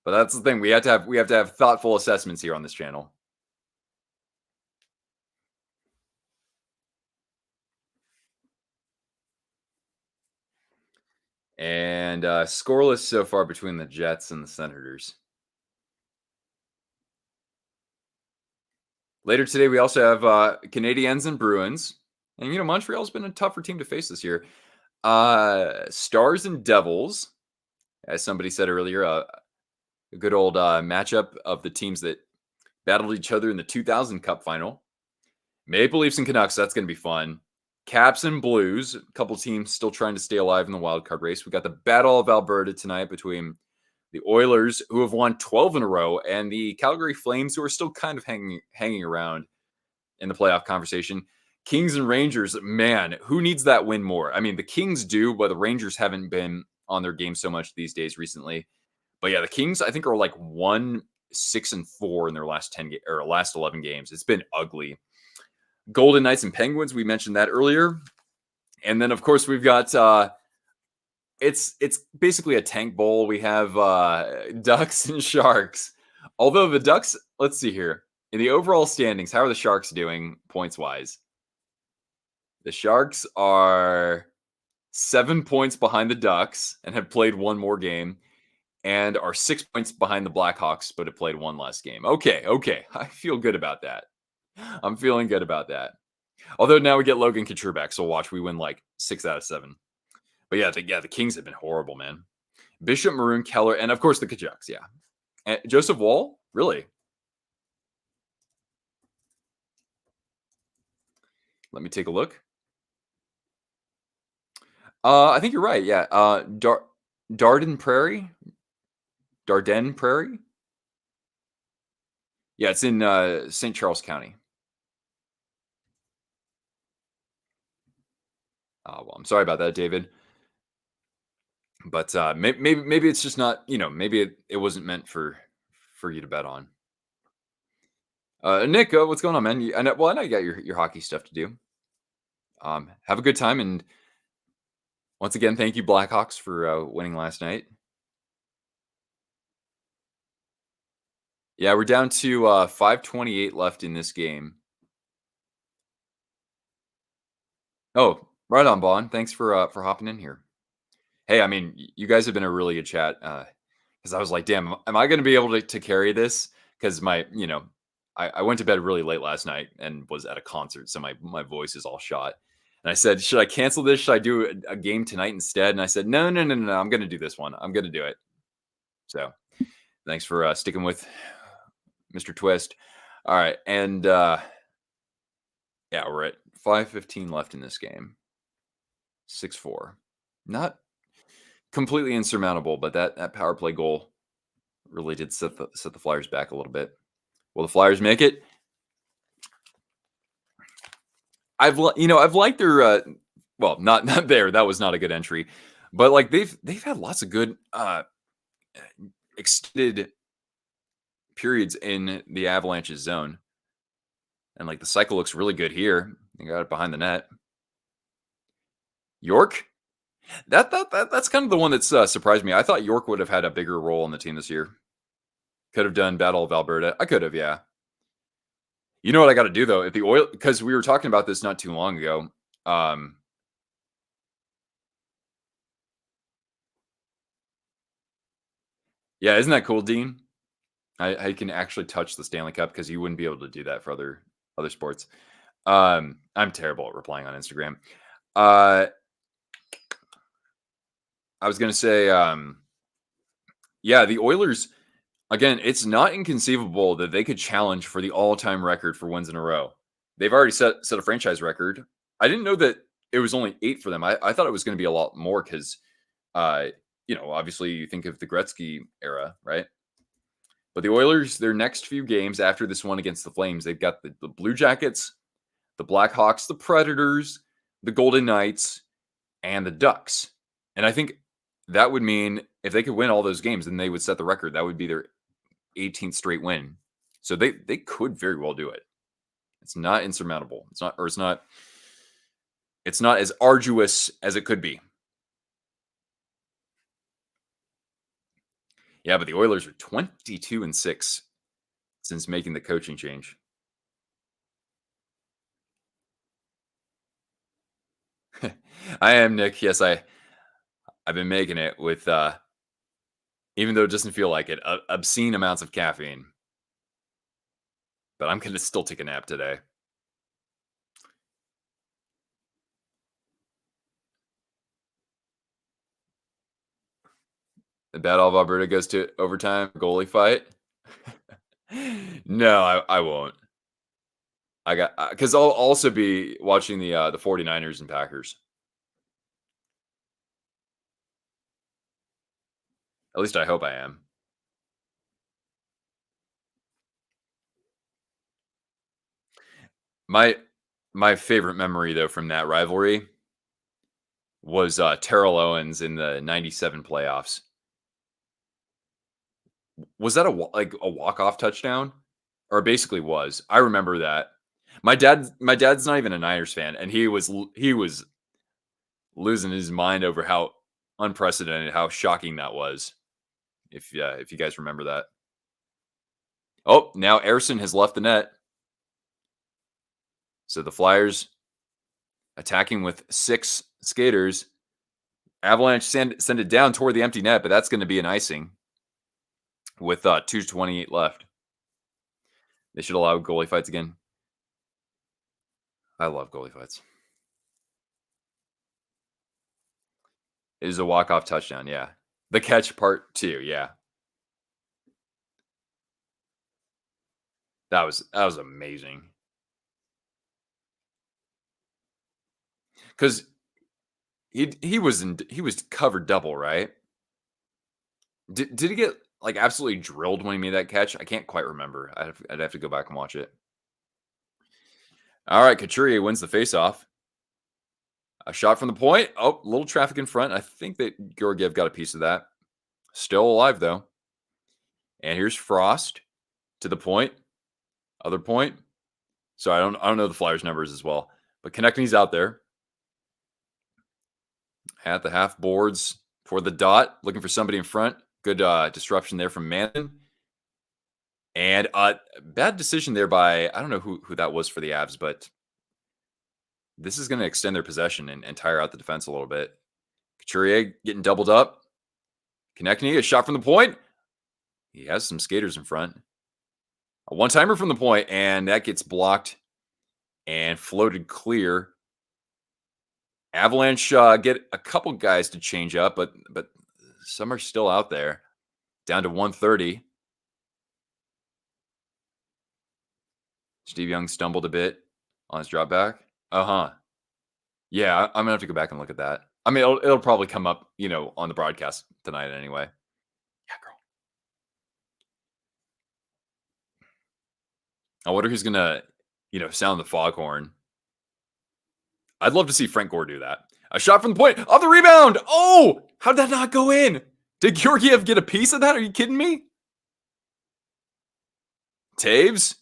[SPEAKER 1] But that's the thing. We have to have thoughtful assessments here on this channel. And scoreless so far between the Jets and the Senators. Later today, we also have Canadiens and Bruins. And, Montreal's been a tougher team to face this year. Stars and Devils, as somebody said earlier, a good old matchup of the teams that battled each other in the 2000 Cup final. Maple Leafs and Canucks, that's going to be fun. Caps and Blues, a couple teams still trying to stay alive in the wild card race. We got the Battle of Alberta tonight between the Oilers, who have won 12 in a row, and the Calgary Flames, who are still kind of hanging around in the playoff conversation. Kings and Rangers, man, who needs that win more? I mean, the Kings do, but the Rangers haven't been on their game so much these days recently. But yeah, the Kings, I think, are like 1-6-4 in their last 11 games. It's been ugly. Golden Knights and Penguins, we mentioned that earlier. And then, of course, we've got it's basically a tank bowl. We have Ducks and Sharks. Although the Ducks, let's see here. In the overall standings, how are the Sharks doing points wise? The Sharks are 7 points behind the Ducks and have played one more game, and are 6 points behind the Blackhawks, but have played one less game. Okay. I feel good about that. I'm feeling good about that. Although now we get Logan Couture back, so watch, we win like 6 out of 7. But yeah, the Kings have been horrible, man. Bishop, Maroon, Keller, and of course the Cajucks. Yeah, and Joseph Wall, really. Let me take a look. I think you're right. Yeah, Darden Prairie, Darden Prairie. Yeah, it's in St. Charles County. Well, I'm sorry about that, David. But maybe it's just not. Maybe it wasn't meant for you to bet on. Nick, what's going on, man? I know you got your hockey stuff to do. Have a good time, and once again, thank you, Blackhawks, for winning last night. Yeah, we're down to 5:28 left in this game. Oh, right on, Bond. Thanks for hopping in here. Hey, I mean, you guys have been a really good chat. Because I was like, damn, am I going to be able to carry this? Because I went to bed really late last night and was at a concert, so my voice is all shot. And I said, "Should I cancel this? Should I do a game tonight instead?" And I said, "No, no, no, no, no. I'm going to do this one. I'm going to do it." So thanks for sticking with Mr. Twist. All right, and yeah, we're at 5:15 left in this game. 6-4. Not completely insurmountable, but that power play goal really did set the Flyers back a little bit. Will the Flyers make it? I've liked their well, not there. That was not a good entry, but like they've had lots of good extended periods in the Avalanche's zone, and like the cycle looks really good here. They got it behind the net. York, that's kind of the one that's surprised me. I thought York would have had a bigger role on the team this year. Could have done Battle of Alberta. I could have, yeah. You know what I got to do though? If the oil, because we were talking about this not too long ago. Um, yeah, isn't that cool, Dean? I can actually touch the Stanley Cup because you wouldn't be able to do that for other sports. I'm terrible at replying on Instagram. Uh, I was gonna say, yeah, the Oilers again. It's not inconceivable that they could challenge for the all-time record for wins in a row. They've already set a franchise record. I didn't know that it was only 8 for them. I thought it was going to be a lot more because, uh, obviously you think of the Gretzky era, right? But the Oilers, their next few games after this one against the Flames, they've got the Blue Jackets, the Blackhawks, the Predators, the Golden Knights, and the Ducks. And I think that would mean if they could win all those games, then they would set the record. That would be their 18th straight win. So they could very well do it. It's not insurmountable. It's not as arduous as it could be. Yeah, but the Oilers are 22-6 since making the coaching change. I am Nick. Yes, I've been making it with even though it doesn't feel like it, obscene amounts of caffeine. But I'm gonna still take a nap today. The Battle of Alberta goes to overtime, goalie fight. No, I won't. I got because I'll also be watching the 49ers and Packers. At least I hope I am. My my favorite memory though from that rivalry was Terrell Owens in the '97 playoffs. Was that like a walk off touchdown? Or basically was. I remember that. My dad's not even a Niners fan, and he was losing his mind over how unprecedented, how shocking that was. If you guys remember that. Oh, now Erson has left the net. So the Flyers attacking with 6 skaters. Avalanche send it down toward the empty net, but that's going to be an icing with 2:28 left. They should allow goalie fights again. I love goalie fights. It is a walk-off touchdown, yeah. The catch part too, yeah. That was amazing. Because he was covered double, right? Did he get like absolutely drilled when he made that catch? I can't quite remember. I'd have to go back and watch it. All right, Couturier wins the faceoff. A shot from the point. Oh, little traffic in front. I think that Georgiev got a piece of that. Still alive though. And here's Frost to the point. Other point. So I don't know the Flyers numbers as well, but Konechny's out there at the half boards for the dot, looking for somebody in front. Good disruption there from Manton. And bad decision there by I don't know who that was for the Avs, but this is going to extend their possession and tire out the defense a little bit. Couturier getting doubled up. Konechny, a shot from the point. He has some skaters in front. A one-timer from the point, and that gets blocked and floated clear. Avalanche get a couple guys to change up, but some are still out there. Down to 130. Steve Young stumbled a bit on his drop back. Uh-huh. Yeah, I'm gonna have to go back and look at that. I mean, it'll probably come up, on the broadcast tonight anyway. Yeah, girl. I wonder who's gonna, sound the foghorn. I'd love to see Frank Gore do that. A shot from the point. Off the rebound. Oh, how did that not go in? Did Georgiev get a piece of that? Are you kidding me? Taves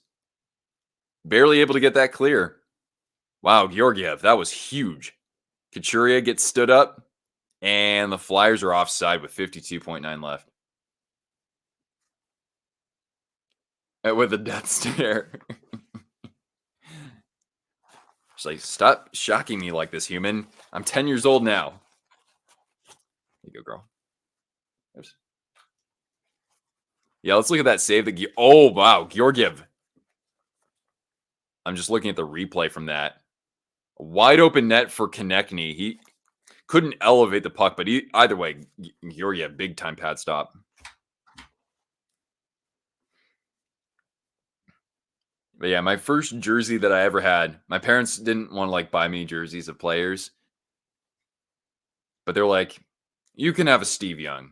[SPEAKER 1] barely able to get that clear. Wow, Georgiev, that was huge. Couturier gets stood up, and the Flyers are offside with 52.9 left. With a death stare. She's like, stop shocking me like this, human. I'm 10 years old now. There you go, girl. Oops. Yeah, let's look at that save. Oh, wow. Georgiev. I'm just looking at the replay from that. A wide open net for Konechny. He couldn't elevate the puck, but either way, Georgiev, big time pad stop. But yeah, my first jersey that I ever had, my parents didn't want to buy me jerseys of players, but they're like, you can have a Steve Young.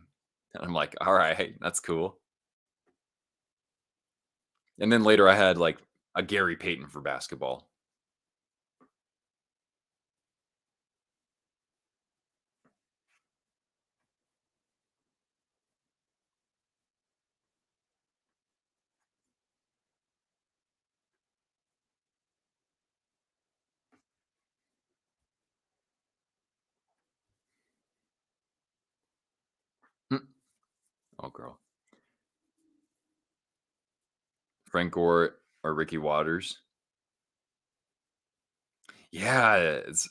[SPEAKER 1] And I'm like, all right, that's cool. And then later I had a Gary Payton for basketball. Oh, girl. Frank Gore or Ricky Waters. Yeah, it's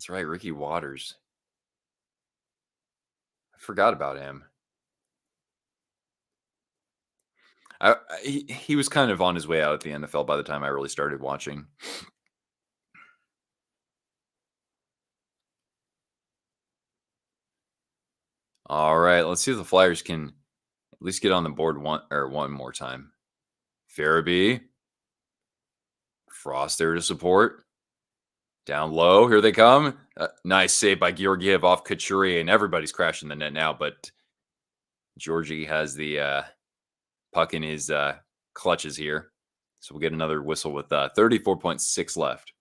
[SPEAKER 1] right, Ricky Waters. I forgot about him. He was kind of on his way out at the NFL by the time I really started watching. All right, let's see if the Flyers can at least get on the board one more time. Farabee. Frost there to support. Down low, here they come. Nice save by Georgiev off Couturier, and everybody's crashing the net now, but Georgie has the puck in his clutches here. So we'll get another whistle with 34.6 left.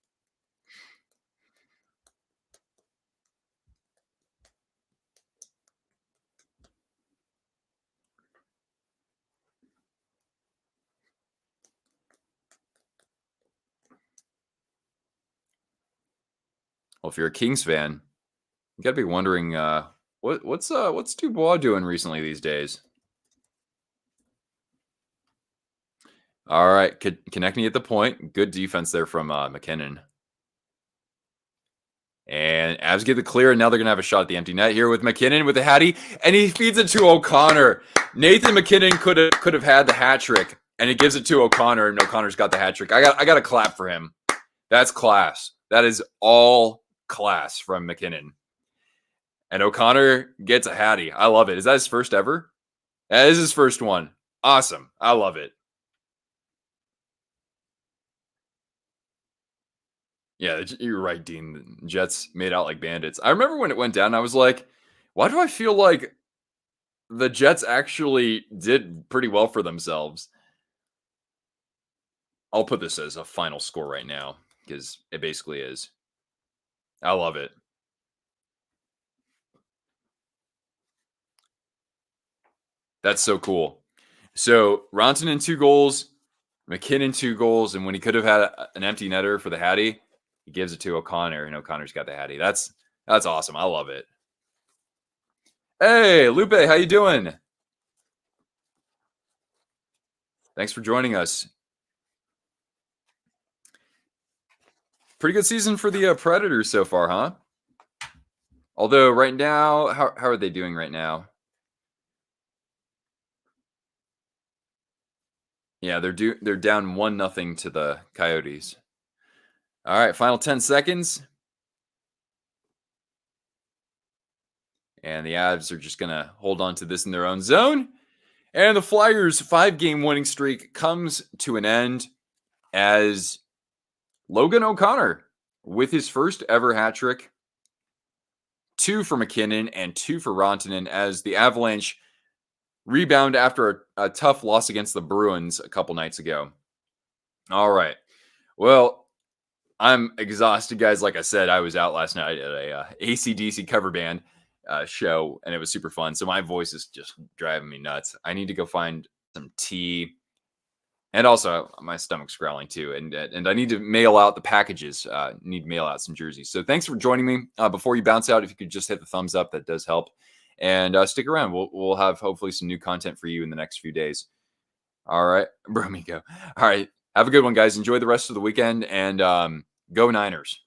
[SPEAKER 1] Well, if you're a Kings fan, you got to be wondering what's Dubois doing recently these days. All right, Konechny at the point. Good defense there from McKinnon. And Avs get the clear, and now they're going to have a shot at the empty net here with McKinnon with the Hattie, and he feeds it to O'Connor. Nathan McKinnon could have had the hat trick, and he gives it to O'Connor, and O'Connor's got the hat trick. I got to clap for him. That's class. That is all class from McKinnon. And O'Connor gets a Hattie. I love it. Is that his first ever? That is his first one. Awesome. I love it. Yeah, you're right, Dean. The Jets made out like bandits. I remember when it went down, I was like, why do I feel like the Jets actually did pretty well for themselves? I'll put this as a final score right now because it basically is. I love it. That's so cool. So Rantanen 2 goals, McKinnon 2 goals, and when he could have had an empty netter for the Hattie, he gives it to O'Connor, and O'Connor's got the Hattie. That's awesome. I love it. Hey, Lupe, how you doing? Thanks for joining us. Pretty good season for the Predators so far, huh? Although right now, how are they doing right now? Yeah, they're down 1-0 to the Coyotes. All right, final 10 seconds. And the Avs are just going to hold on to this in their own zone. And the Flyers' 5-game winning streak comes to an end as Logan O'Connor, with his first ever hat trick, 2 for McKinnon and 2 for Rantanen, as the Avalanche rebound after a tough loss against the Bruins a couple nights ago. All right. Well, I'm exhausted, guys. Like I said, I was out last night at a AC/DC cover band show, and it was super fun. So my voice is just driving me nuts. I need to go find some tea, and also my stomach's growling too. And I need to mail out the packages. Need to mail out some jerseys. So thanks for joining me. Before you bounce out, if you could just hit the thumbs up, that does help. And stick around. We'll have hopefully some new content for you in the next few days. All right, Bromigo. All right, have a good one, guys. Enjoy the rest of the weekend, and go Niners.